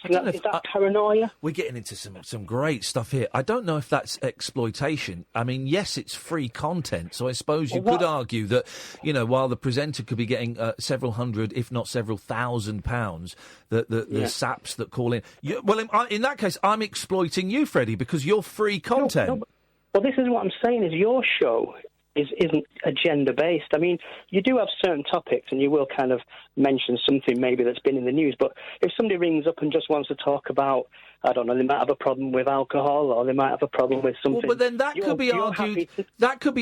Is that paranoia? We're getting into some great stuff here. I don't know if that's exploitation. I mean, yes, it's free content, so I suppose you could argue that, while the presenter could be getting several hundred, if not several £1,000s, the saps that call in. In that case, I'm exploiting you, Freddie, because you're free content. Well, this is what I'm saying, is your show isn't agenda-based. I mean, you do have certain topics, and you will kind of mention something maybe that's been in the news, but if somebody rings up and just wants to talk about, I don't know, they might have a problem with alcohol, or they might have a problem with something... Well, but then that could be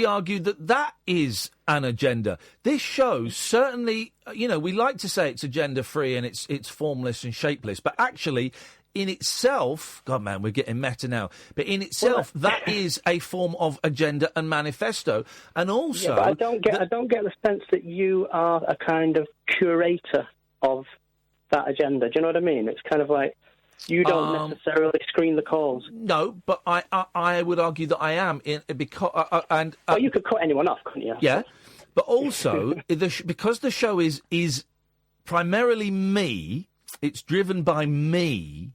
argued that is an agenda. This show, certainly, we like to say it's agenda-free and it's formless and shapeless, but actually... in itself, God, man, we're getting meta now. But in itself, that is a form of agenda and manifesto, and also. Yeah, but I don't get the sense that you are a kind of curator of that agenda. Do you know what I mean? It's kind of like you don't necessarily screen the calls. No, but I would argue that I am because well, you could cut anyone off, couldn't you? Yeah, but also because the show is primarily me. It's driven by me.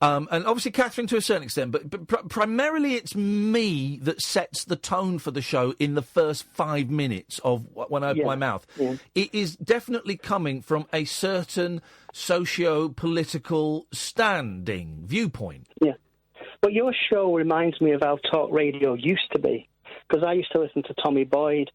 And obviously Catherine to a certain extent, but primarily it's me that sets the tone for the show in the first 5 minutes of when I open my mouth. Yeah. It is definitely coming from a certain socio-political viewpoint. Yeah. But your show reminds me of how talk radio used to be, because I used to listen to Tommy Boyd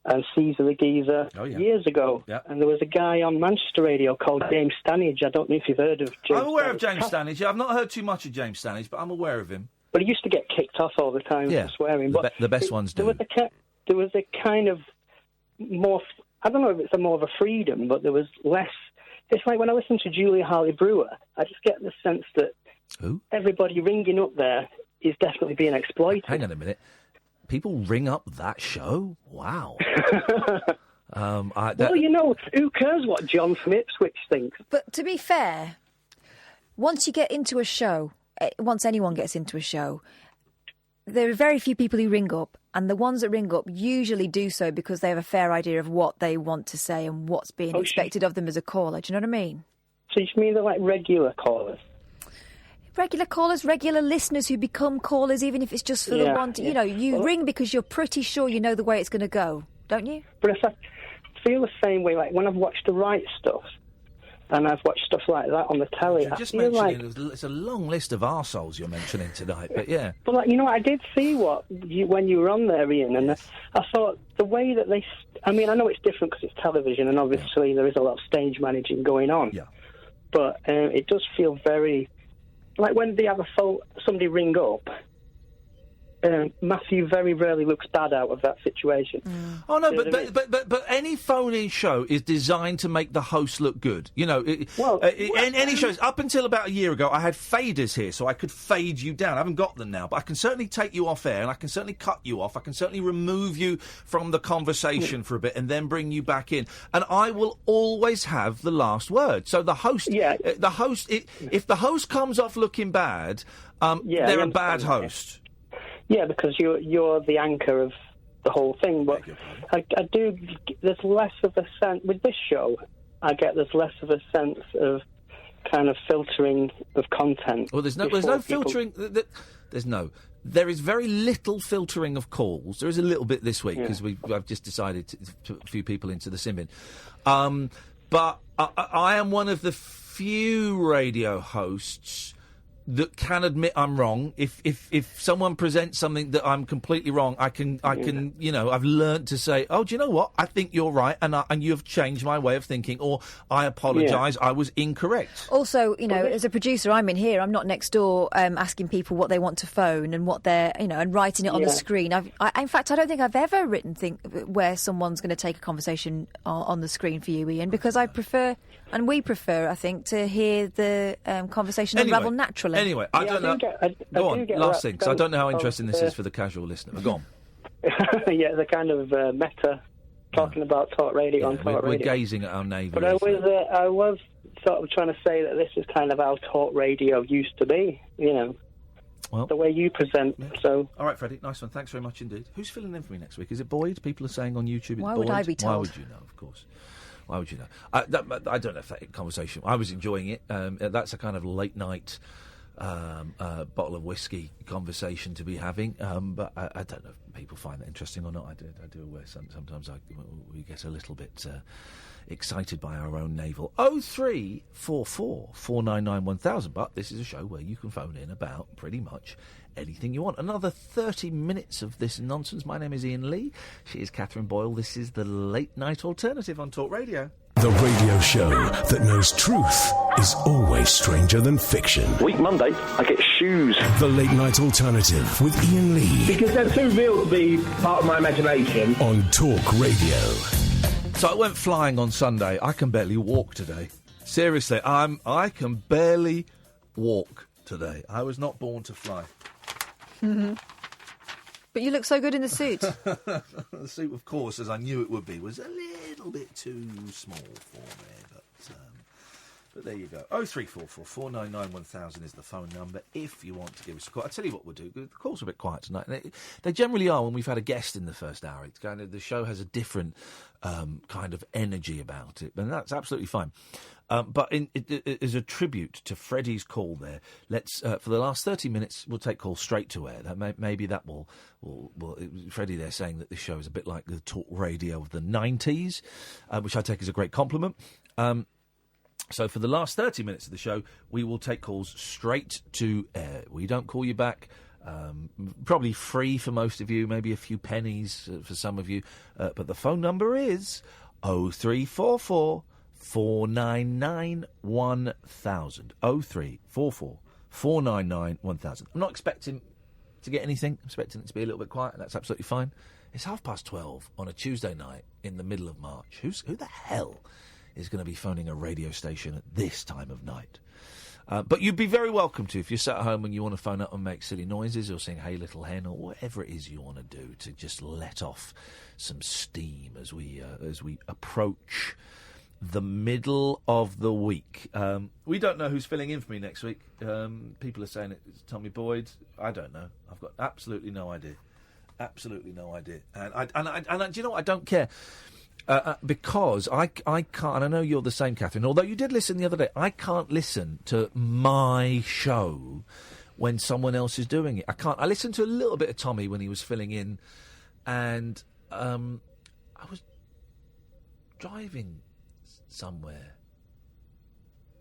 and Caesar the Geezer years ago. Yep. And there was a guy on Manchester radio called James Stanage. I don't know if you've heard of James I'm aware of James Stanage. I've not heard too much of James Stanage, but I'm aware of him. But he used to get kicked off all the time for swearing. The best ones do. There was a kind of more, I don't know if it's more of a freedom, but there was less. It's like when I listen to Julia Hartley-Brewer, I just get the sense that everybody ringing up there is definitely being exploited. Hang on a minute. People ring up that show? Wow. Well, you know, who cares what John from Ipswich thinks? But to be fair, once you get into a show, once anyone gets into a show, there are very few people who ring up, and the ones that ring up usually do so because they have a fair idea of what they want to say and what's being expected of them as a caller. Do you know what I mean? So you mean they're like regular callers? Regular callers, regular listeners who become callers, even if it's just for the one. You know, you ring because you're pretty sure you know the way it's going to go, don't you? But if I feel the same way, like when I've watched the right stuff, and I've watched stuff like that on the telly. Just I feel like it's a long list of arseholes you're mentioning tonight, but yeah. But like, you know, I did see when you were on there, Ian, and I thought the way that they. I mean, I know it's different because it's television, and obviously there is a lot of stage managing going on. Yeah. But it does feel very like when they have somebody ring up. Matthew very rarely looks bad out of that situation. Oh no, but any phone-in show is designed to make the host look good. You know, any shows up until about a year ago, I had faders here, so I could fade you down. I haven't got them now, but I can certainly take you off air, and I can certainly cut you off. I can certainly remove you from the conversation for a bit, and then bring you back in. And I will always have the last word. So the host, if the host comes off looking bad, they're a bad host. Yeah, because you're the anchor of the whole thing. But I do. There's less of a sense with this show. I get there's less of a sense of kind of filtering of content. Well, there's no filtering. There is very little filtering of calls. There is a little bit this week because I've just decided to put a few people into the sim bin. But I am one of the few radio hosts that can admit I'm wrong. If someone presents something that I'm completely wrong, I can you know, I've learnt to say, oh, do you know what? I think you're right, and you've changed my way of thinking, or I apologise, I was incorrect. Also, you know, as a producer, I'm in here. I'm not next door asking people what they want to phone and what they're, you know, and writing it on the screen. In fact, I don't think I've ever written where someone's going to take a conversation on the screen for you, Ian, because I prefer, and we prefer, I think, to hear the conversation unravel naturally. Anyway, I don't know. Go on, last thing, because I don't know how interesting this is for the casual listener. But go on. Yeah, the kind of meta talking about talk radio on talk radio. We're gazing at our navel. But I was sort of trying to say that this is kind of how talk radio used to be, you know. Well, the way you present. Yeah. So, all right, Freddie, nice one. Thanks very much indeed. Who's filling in for me next week? Is it Boyd? People are saying on YouTube it's Boyd. Why would I be told? Why would you know? Of course. Why would you know? I don't know if that conversation. I was enjoying it. That's a kind of late night. Bottle of whiskey conversation to be having, but I don't know if people find that interesting or not. I do aware sometimes we get a little bit excited by our own navel. 0344 499 1000. But this is a show where you can phone in about pretty much anything you want. Another 30 minutes of this nonsense. My name is Iain Lee. She is Catherine Boyle. This is the Late Night Alternative on Talk Radio. The radio show that knows truth is always stranger than fiction. Week Monday, I get shoes. The Late Night Alternative with Iain Lee. Because they're too real to be part of my imagination. On Talk Radio. So I went flying on Sunday. I can barely walk today. Seriously, I can barely walk today. I was not born to fly. Mm-hmm. But you look so good in the suit. The suit, of course, as I knew it would be, was a little bit too small for me. But there you go. 0344 499 1000 is the phone number if you want to give us a call. I'll tell you what we'll do. The calls are a bit quiet tonight. They generally are when we've had a guest in the first hour. It's kind of, the show has a different kind of energy about it, and that's absolutely fine. But as a tribute to Freddie's call there, let's for the last 30 minutes we'll take calls straight to air. Maybe that will Freddie there saying that this show is a bit like the talk radio of the 90s, which I take as a great compliment. So for the last 30 minutes of the show, we will take calls straight to air. We don't call you back. Probably free for most of you, maybe a few pennies for some of you. But the phone number is 0344 499 1000. 0344 499 1000. I'm not expecting to get anything. I'm expecting it to be a little bit quiet, and that's absolutely fine. It's 12:30 on a Tuesday night in the middle of March. Who the hell is going to be phoning a radio station at this time of night? But you'd be very welcome to, if you're sat at home and you want to phone up and make silly noises or sing Hey Little Hen or whatever it is you want to do to just let off some steam as we approach the middle of the week. We don't know who's filling in for me next week. People are saying it's Tommy Boyd. I don't know. I've got absolutely no idea. Absolutely no idea. And do you know what? I don't care. Because I can't, and I know you're the same, Catherine, although you did listen the other day, I can't listen to my show when someone else is doing it. I can't. I listened to a little bit of Tommy when he was filling in, and I was driving somewhere.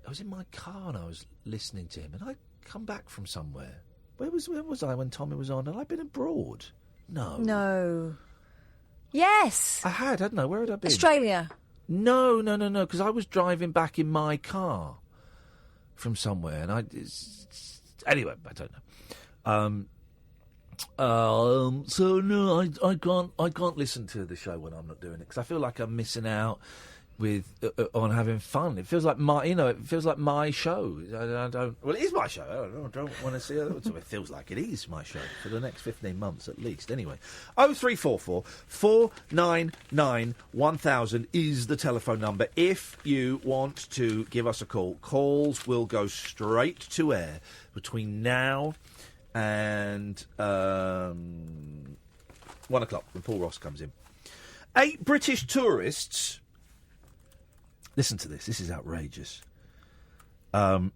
I was in my car and I was listening to him, and I'd come back from somewhere. Where was I when Tommy was on? Had I been abroad? No. Yes. I hadn't I? Where had I been? Australia. No, because I was driving back in my car from somewhere, and anyway, I don't know. So no, I can't listen to the show when I'm not doing it, because I feel like I'm missing out with on having fun. It feels like my show. I don't. Well, it is my show. I don't want to see it. It feels like it is my show for the next 15 months at least. Anyway, 0344 499 1000 is the telephone number. If you want to give us a call, calls will go straight to air between now and 1 o'clock when Paul Ross comes in. 8 British tourists. Listen to this. This is outrageous. 8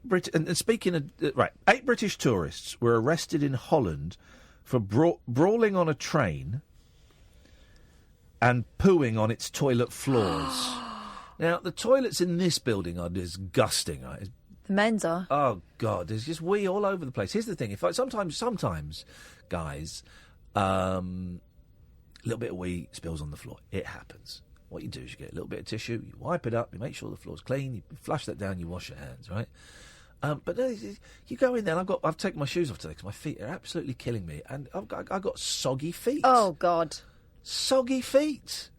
British tourists were arrested in Holland for brawling on a train and pooing on its toilet floors. Now, the toilets in this building are disgusting, right? The men's are. Oh God, there's just wee all over the place. Here's the thing: sometimes, guys, a little bit of wee spills on the floor. It happens. What you do is you get a little bit of tissue, you wipe it up, you make sure the floor's clean, you flush that down, you wash your hands, right? But no, you go in there, and I've taken my shoes off today because my feet are absolutely killing me, and I've got soggy feet. Oh God, soggy feet,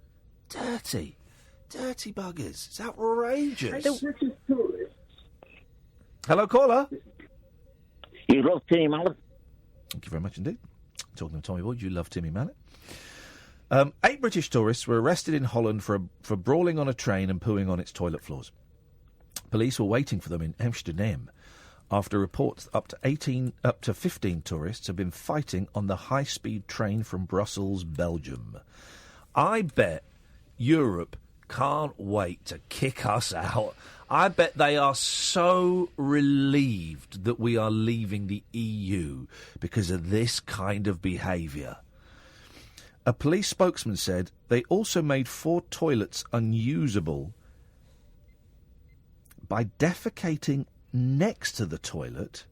dirty buggers. It's outrageous. Hello, caller. You love Timmy Mallet. Thank you very much indeed. Talking to Tommy Boyd, you love Timmy Mallet. 8 British tourists were arrested in Holland for brawling on a train and pooing on its toilet floors. Police were waiting for them in Amsterdam after reports up to 15 tourists have been fighting on the high-speed train from Brussels, Belgium. I bet Europe can't wait to kick us out. I bet they are so relieved that we are leaving the EU because of this kind of behaviour. A police spokesman said they also made 4 toilets unusable by defecating next to the toilet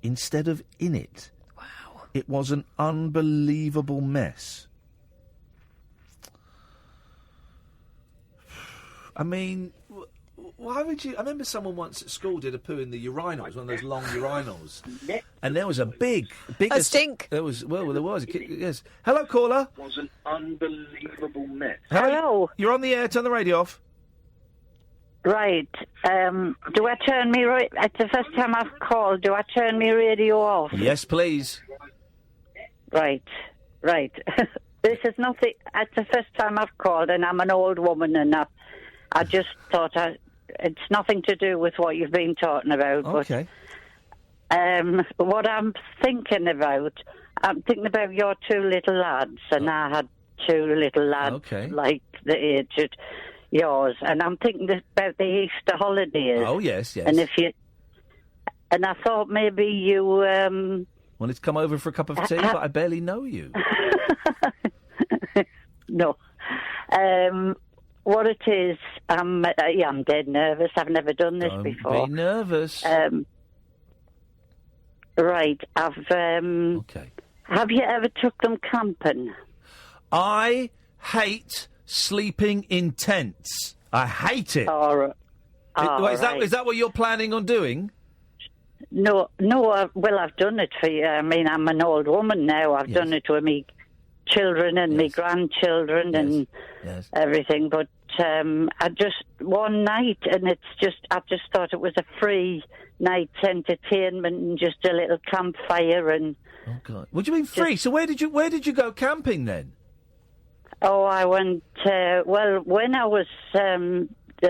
instead of in it. Wow. It was an unbelievable mess. I mean, why would you... I remember someone once at school did a poo in the urinals, one of those long urinals, and there was a big... A stink. There was... Well, there was. Yes. Hello, caller. It was an unbelievable mess. Hello. You're on the air. Turn the radio off. Right. Do I turn me... It's the first time I've called. Do I turn me radio off? Yes, please. Right. This is nothing... It's the first time I've called, and I'm an old woman, and I just thought it's nothing to do with what you've been talking about. Okay. But what I'm thinking about your 2 little lads, and I had 2 little lads like the age of yours, and I'm thinking about the Easter holidays. Oh, yes. And I thought maybe you... wanted to come over for a cup of tea, but I barely know you. No. What it is, I'm dead nervous. I've never done this before. Don't be nervous. Right, okay. Have you ever took them camping? I hate sleeping in tents. I hate it. Is that what you're planning on doing? No, I've done it for you. I mean, I'm an old woman now. I've done it with me children and my grandchildren and everything. But I just one night, and I just thought it was a free night's entertainment and just a little campfire and. Oh God! What do you mean free? So where did you go camping then? Oh, I went. When I was the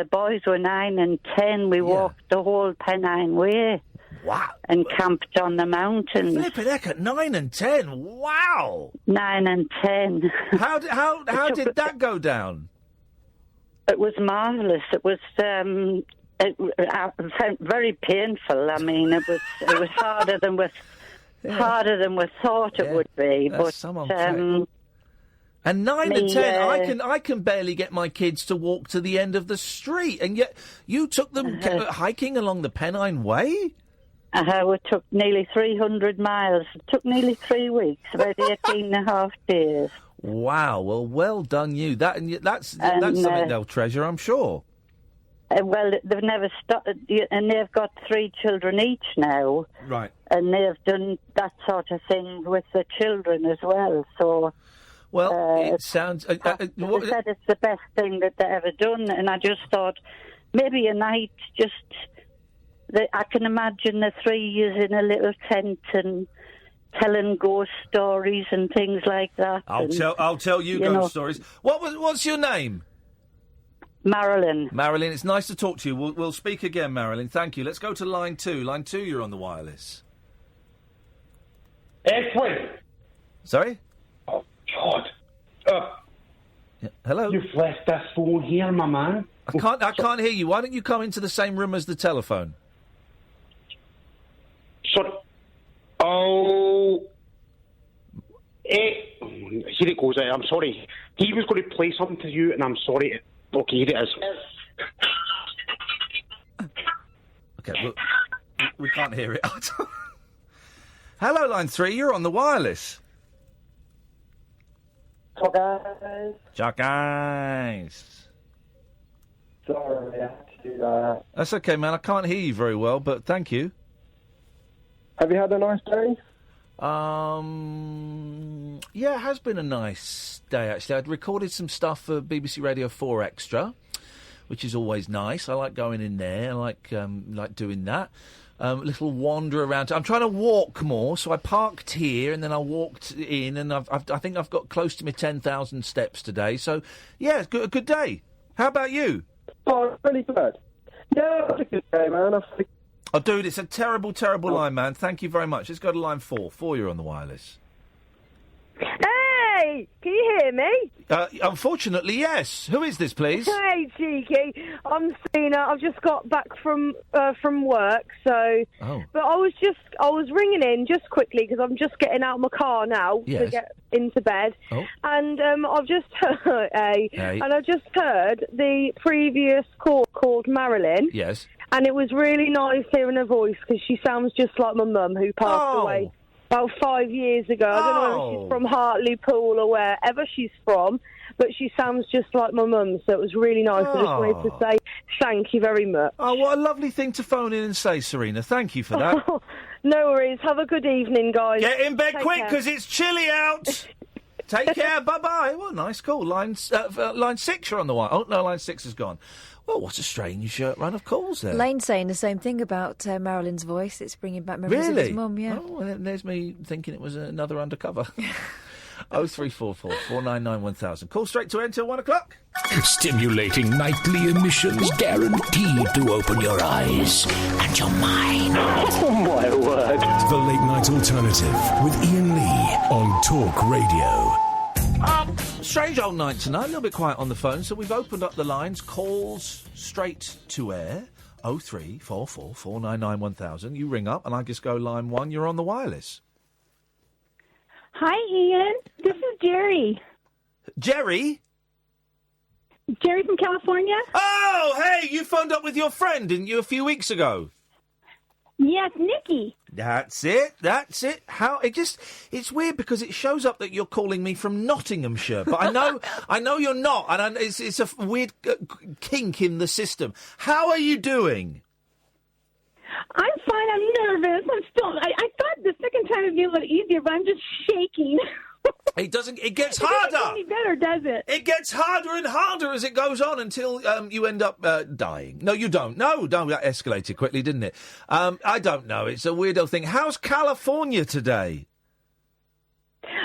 boys were 9 and 10, we walked the whole Pennine Way. Wow! And camped on the mountains. Flippin' heck, at 9 and 10. Wow! 9 and 10. How did that go down? It was marvellous. It was very painful. I mean, it was harder than we thought it would be. That's But and 9 and 10, I can barely get my kids to walk to the end of the street, and yet you took them hiking along the Pennine Way. We took nearly 300 miles. It took nearly 3 weeks, about 18 and a half days. Wow! Well done, you. That's something they'll treasure, I'm sure. Well, they've never stopped, and they've got 3 children each now. Right. And they've done that sort of thing with the children as well. So. Well, it sounds. They said it's the best thing that they've ever done, and I just thought maybe a night just. I can imagine the 3 years in a little tent and telling ghost stories and things like that. I'll tell you ghost stories. What's your name? Marilyn. Marilyn, it's nice to talk to you. We'll speak again, Marilyn. Thank you. Let's go to line 2. Line 2, you're on the wireless. Edwin. Sorry? Oh, God. Hello? You've left this phone here, my man. I can't hear you. Why don't you come into the same room as the telephone? Sorry. Oh. Here it goes. I'm sorry. He was going to play something to you, and I'm sorry. Okay, here it is. Okay, we can't hear it. Hello, line 3. You're on the wireless. Jack Eyes. Sorry, I had to do that. That's okay, man. I can't hear you very well, but thank you. Have you had a nice day? Yeah, it has been a nice day, actually. I'd recorded some stuff for BBC Radio 4 Extra, which is always nice. I like going in there. I like doing that. Little wander around. I'm trying to walk more, so I parked here and then I walked in, and I think I've got close to my 10,000 steps today. So, yeah, it's a good day. How about you? Oh, really good. Yeah, it's a good day, man. Oh, dude, it's a terrible, terrible line, man. Thank you very much. Let's go to line 4. 4, you're on the wireless. Hey, can you hear me? Unfortunately, yes. Who is this, please? Hey, cheeky. I'm Serena. I've just got back from work, so. Oh. But I was ringing in just quickly because I'm just getting out of my car now to get into bed. Oh. And I've just heard, and I just heard the previous call called Marilyn. Yes. And it was really nice hearing her voice because she sounds just like my mum who passed away about 5 years ago. I don't know if she's from Hartlepool or wherever she's from, but she sounds just like my mum, so it was really nice. I just wanted to say thank you very much. Oh, what a lovely thing to phone in and say, Serena. Thank you for that. No worries. Have a good evening, guys. Get in bed quick because care. it's chilly out. Take care. Bye-bye. Well, nice call. Line 6, you're on the wire. Oh, no, line 6 is gone. Well, what a strange run of calls there. Lane's saying the same thing about Marilyn's voice. It's bringing back memories of his mum, yeah. Oh, well, there's me thinking it was another undercover. 0344 499 1000. Call straight to enter 1 o'clock. Stimulating nightly emissions guaranteed to open your eyes and your mind. Oh, my word. The Late Night Alternative with Iain Lee on Talk Radio. Strange old night tonight, a little bit quiet on the phone, so we've opened up the lines, calls straight to air, 0344 499 1000. You ring up and I just go line 1, you're on the wireless. Hi, Ian. This is Jerry. Jerry? Jerry from California. Oh, hey, you phoned up with your friend, didn't you, a few weeks ago? Yes, Nikki. That's it. It's weird because it shows up that you're calling me from Nottinghamshire, but I know you're not, and it's a weird kink in the system. How are you doing? I'm fine. I'm nervous. I thought the second time would be a little easier, but I'm just shaking. It doesn't. It gets It doesn't harder. get any better, does it? It gets harder and harder as it goes on until you end up dying. No, you don't. No, that escalated quickly, didn't it? I don't know. It's a weirdo thing. How's California today?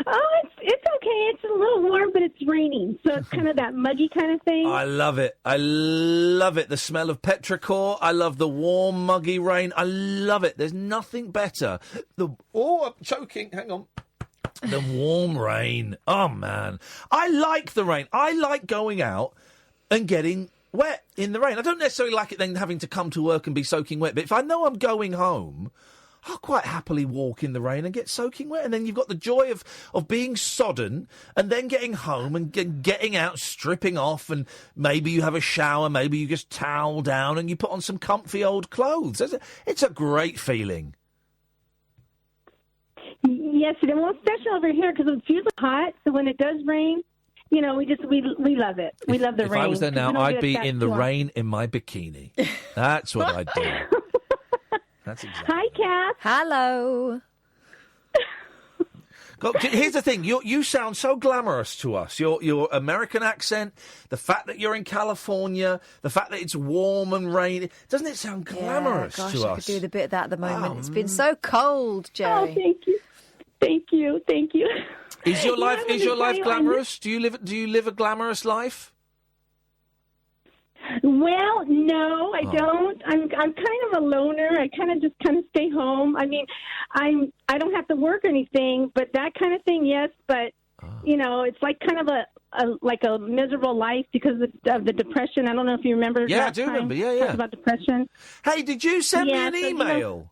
Oh, it's okay. It's a little warm, but it's raining, so it's kind of that muggy kind of thing. I love it. I love it. The smell of petrichor. I love the warm, muggy rain. I love it. There's nothing better. I'm choking. Hang on. The warm rain. Oh, man. I like the rain. I like going out and getting wet in the rain. I don't necessarily like it then having to come to work and be soaking wet, but if I know I'm going home, I'll quite happily walk in the rain and get soaking wet. And then you've got the joy of being sodden and then getting home and getting out, stripping off, and maybe you have a shower, maybe you just towel down and you put on some comfy old clothes. It's a great feeling. Yes, and well, especially over here because it's usually hot. So when it does rain, we love it. We love the rain. If I was there now, I'd be in the rain in my bikini. That's what I'd do. That's exactly. Hi, Kath. Hello. Here's the thing: you sound so glamorous to us. Your American accent, the fact that you're in California, the fact that it's warm and rainy. Doesn't it sound glamorous to us? I could do the bit of that at the moment. It's been so cold, Jerry. Oh, thank you. Is your life glamorous? Do you live a glamorous life? Well, no, I don't. I'm kind of a loner. I kind of stay home. I mean, I don't have to work or anything, but that kind of thing, yes. But it's like kind of a miserable life because of the depression. I don't know if you remember. Yeah, I do remember. Yeah. About depression. Hey, did you send me an email?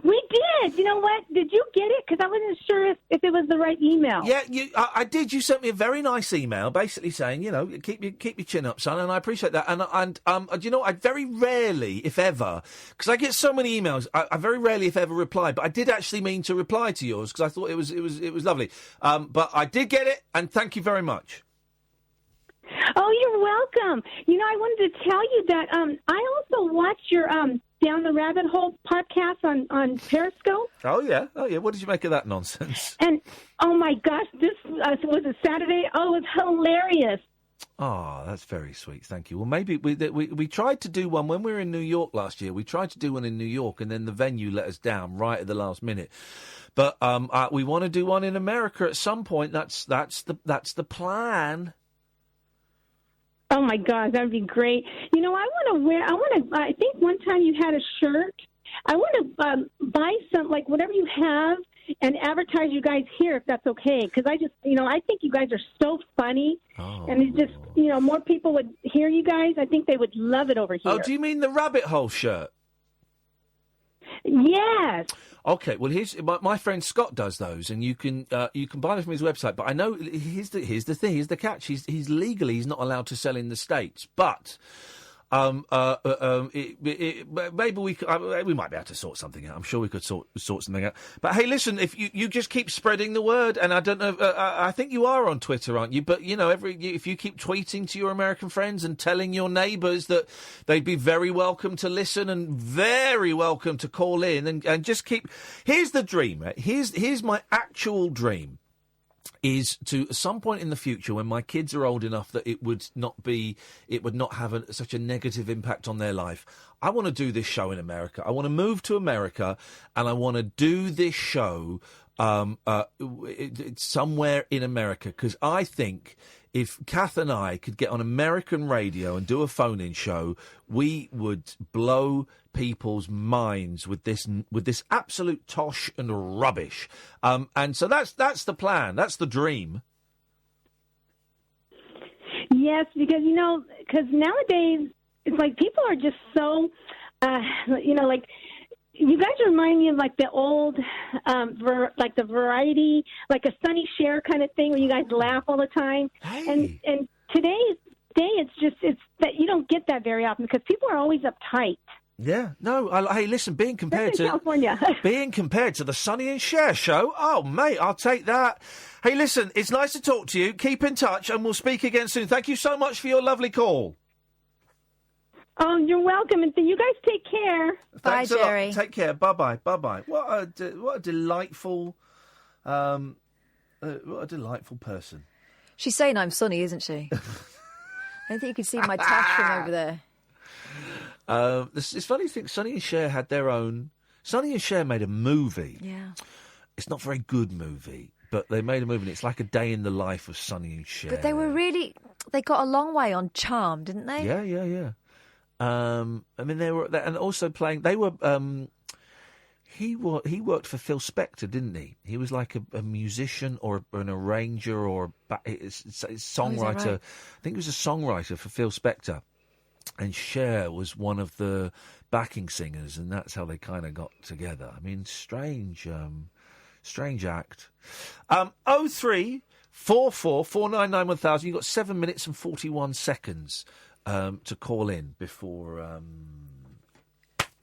We did. You know what? Did you get it? Because I wasn't sure if it was the right email. Yeah, I did. You sent me a very nice email, basically saying, keep your chin up, son, and I appreciate that. And do you know, I very rarely, if ever, because I get so many emails, I very rarely, if ever, reply. But I did actually mean to reply to yours because I thought it was lovely. But I did get it, and thank you very much. Oh, you're welcome. I wanted to tell you that I also watch your Down the Rabbit Hole podcast on Periscope. Oh, yeah. What did you make of that nonsense? And, oh, my gosh, this was a Saturday. Oh, it was hilarious. Oh, that's very sweet. Thank you. Well, maybe we tried to do one when we were in New York last year. We tried to do one in New York, and then the venue let us down right at the last minute. But we want to do one in America at some point. That's the plan. Oh, my God, that would be great. I think one time you had a shirt. I want to buy some, like, whatever you have and advertise you guys here, if that's okay. Because I think you guys are so funny. Oh. And it's just, more people would hear you guys. I think they would love it over here. Oh, do you mean the rabbit hole shirt? Yes. Okay, well, here's my friend Scott does those, and you can buy them from his website. But I know here's the thing, here's the catch. He's legally not allowed to sell in the States, but maybe we might be able to sort something out. I'm sure we could sort something out. But hey, listen, if you just keep spreading the word, and I don't know, I think you are on Twitter, aren't you? But if you keep tweeting to your American friends and telling your neighbours that they'd be very welcome to listen and very welcome to call in, and just keep. Here's the dream. Right? Here's my actual dream. Is to at some point in the future when my kids are old enough that it would not have such a negative impact on their life. I want to do this show in America. I want to move to America, and I want to do this show somewhere in America, because I think if Kath and I could get on American radio and do a phone-in show, we would blow people's minds with this absolute tosh and rubbish. And so that's the plan. That's the dream. Yes, because nowadays it's like people are just so like. You guys remind me of like the old, like the variety, like a Sunny Cher kind of thing where you guys laugh all the time. Hey. And today's day, it's that you don't get that very often because people are always uptight. Yeah, no. Hey, listen, being compared to the Sonny and Cher show, oh mate, I'll take that. Hey, listen, it's nice to talk to you. Keep in touch, and we'll speak again soon. Thank you so much for your lovely call. Oh, you're welcome, and you guys take care. Thanks a lot. Take care. Bye-bye. Bye-bye. What a delightful... what a delightful person. She's saying I'm sunny, isn't she? I don't think you can see my tash from over there. It's funny to think Sonny and Cher had their own... Sonny and Cher made a movie. Yeah. It's not a very good movie, but they made a movie, and it's like a day in the life of Sonny and Cher. But they were really... They got a long way on charm, didn't they? Yeah. I mean, they were... And also playing... They were... He worked for Phil Spector, didn't he? He was like a musician or an arranger or it's songwriter. Right? I think he was a songwriter for Phil Spector. And Cher was one of the backing singers, and that's how they kind of got together. I mean, strange act. 0344 499 1000. You've got 7 minutes and 41 seconds to call in before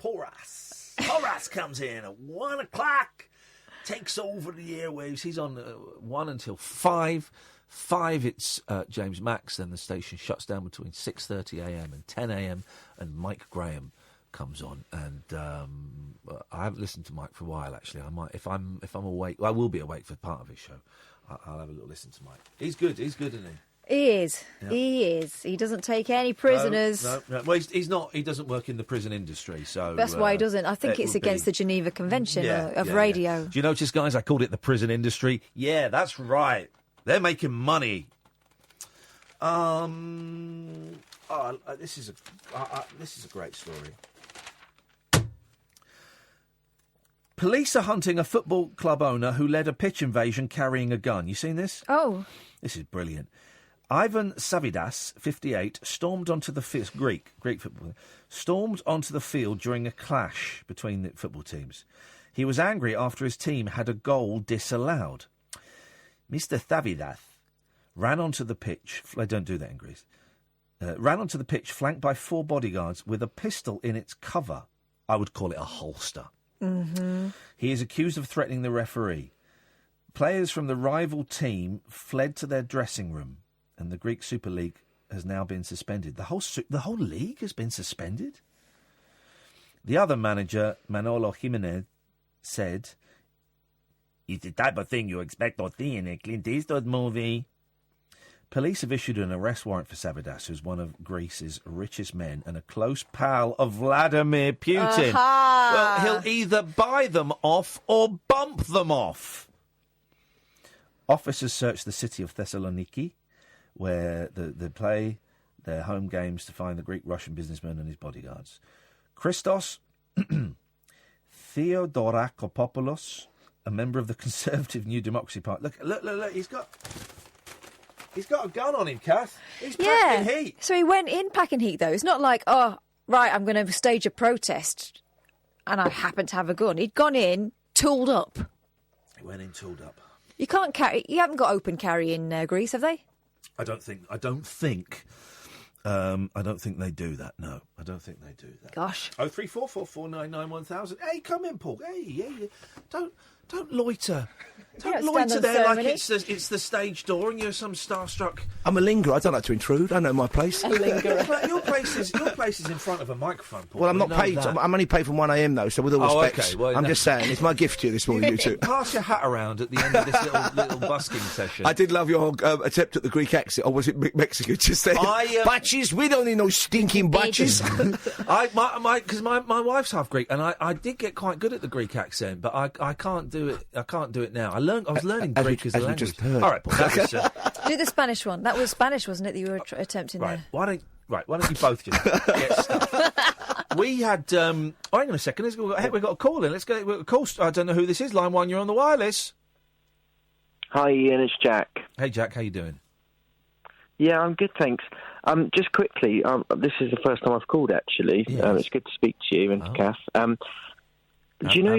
Horace comes in at 1 o'clock, takes over the airwaves. He's on 1 until 5. 5, it's James Max. Then the station shuts down between 6:30am and 10am, and Mike Graham comes on. And I haven't listened to Mike for a while. Actually, I might if I'm awake. Well, I will be awake for part of his show. I'll have a little listen to Mike. He's good. He's good, isn't he? He is. Yeah. He is. He doesn't take any prisoners. No. Well, he's not. He doesn't work in the prison industry, so That's why he doesn't. I think it's against the Geneva Convention of radio. Yeah. Do you notice, guys? I called it the prison industry. Yeah, that's right. They're making money. This is a great story. Police are hunting a football club owner who led a pitch invasion carrying a gun. You seen this? Oh. This is brilliant. Ivan Savidas, 58, stormed onto the field. Greek football. Stormed onto the field during a clash between the football teams. He was angry after his team had a goal disallowed. Mr. Savidas ran onto the pitch. They don't do that in Greece. Ran onto the pitch, flanked by 4 bodyguards with a pistol in its cover. I would call it a holster. Mm-hmm. He is accused of threatening the referee. Players from the rival team fled to their dressing room, and the Greek Super League has now been suspended. The whole league has been suspended? The other manager, Manolo Jimenez, said, "It's the type of thing you expect to see in a Clint Eastwood movie." Police have issued an arrest warrant for Savidas, who's one of Greece's richest men and a close pal of Vladimir Putin. Well, he'll either buy them off or bump them off. Officers searched the city of Thessaloniki, where they play their home games, to find the Greek-Russian businessman and his bodyguards. Christos Theodorakopoulos, a member of the Conservative New Democracy Party. Look, he's got a gun on him, Kath. He's packing heat. So he went in packing heat, though. It's not like, oh, right, I'm going to stage a protest and I happen to have a gun. He'd gone in, tooled up. He went in tooled up. You can't carry... You haven't got open carry in Greece, have they? I don't think they do that. No, I don't think they do that. Gosh. 0344 499 1000. Hey, come in, Paul. Hey. Don't loiter. Don't loiter there like it's the stage door and you're some starstruck. I'm a lingerer. I don't like to intrude. I know my place. A lingerer. Your place is in front of a microphone, Paul. Well, I'm not paid. I'm only paid from 1 a.m. though. So with all respect, okay. Well, I'm just saying it's my gift to you this morning. You two. Pass your hat around at the end of this little busking session. I did love your attempt at the Greek accent, or was it Mexican? Just saying, batches. We don't need no stinking batches. Because my wife's half Greek, and I did get quite good at the Greek accent, but I can't do it. I can't do it now. I was learning Greek as a language. Just heard. All right, Paul, that was, do the Spanish one. That was Spanish, wasn't it? That you were attempting there. Why don't you both just get stuff? We had. Hang on a second. We've got a call in. Let's go. We've got a call. I don't know who this is. Line 1, you're on the wireless. Hi, Ian. It's Jack. Hey, Jack. How you doing? Yeah, I'm good, thanks. Just quickly, this is the first time I've called. Actually, yes. It's good to speak to you and to Kath. Do you know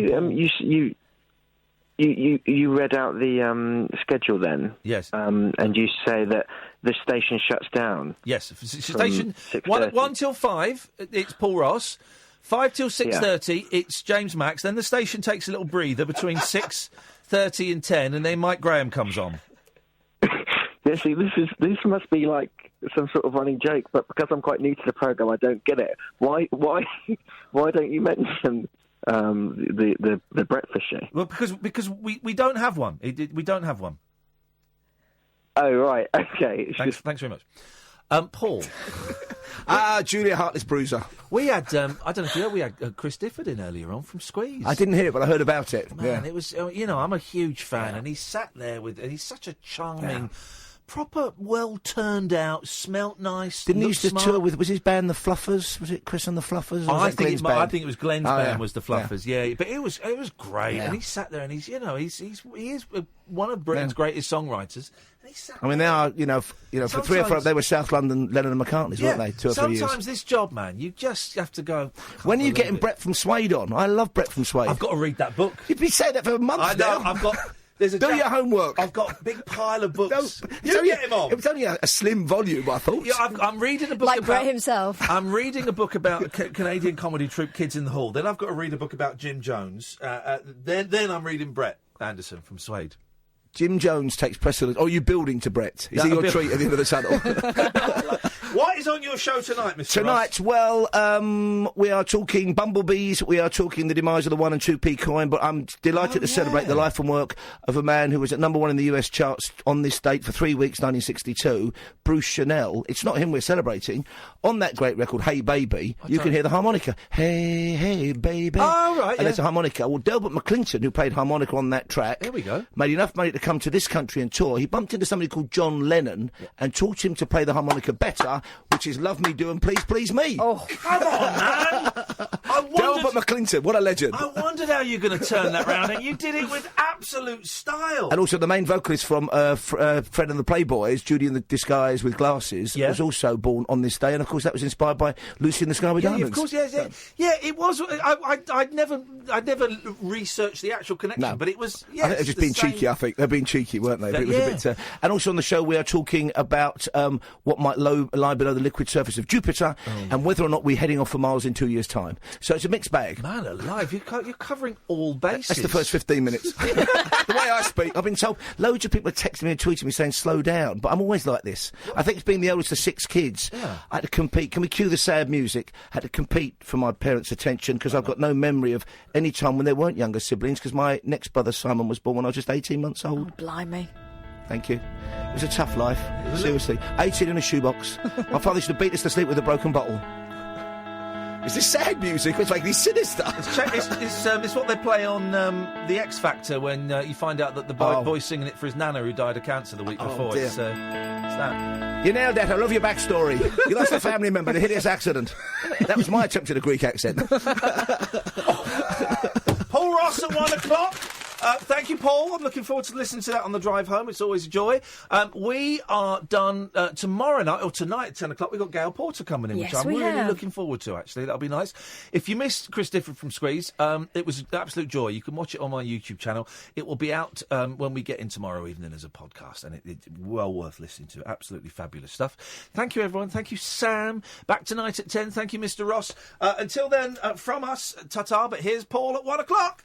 you read out the schedule then? Yes. And you say that the station shuts down. Yes. Station 1 till 5. It's Paul Ross. 5 till 6:30. It's James Max. Then the station takes a little breather between 6:30 and 10, and then Mike Graham comes on. Yeah, see, this must be like some sort of running joke, but because I'm quite new to the programme, I don't get it. Why don't you mention the breakfast show? Well, because we don't have one. We don't have one. Oh, right, okay. Thanks very much. Paul. Julia Hartless-Bruiser. We had, I don't know if you know, we had Chris Difford in earlier on from Squeeze. I didn't hear it, but I heard about it. Man, it was, I'm a huge fan, and he sat there and he's such a charming, proper, well-turned-out, smelt nice. Didn't he used to tour with, was his band The Fluffers? Was it Chris and The Fluffers? I think it was Glenn's band was The Fluffers, yeah. But it was great, and he sat there and he is one of Britain's greatest songwriters. I mean, they are, for 3 or 4, they were South London Lennon and McCartney's, weren't they? 2 or 3 years. Sometimes this job, man, you just have to go. When are you getting Brett from Suede on? I love Brett from Suede. I've got to read that book. You've been saying that for a month now. I've got. Do your homework. I've got a big pile of books. Get him on. It was only a slim volume, I thought. Yeah, I'm reading a book like about... Brett himself. I'm reading a book about Canadian comedy troupe Kids in the Hall. Then I've got to read a book about Jim Jones. Then I'm reading Brett Anderson from Suede. Jim Jones takes precedence. Oh, are you building to Brett? Is he your treat at the end of the tunnel? What is on your show tonight, Mr. Tonight, Ross? well, we are talking bumblebees, we are talking the demise of the 1 and 2p coin, but I'm delighted to celebrate the life and work of a man who was at #1 in the US charts on this date for 3 weeks, 1962, Bruce Chanel. It's not him we're celebrating. On that great record, Hey Baby, you can hear the harmonica. Hey, hey, baby. Oh, right, And there's a harmonica. Well, Delbert McClinton, who played harmonica on that track, there we go, made enough money to come to this country and tour. He bumped into somebody called John Lennon and taught him to play the harmonica better, which is Love Me Do and Please Please Me. Oh, come on, man! Delbert McClinton, what a legend. I wondered how you were going to turn that round, and you did it with absolute style. And also the main vocalist from Fred and the Playboys, Judy in the Disguise with Glasses, was also born on this day, and of course that was inspired by Lucy in the Sky with Diamonds. Of course, it was. I'd never researched the actual connection, but it was. I think they're just being cheeky. I think they're being cheeky, weren't they? But it was a bit. And also on the show we are talking about what might lie below the liquid surface of Jupiter, and whether or not we're heading off for Mars in 2 years' time. So it's a mixed bag. Man alive, you're covering all bases. That's the first 15 minutes. The way I speak, I've been told, loads of people are texting me and tweeting me saying slow down, but I'm always like this. I think it's being the eldest of 6 kids. I had to compete. Can we cue the sad music? I had to compete for my parents' attention because I've got no memory of any time when there weren't younger siblings, because my next brother Simon was born when I was just 18 months old. Oh, blimey. Thank you. It was a tough life, seriously. 18 in a shoebox. My father used to beat us to sleep with a broken bottle. Is this sad music? It's making me sinister. It's what they play on The X Factor when you find out that the boy's singing it for his nana who died of cancer the week before. Dear. It's that. You nailed that. I love your backstory. You lost a family member in a hideous accident. That was my attempt at a Greek accent. Paul Ross at 1 o'clock. Thank you, Paul. I'm looking forward to listening to that on the drive home. It's always a joy. We are done tomorrow night, or tonight at 10 o'clock. We've got Gail Porter coming in, which I'm really looking forward to, actually. That'll be nice. If you missed Chris Difford from Squeeze, it was an absolute joy. You can watch it on my YouTube channel. It will be out when we get in tomorrow evening as a podcast, and it's well worth listening to. Absolutely fabulous stuff. Thank you, everyone. Thank you, Sam. Back tonight at 10. Thank you, Mr. Ross. Until then, from us, ta-ta, but here's Paul at 1 o'clock.